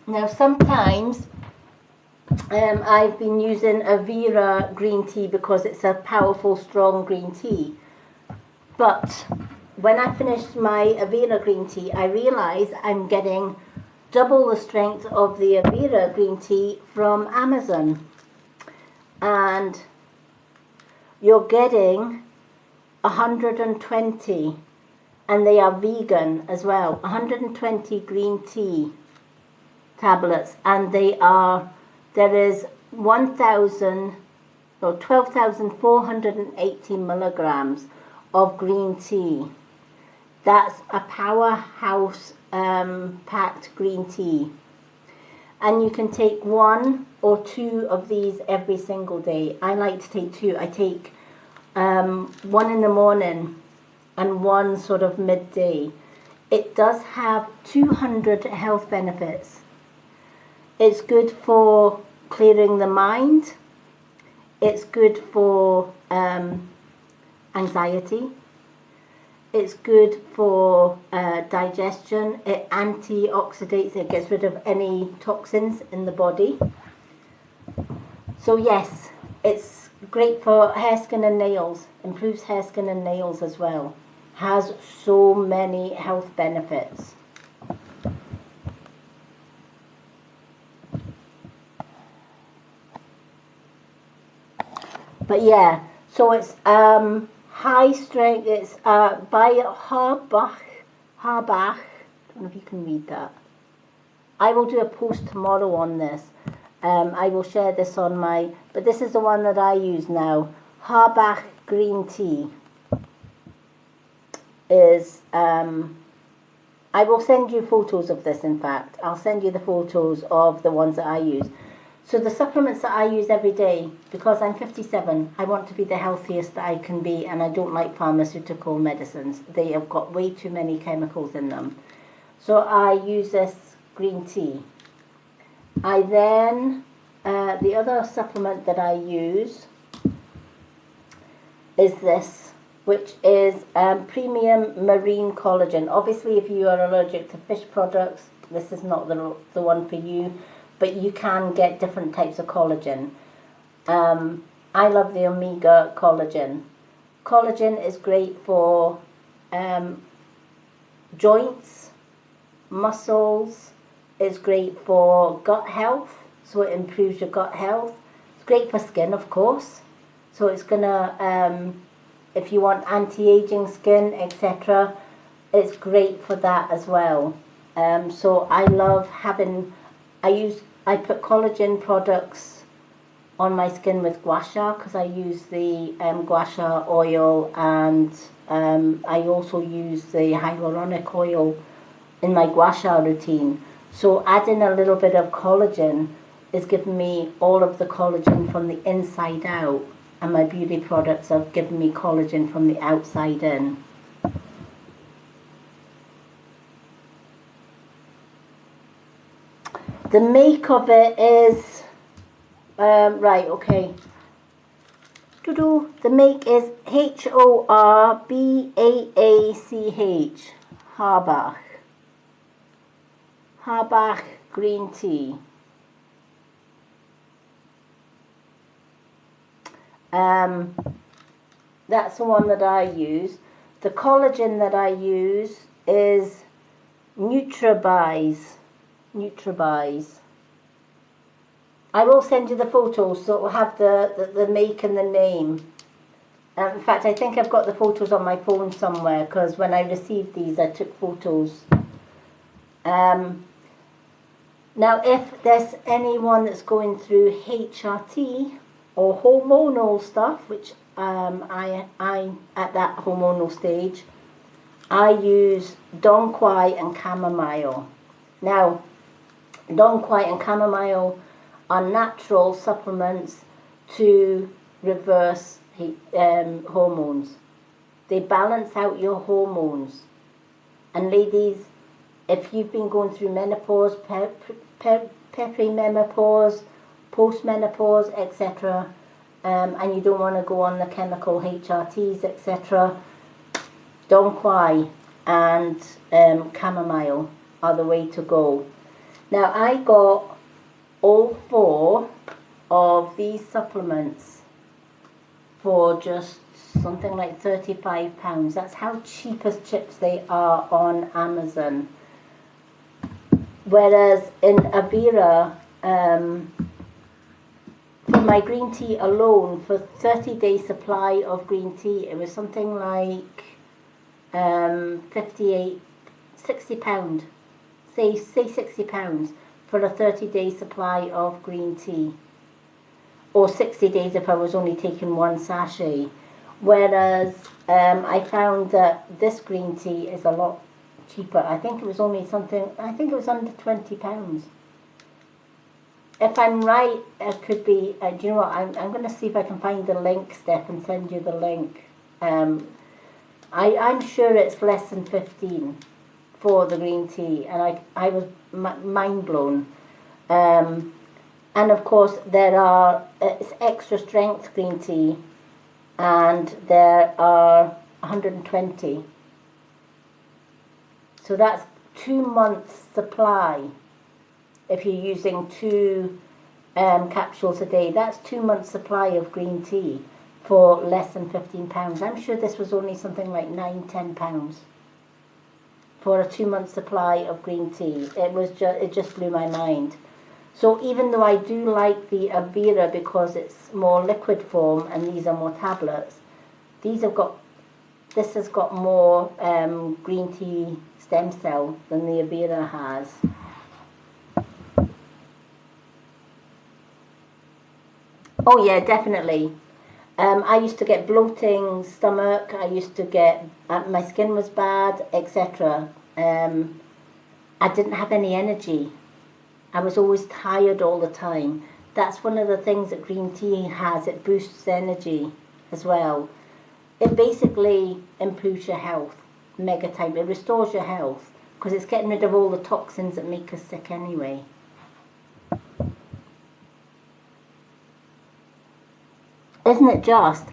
Speaker 1: Now sometimes I've been using Avira green tea because it's a powerful, strong green tea. But when I finished my Avira green tea, I realized I'm getting double the strength of the Avira green tea from Amazon. And you're getting 120 and they are vegan as well. 120 green tea tablets, and there is 12,480 milligrams of green tea. That's a powerhouse packed green tea. And you can take 1 or 2 of these every single day. I like to take 2. I take 1 in the morning and 1 sort of midday. It does have 200 health benefits. It's good for clearing the mind. It's good for anxiety. It's good for digestion. It antioxidates. It gets rid of any toxins in the body. So yes, it's great for hair, skin and nails. Improves hair, skin and nails as well. Has so many health benefits. But yeah, so it's high strength. It's by Harbach. I don't know if you can read that. I will do a post tomorrow on this. I will share this on my, but this is the one that I use now. Harbach green tea is, I will send you photos of this, in fact. I'll send you the photos of the ones that I use. So the supplements that I use every day, because I'm 57, I want to be the healthiest that I can be, and I don't like pharmaceutical medicines. They have got way too many chemicals in them. So I use this green tea. I then, the other supplement that I use is this, which is premium marine collagen. Obviously, if you are allergic to fish products, this is not the one for you. But you can get different types of collagen. I love the omega collagen. Collagen is great for joints, muscles. It's great for gut health, so it improves your gut health. It's great for skin, of course. So it's gonna, if you want anti-aging skin, etc., it's great for that as well. So I love having, I put collagen products on my skin with gua sha, because I use the gua sha oil, and I also use the hyaluronic oil in my gua sha routine. So adding a little bit of collagen is giving me all of the collagen from the inside out, and my beauty products have given me collagen from the outside in. The make of it is, right, okay. The make is H-O-R-B-A-A-C-H, Harbach. Harbach green tea. That's the one that I use. The collagen that I use is Nutrabize. I will send you the photos, so it will have the make and the name. In fact, I think I've got the photos on my phone somewhere, because when I received these, I took photos. Now, if there's anyone that's going through HRT or hormonal stuff, which I'm at that hormonal stage, I use Dong Quai and chamomile. Now, Dong Quai and chamomile are natural supplements to reverse hormones. They balance out your hormones. And ladies, if you've been going through menopause, perimenopause, postmenopause, etc., and you don't want to go on the chemical HRTs, etc., Dong Quai and chamomile are the way to go. Now, I got all 4 of these supplements for just something like £35. That's how cheap as chips they are on Amazon. Whereas in Avira, for my green tea alone, for 30-day supply of green tea, it was something like 58, £60, say £60 for a 30-day supply of green tea, or 60 days if I was only taking one sachet. Whereas I found that this green tea is a lot cheaper. I think it was only I think it was under £20. If I'm right, it could be, do you know what, I'm going to see if I can find the link, Steph, and send you the link. I'm sure it's less than 15 for the green tea, and I was mind blown. And of course it's extra strength green tea, and there are 120. So that's 2 months supply. If you're using 2 capsules a day, that's 2 months supply of green tea for less than £15. I'm sure this was only something like £9–10 for a 2 month supply of green tea. It just blew my mind. So even though I do like the Avira because it's more liquid form and these are more tablets, this has got more green tea stem cell than the Avira has. Oh yeah, definitely. I used to get bloating stomach, I used to get, my skin was bad, etc. I didn't have any energy. I was always tired all the time. That's one of the things that green tea has. It boosts energy as well. It basically improves your health, mega time. It restores your health because it's getting rid of all the toxins that make us sick anyway. Isn't it just?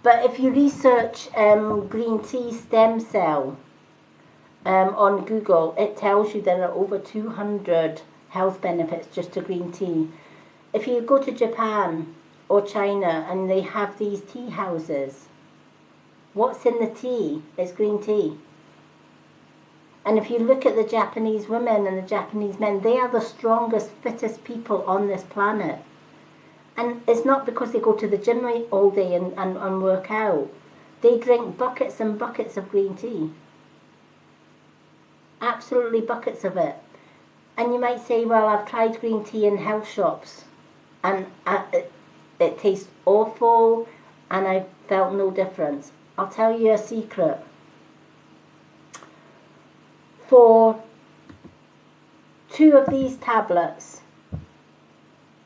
Speaker 1: But if you research green tea stem cell on Google, it tells you there are over 200 health benefits just to green tea. If you go to Japan or China and they have these tea houses, what's in the tea? It's green tea. And if you look at the Japanese women and the Japanese men, they are the strongest, fittest people on this planet. And it's not because they go to the gym all day and work out. They drink buckets and buckets of green tea. Absolutely buckets of it. And you might say, well, I've tried green tea in health shops and it tastes awful and I felt no difference. I'll tell you a secret. For 2 of these tablets,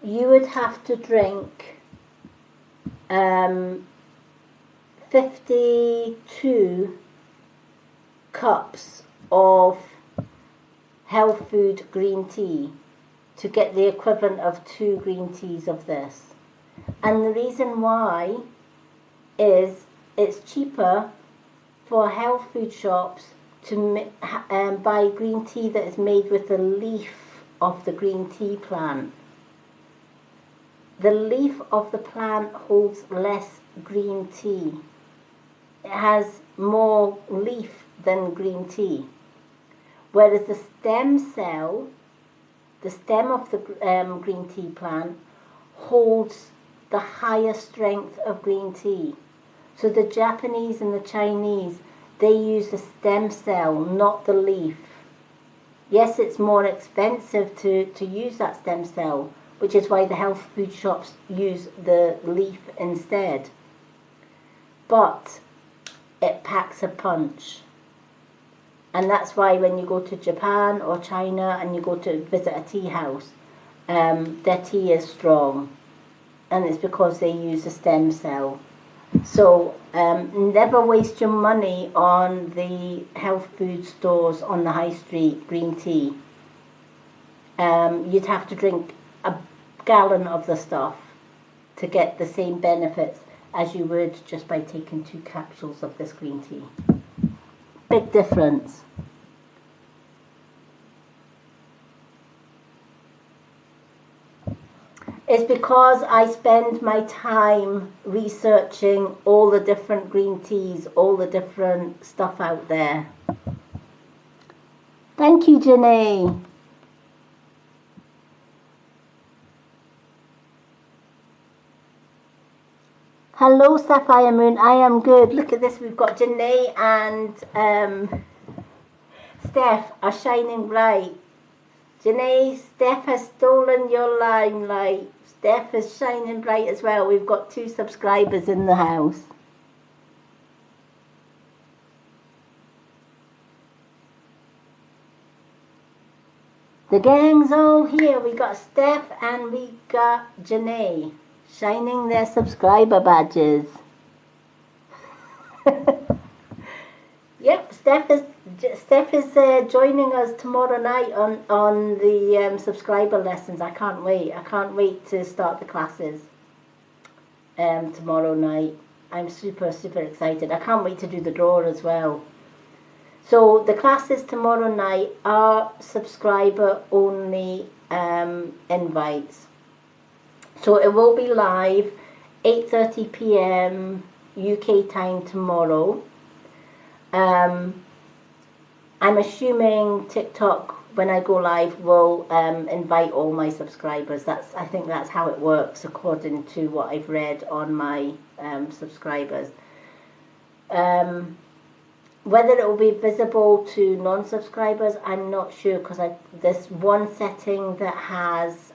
Speaker 1: you would have to drink 52 cups of health food green tea to get the equivalent of 2 green teas of this. And the reason why is it's cheaper for health food shops to buy green tea that is made with the leaf of the green tea plant. The leaf of the plant holds less green tea. It has more leaf than green tea. Whereas the stem cell, the stem of the green tea plant, holds the higher strength of green tea. So the Japanese and the Chinese, they use the stem cell, not the leaf. Yes, it's more expensive to use that stem cell, which is why the health food shops use the leaf instead. But it packs a punch. And that's why when you go to Japan or China and you go to visit a tea house, their tea is strong. And it's because they use a stem cell. So never waste your money on the health food stores on the high street green tea. You'd have to drink a gallon of the stuff to get the same benefits as you would just by taking 2 capsules of this green tea. Big difference. It's because I spend my time researching all the different green teas, all the different stuff out there. Thank you, Jenny. Hello, Sapphire Moon. I am good. Look at this. We've got Janae and Steph are shining bright. Janae, Steph has stolen your limelight. Steph is shining bright as well. We've got 2 subscribers in the house. The gang's all here. We got Steph and we got Janae shining their subscriber badges. Yep, Steph is joining us tomorrow night on the subscriber lessons. I can't wait. I can't wait to start the classes tomorrow night. I'm super excited. I can't wait to do the draw as well. So the classes tomorrow night are subscriber only invites. So it will be live 8:30 p.m. UK time tomorrow. I'm assuming TikTok, when I go live, will invite all my subscribers. I think that's how it works according to what I've read on my subscribers. Whether it will be visible to non-subscribers, I'm not sure, because there's one setting that has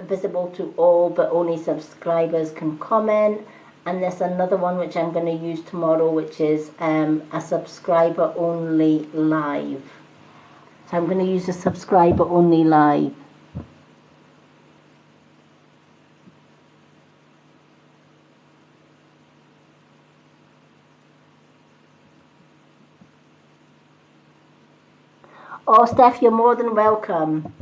Speaker 1: visible to all, but only subscribers can comment. And there's another one which I'm going to use tomorrow, which is a subscriber only live. So I'm going to use a subscriber only live. Oh, Steph, you're more than welcome.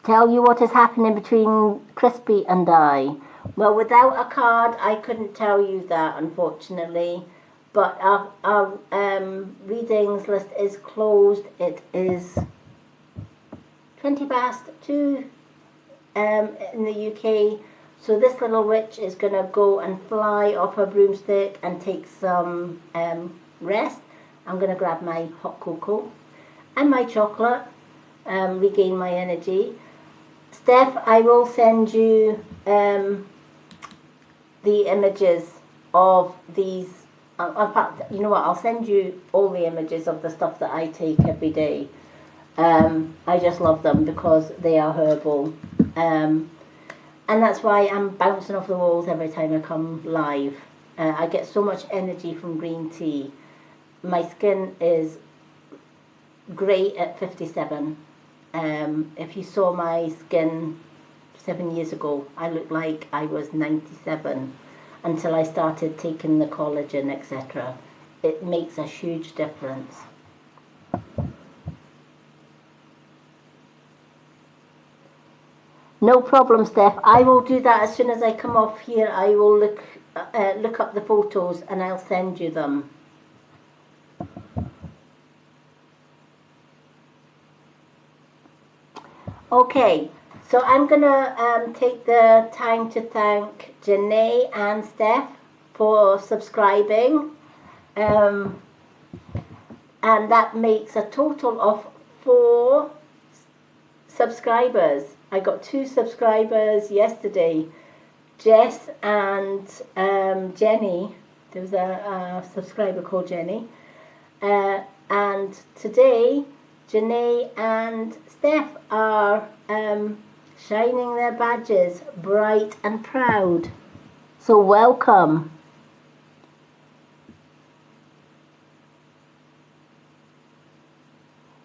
Speaker 1: Tell you what is happening between Crispy and I. Well, without a card, I couldn't tell you that, unfortunately. But our readings list is closed. It is 20 past 2 in the UK. So this little witch is going to go and fly off her broomstick and take some rest. I'm going to grab my hot cocoa and my chocolate, regain my energy. Steph, I will send you the images of these. In fact, you know what? I'll send you all the images of the stuff that I take every day. I just love them because they are herbal. And that's why I'm bouncing off the walls every time I come live. I get so much energy from green tea. My skin is great at 57. If you saw my skin 7 years ago, I looked like I was 97 until I started taking the collagen, etc. It makes a huge difference. No problem, Steph. I will do that as soon as I come off here. I will look up the photos and I'll send you them. Okay, so I'm gonna take the time to thank Janae and Steph for subscribing, and that makes a total of 4 subscribers. I got 2 subscribers yesterday, Jess and Jenny. There was a subscriber called Jenny, and today Janae and Steph are shining their badges bright and proud. So welcome.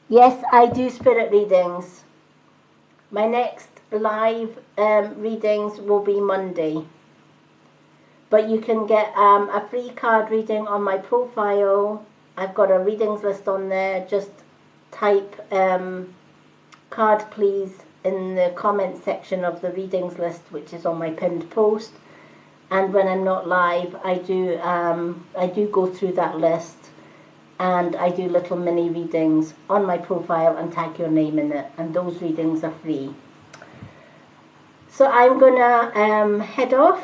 Speaker 1: Yes, I do spirit readings. My next live readings will be Monday. But you can get a free card reading on my profile. I've got a readings list on there. Just type card please in the comment section of the readings list, which is on my pinned post. And when I'm not live, I do go through that list, and I do little mini readings on my profile and tag your name in it, and those readings are free. So I'm gonna head off.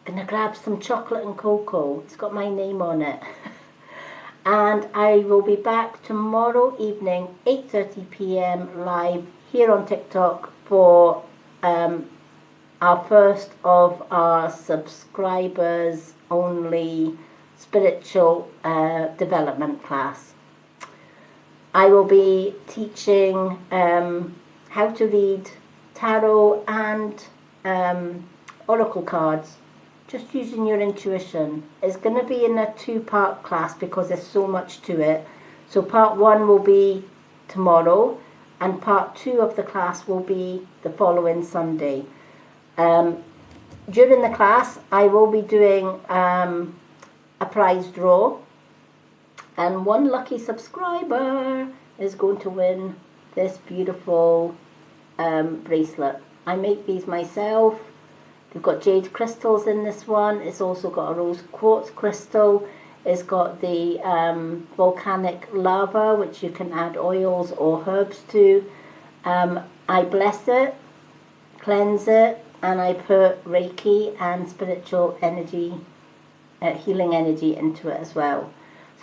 Speaker 1: Gonna grab some chocolate and cocoa. It's got my name on it. And I will be back tomorrow evening, 8:30 p.m. live here on TikTok for our first of our subscribers only spiritual development class. I will be teaching how to read tarot and oracle cards, just using your intuition. It's going to be in a 2-part class because there's so much to it. So part 1 will be tomorrow, and part 2 of the class will be the following Sunday. During the class, I will be doing a prize draw, and one lucky subscriber is going to win this beautiful bracelet. I make these myself. They've got jade crystals in this one. It's also got a rose quartz crystal. It's got the volcanic lava, which you can add oils or herbs to. I bless it, cleanse it, and I put Reiki and spiritual energy, healing energy into it as well.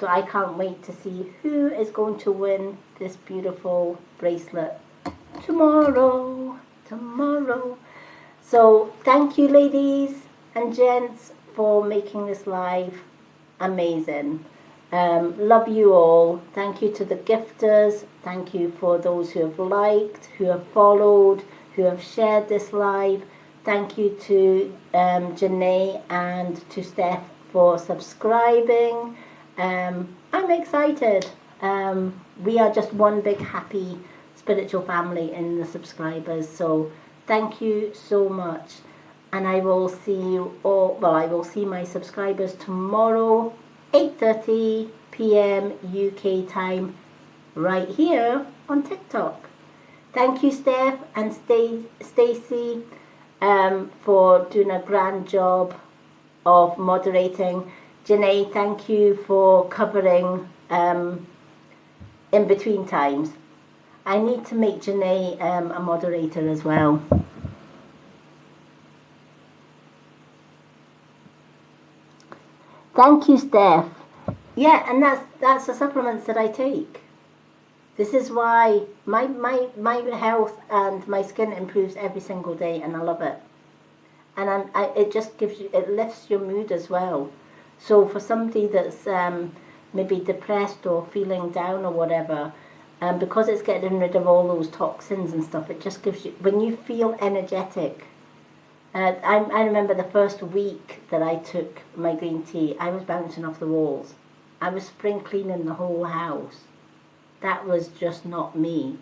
Speaker 1: So I can't wait to see who is going to win this beautiful bracelet tomorrow. So thank you, ladies and gents, for making this live amazing. Love you all. Thank you to the gifters. Thank you for those who have liked, who have followed, who have shared this live. Thank you to Janae and to Steph for subscribing. I'm excited. We are just one big happy spiritual family in the subscribers. So thank you so much. And I will see you all, well, I will see my subscribers tomorrow, 8:30 p.m. UK time, right here on TikTok. Thank you, Steph and Stacey, for doing a grand job of moderating. Janae, thank you for covering in between times. I need to make Janae a moderator as well. Thank you, Steph. Yeah, and that's the supplements that I take. This is why my health and my skin improves every single day, and I love it. And it just gives you, it lifts your mood as well. So for somebody that's maybe depressed or feeling down or whatever, because it's getting rid of all those toxins and stuff, it just gives you, when you feel energetic. I remember the first week that I took my green tea, I was bouncing off the walls. I was spring cleaning the whole house. That was just not me.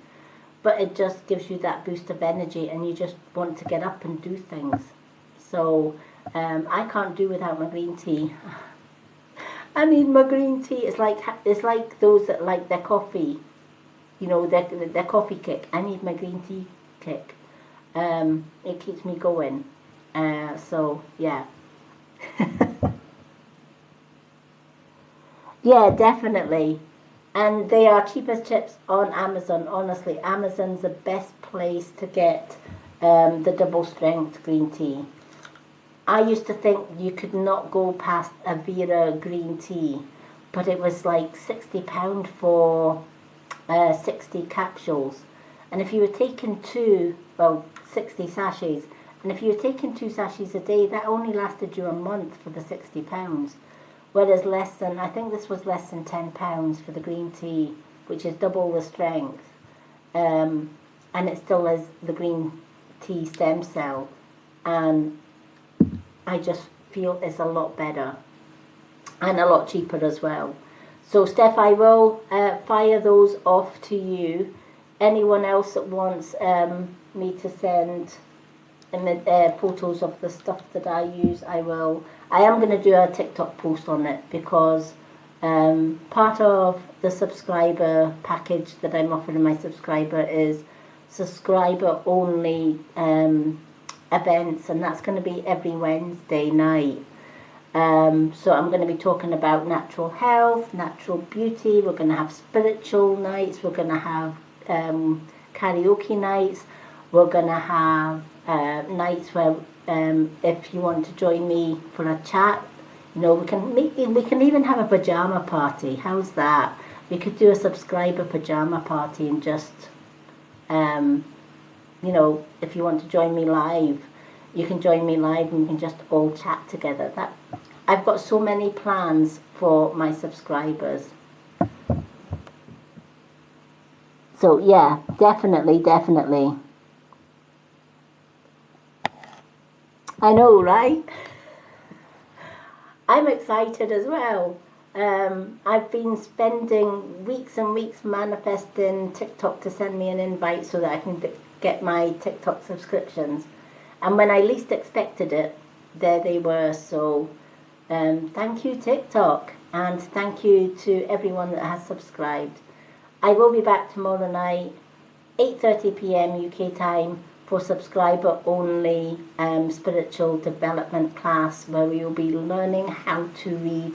Speaker 1: But it just gives you that boost of energy, and you just want to get up and do things. So I can't do without my green tea. I need my green tea. It's like those that like their coffee, you know, their coffee kick. I need my green tea kick. It keeps me going. So yeah. Yeah, definitely. And they are cheap as chips on Amazon. Honestly, Amazon's the best place to get the double strength green tea. I used to think you could not go past a Vera green tea, but it was like £60 for 60 capsules. And if you were taking 60 sachets, and if you were taking 2 sachets a day, that only lasted you a month for the £60. Whereas I think this was less than £10 for the green tea, which is double the strength. And it still is the green tea stem cell. And I just feel it's a lot better. And a lot cheaper as well. So Steph, I will fire those off to you. Anyone else that wants me to send photos of the stuff that I use, I will. I am going to do a TikTok post on it, because part of the subscriber package that I'm offering my subscriber is subscriber only events, and that's going to be every Wednesday night. So I'm going to be talking about natural health, natural beauty. We're going to have spiritual nights. We're going to have karaoke nights. We're going to have nights where if you want to join me for a chat, you know, we can even have a pajama party. How's that? We could do a subscriber pajama party, and just you know, if you want to join me live, you can join me live and we can just all chat together. That I've got so many plans for my subscribers. So yeah, definitely. I know, right? I'm excited as well. I've been spending weeks and weeks manifesting TikTok to send me an invite so that I can get my TikTok subscriptions. And when I least expected it, there they were. So thank you, TikTok. And thank you to everyone that has subscribed. I will be back tomorrow night, 8:30 p.m. UK time, for subscriber only spiritual development class, where we will be learning how to read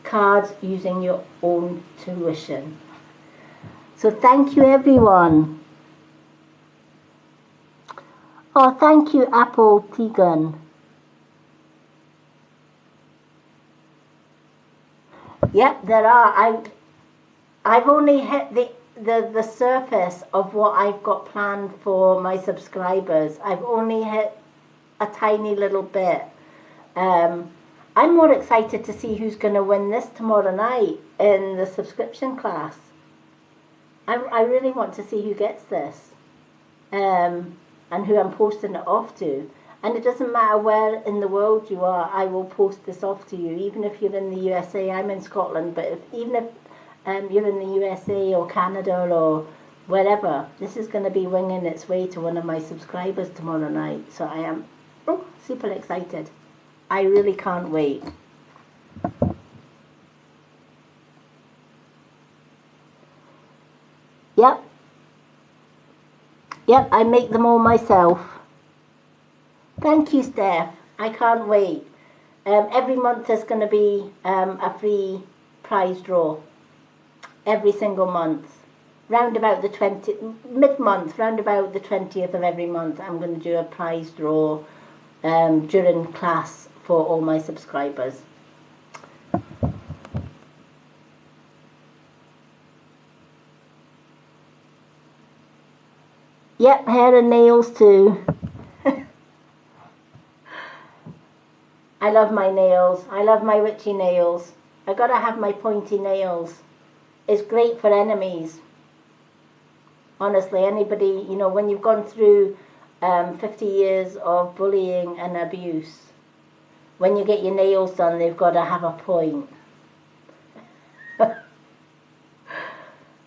Speaker 1: cards using your own tuition. So thank you, everyone. Oh, thank you, Apple Tegan. Yep, there are. I've only hit the surface of what I've got planned for my subscribers. I've only hit a tiny little bit. I'm more excited to see who's going to win this tomorrow night in the subscription class. I really want to see who gets this, and who I'm posting it off to. And it doesn't matter where in the world you are, I will post this off to you. Even if you're in the USA, I'm in Scotland, but even if you're in the USA or Canada or wherever, this is going to be winging its way to one of my subscribers tomorrow night. So I am super excited. I really can't wait. Yep, I make them all myself. Thank you, Steph. I can't wait. Every month there's going to be a free prize draw. Every single month. Round about the mid-month, round about the 20th of every month, I'm going to do a prize draw during class for all my subscribers. Yep, hair and nails too. I love my nails. I love my witchy nails. I gotta have my pointy nails. It's great for enemies. Honestly, anybody, when you've gone through 50 years of bullying and abuse, when you get your nails done, they've got to have a point.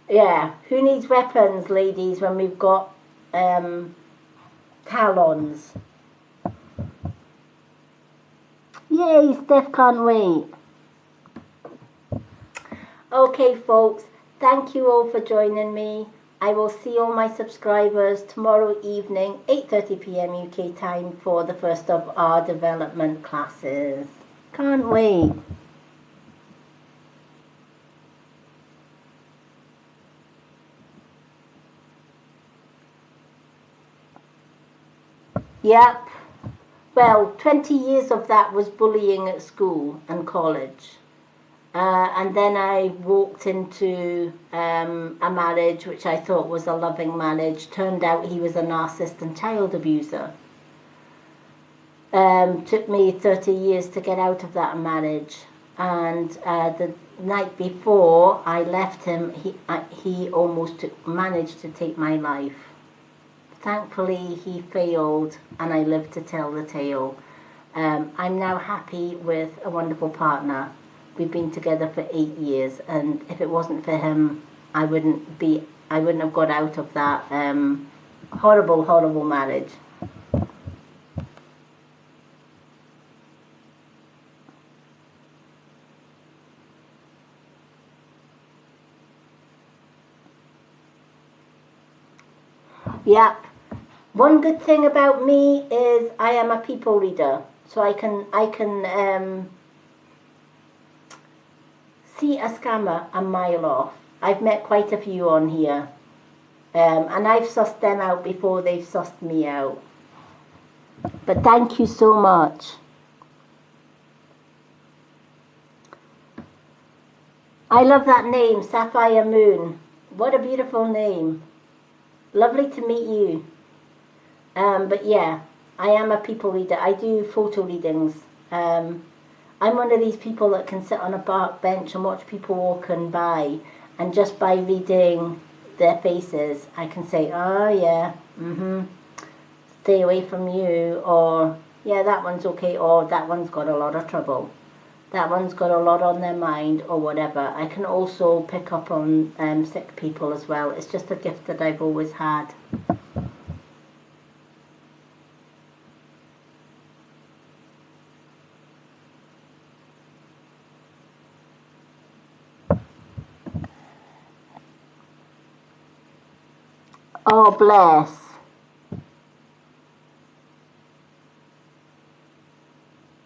Speaker 1: Yeah, who needs weapons, ladies, when we've got talons? Yay, Steph can't wait. Okay, folks, thank you all for joining me. I will see all my subscribers tomorrow evening, 8:30 p.m. UK time, for the first of our development classes. Can't wait. Yep. Well, 20 years of that was bullying at school and college. And then I walked into a marriage which I thought was a loving marriage. Turned out he was a narcissist and child abuser. Took me 30 years to get out of that marriage. And the night before I left him, he almost managed to take my life. Thankfully, he failed, and I lived to tell the tale. I'm now happy with a wonderful partner. We've been together for 8 years, and if it wasn't for him, I wouldn't have got out of that horrible marriage. Yep. One good thing about me is I am a people reader, so I can see a scammer a mile off. I've met quite a few on here, and I've sussed them out before they've sussed me out. But thank you so much. I love that name, Sapphire Moon. What a beautiful name. Lovely to meet you. But yeah, I am a people reader. I do photo readings. I'm one of these people that can sit on a park bench and watch people walking by, and just by reading their faces, I can say, oh yeah, stay away from you, or yeah, that one's okay, or that one's got a lot of trouble. That one's got a lot on their mind, or whatever. I can also pick up on sick people as well. It's just a gift that I've always had. Oh, bless.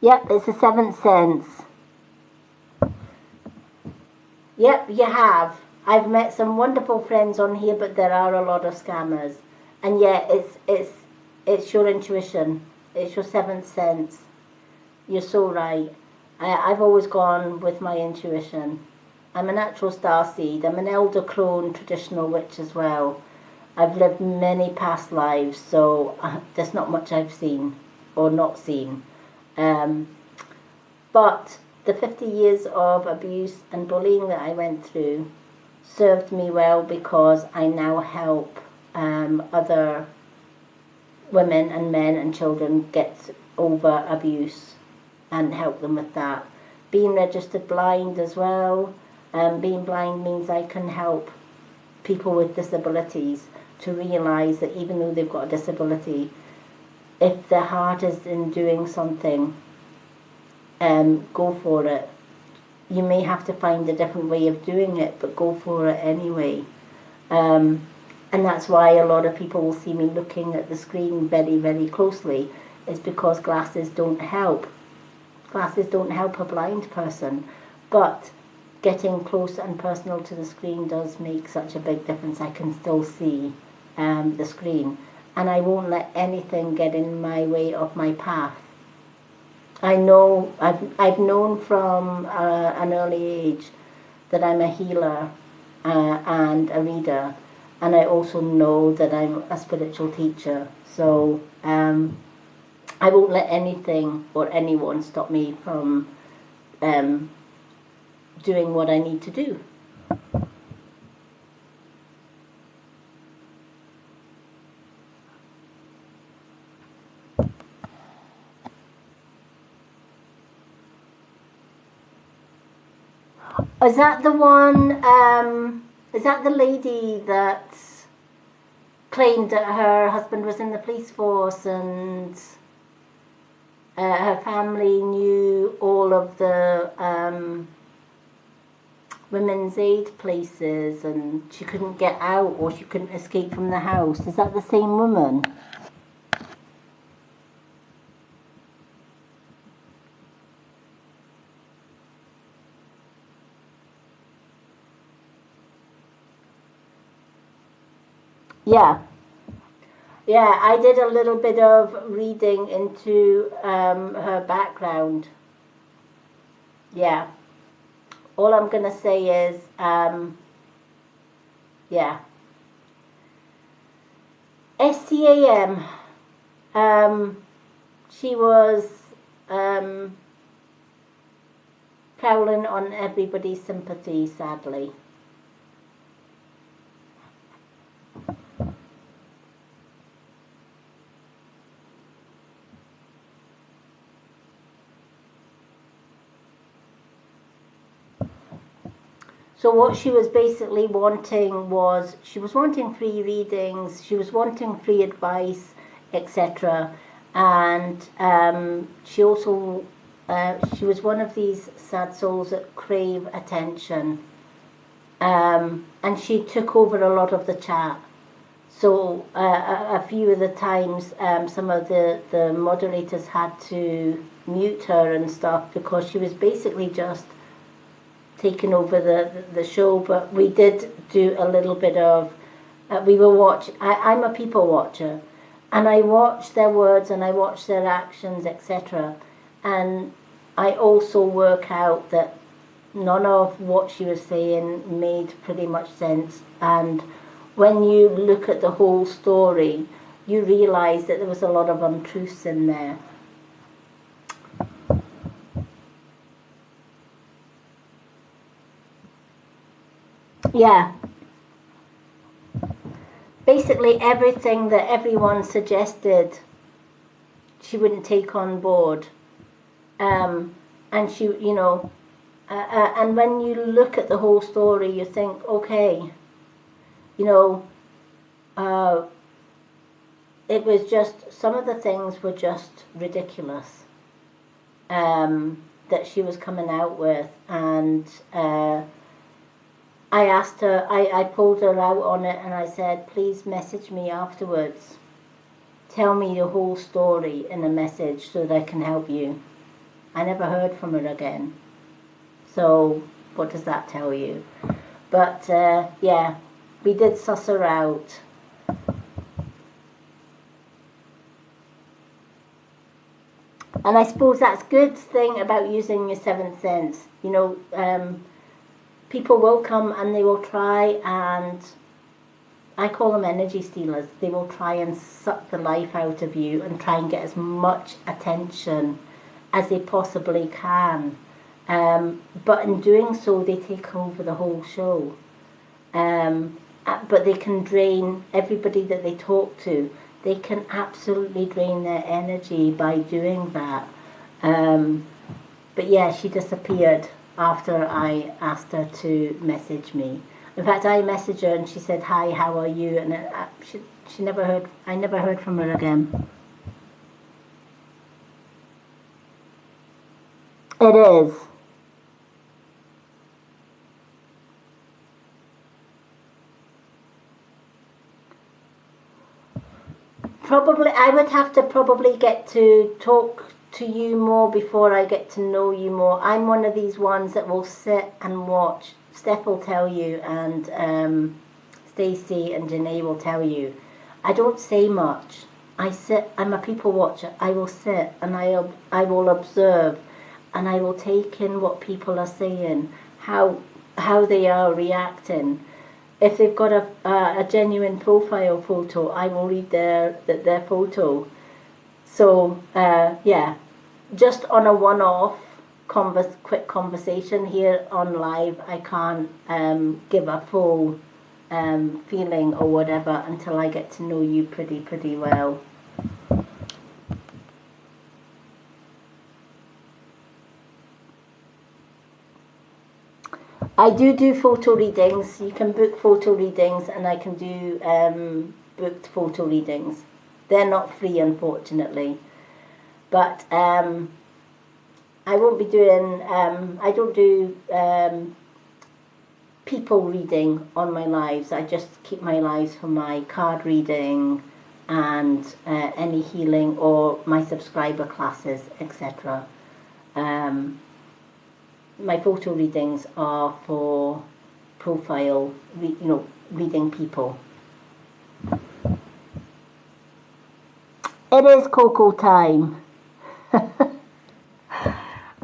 Speaker 1: Yep, it's the seventh sense. Yep, you have. I've met some wonderful friends on here, but there are a lot of scammers. And yeah, it's your intuition. It's your seventh sense. You're so right. I've always gone with my intuition. I'm a natural starseed. I'm an elder crone traditional witch as well. I've lived many past lives, so there's not much I've seen or not seen. But the 50 years of abuse and bullying that I went through served me well, because I now help other women and men and children get over abuse and help them with that. Being registered blind as well. Being blind means I can help people with disabilities to realise that even though they've got a disability, if their heart is in doing something, go for it. You may have to find a different way of doing it, but go for it anyway. And that's why a lot of people will see me looking at the screen very, very closely. It's because glasses don't help. Glasses don't help a blind person, but getting close and personal to the screen does make such a big difference. I can still see the screen, and I won't let anything get in my way of my path. I know, I've known from an early age that I'm a healer and a reader, and I also know that I'm a spiritual teacher. So I won't let anything or anyone stop me from doing what I need to do. Is that the one, is that the lady that claimed that her husband was in the police force, and her family knew all of the women's aid places, and she couldn't get out, or she couldn't escape from the house? Is that the same woman? Yeah. Yeah, I did a little bit of reading into her background. Yeah. All I'm going to say is, yeah. SCAM, she was prowling on everybody's sympathy, sadly. So what she was basically wanting was, she was wanting free readings, she was wanting free advice, etc. And she also, she was one of these sad souls that crave attention. And she took over a lot of the chat. So a few of the times, some of the moderators had to mute her and stuff, because she was basically just taken over the show. But we did do a little bit of, we were watching, I'm a people watcher, and I watch their words and I watch their actions, etc. And I also work out that none of what she was saying made pretty much sense. And when you look at the whole story, you realise that there was a lot of untruths in there. Yeah. Basically everything that everyone suggested she wouldn't take on board. And she, you know, and when you look at the whole story, you think, okay, you know, it was just, some of the things were just ridiculous that she was coming out with. And I asked her, I pulled her out on it, and I said, please message me afterwards. Tell me your whole story in a message so that I can help you. I never heard from her again. So what does that tell you? But yeah, we did suss her out. And I suppose that's a good thing about using your seventh sense. You know, people will come and they will try, and I call them energy stealers. They will try and suck the life out of you and try and get as much attention as they possibly can. But in doing so, they take over the whole show. But they can drain everybody that they talk to. They can absolutely drain their energy by doing that. But yeah, she disappeared after I asked her to message me. In fact, I messaged her and she said, hi, how are you? And she never heard, I never heard from her again. It is. Probably, I would have to probably get to talk to you more before I get to know you more. I'm one of these ones that will sit and watch. Steph will tell you, and Stacey and Janae will tell you. I don't say much. I sit, I'm a people watcher. I will sit and I will observe, and I will take in what people are saying, how they are reacting. If they've got a genuine profile photo, I will read their photo. So yeah, just on a one-off quick conversation here on live, I can't give a full feeling or whatever until I get to know you pretty well. I do photo readings. You can book photo readings, and I can do booked photo readings. They're not free, unfortunately. But I won't be doing, I don't do people reading on my lives. I just keep my lives for my card reading and any healing or my subscriber classes, etc. My photo readings are for profile, reading people. It is cocoa time.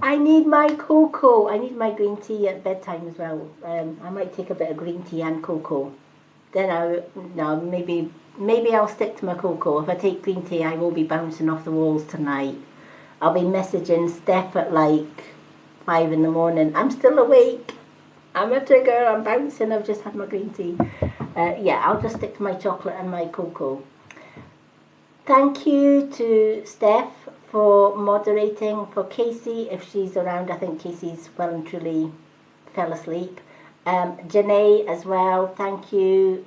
Speaker 1: I need my cocoa. I need my green tea at bedtime as well. I might take a bit of green tea and cocoa. Then maybe I'll stick to my cocoa. If I take green tea, I will be bouncing off the walls tonight. I'll be messaging Steph at like 5 in the morning. I'm still awake. I'm a trigger. I'm bouncing. I've just had my green tea. Yeah, I'll just stick to my chocolate and my cocoa. Thank you to Steph for moderating, for Casey, if she's around. I think Casey's well and truly fell asleep. Janae as well, thank you.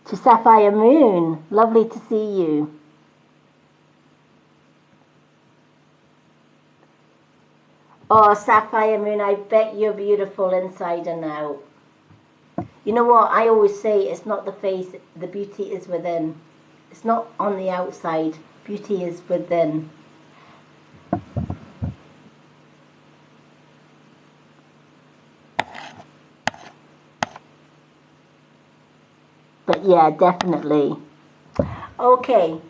Speaker 1: To Sapphire Moon, lovely to see you. Oh, Sapphire Moon, I bet you're beautiful inside and out. You know what, I always say it's not the face, the beauty is within. It's not on the outside, beauty is within. But yeah, definitely. Okay,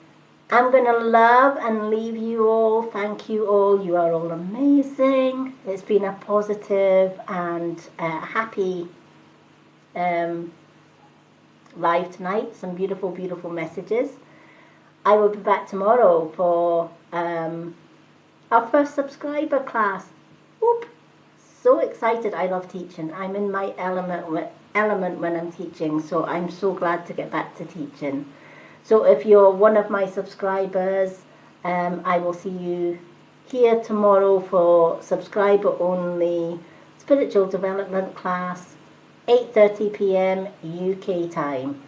Speaker 1: I'm going to love and leave you all. Thank you all. You are all amazing. It's been a positive and happy live tonight. Some beautiful, beautiful messages. I will be back tomorrow for our first subscriber class. Whoop. So excited. I love teaching. I'm in my element when I'm teaching, so I'm so glad to get back to teaching. So if you're one of my subscribers, I will see you here tomorrow for subscriber only spiritual development class, 8:30 p.m. UK time.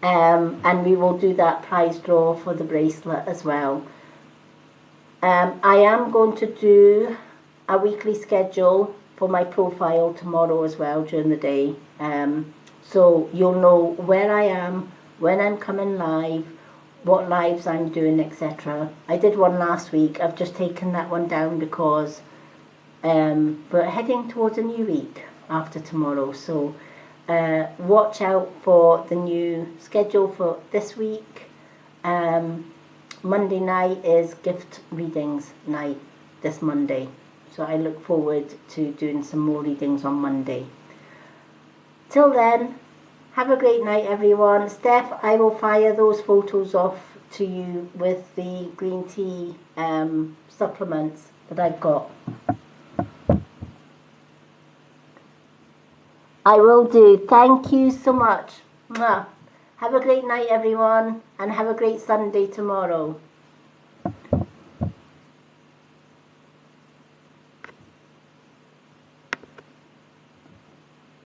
Speaker 1: And we will do that prize draw for the bracelet as well. I am going to do a weekly schedule for my profile tomorrow as well during the day. So you'll know where I am, when I'm coming live, what lives I'm doing, etc. I did one last week. I've just taken that one down because we're heading towards a new week after tomorrow. So watch out for the new schedule for this week. Monday night is gift readings night this Monday. So I look forward to doing some more readings on Monday. Till then, have a great night, everyone. Steph, I will fire those photos off to you with the green tea supplements that I've got. I will do. Thank you so much. Mwah. Have a great night, everyone, and have a great Sunday tomorrow.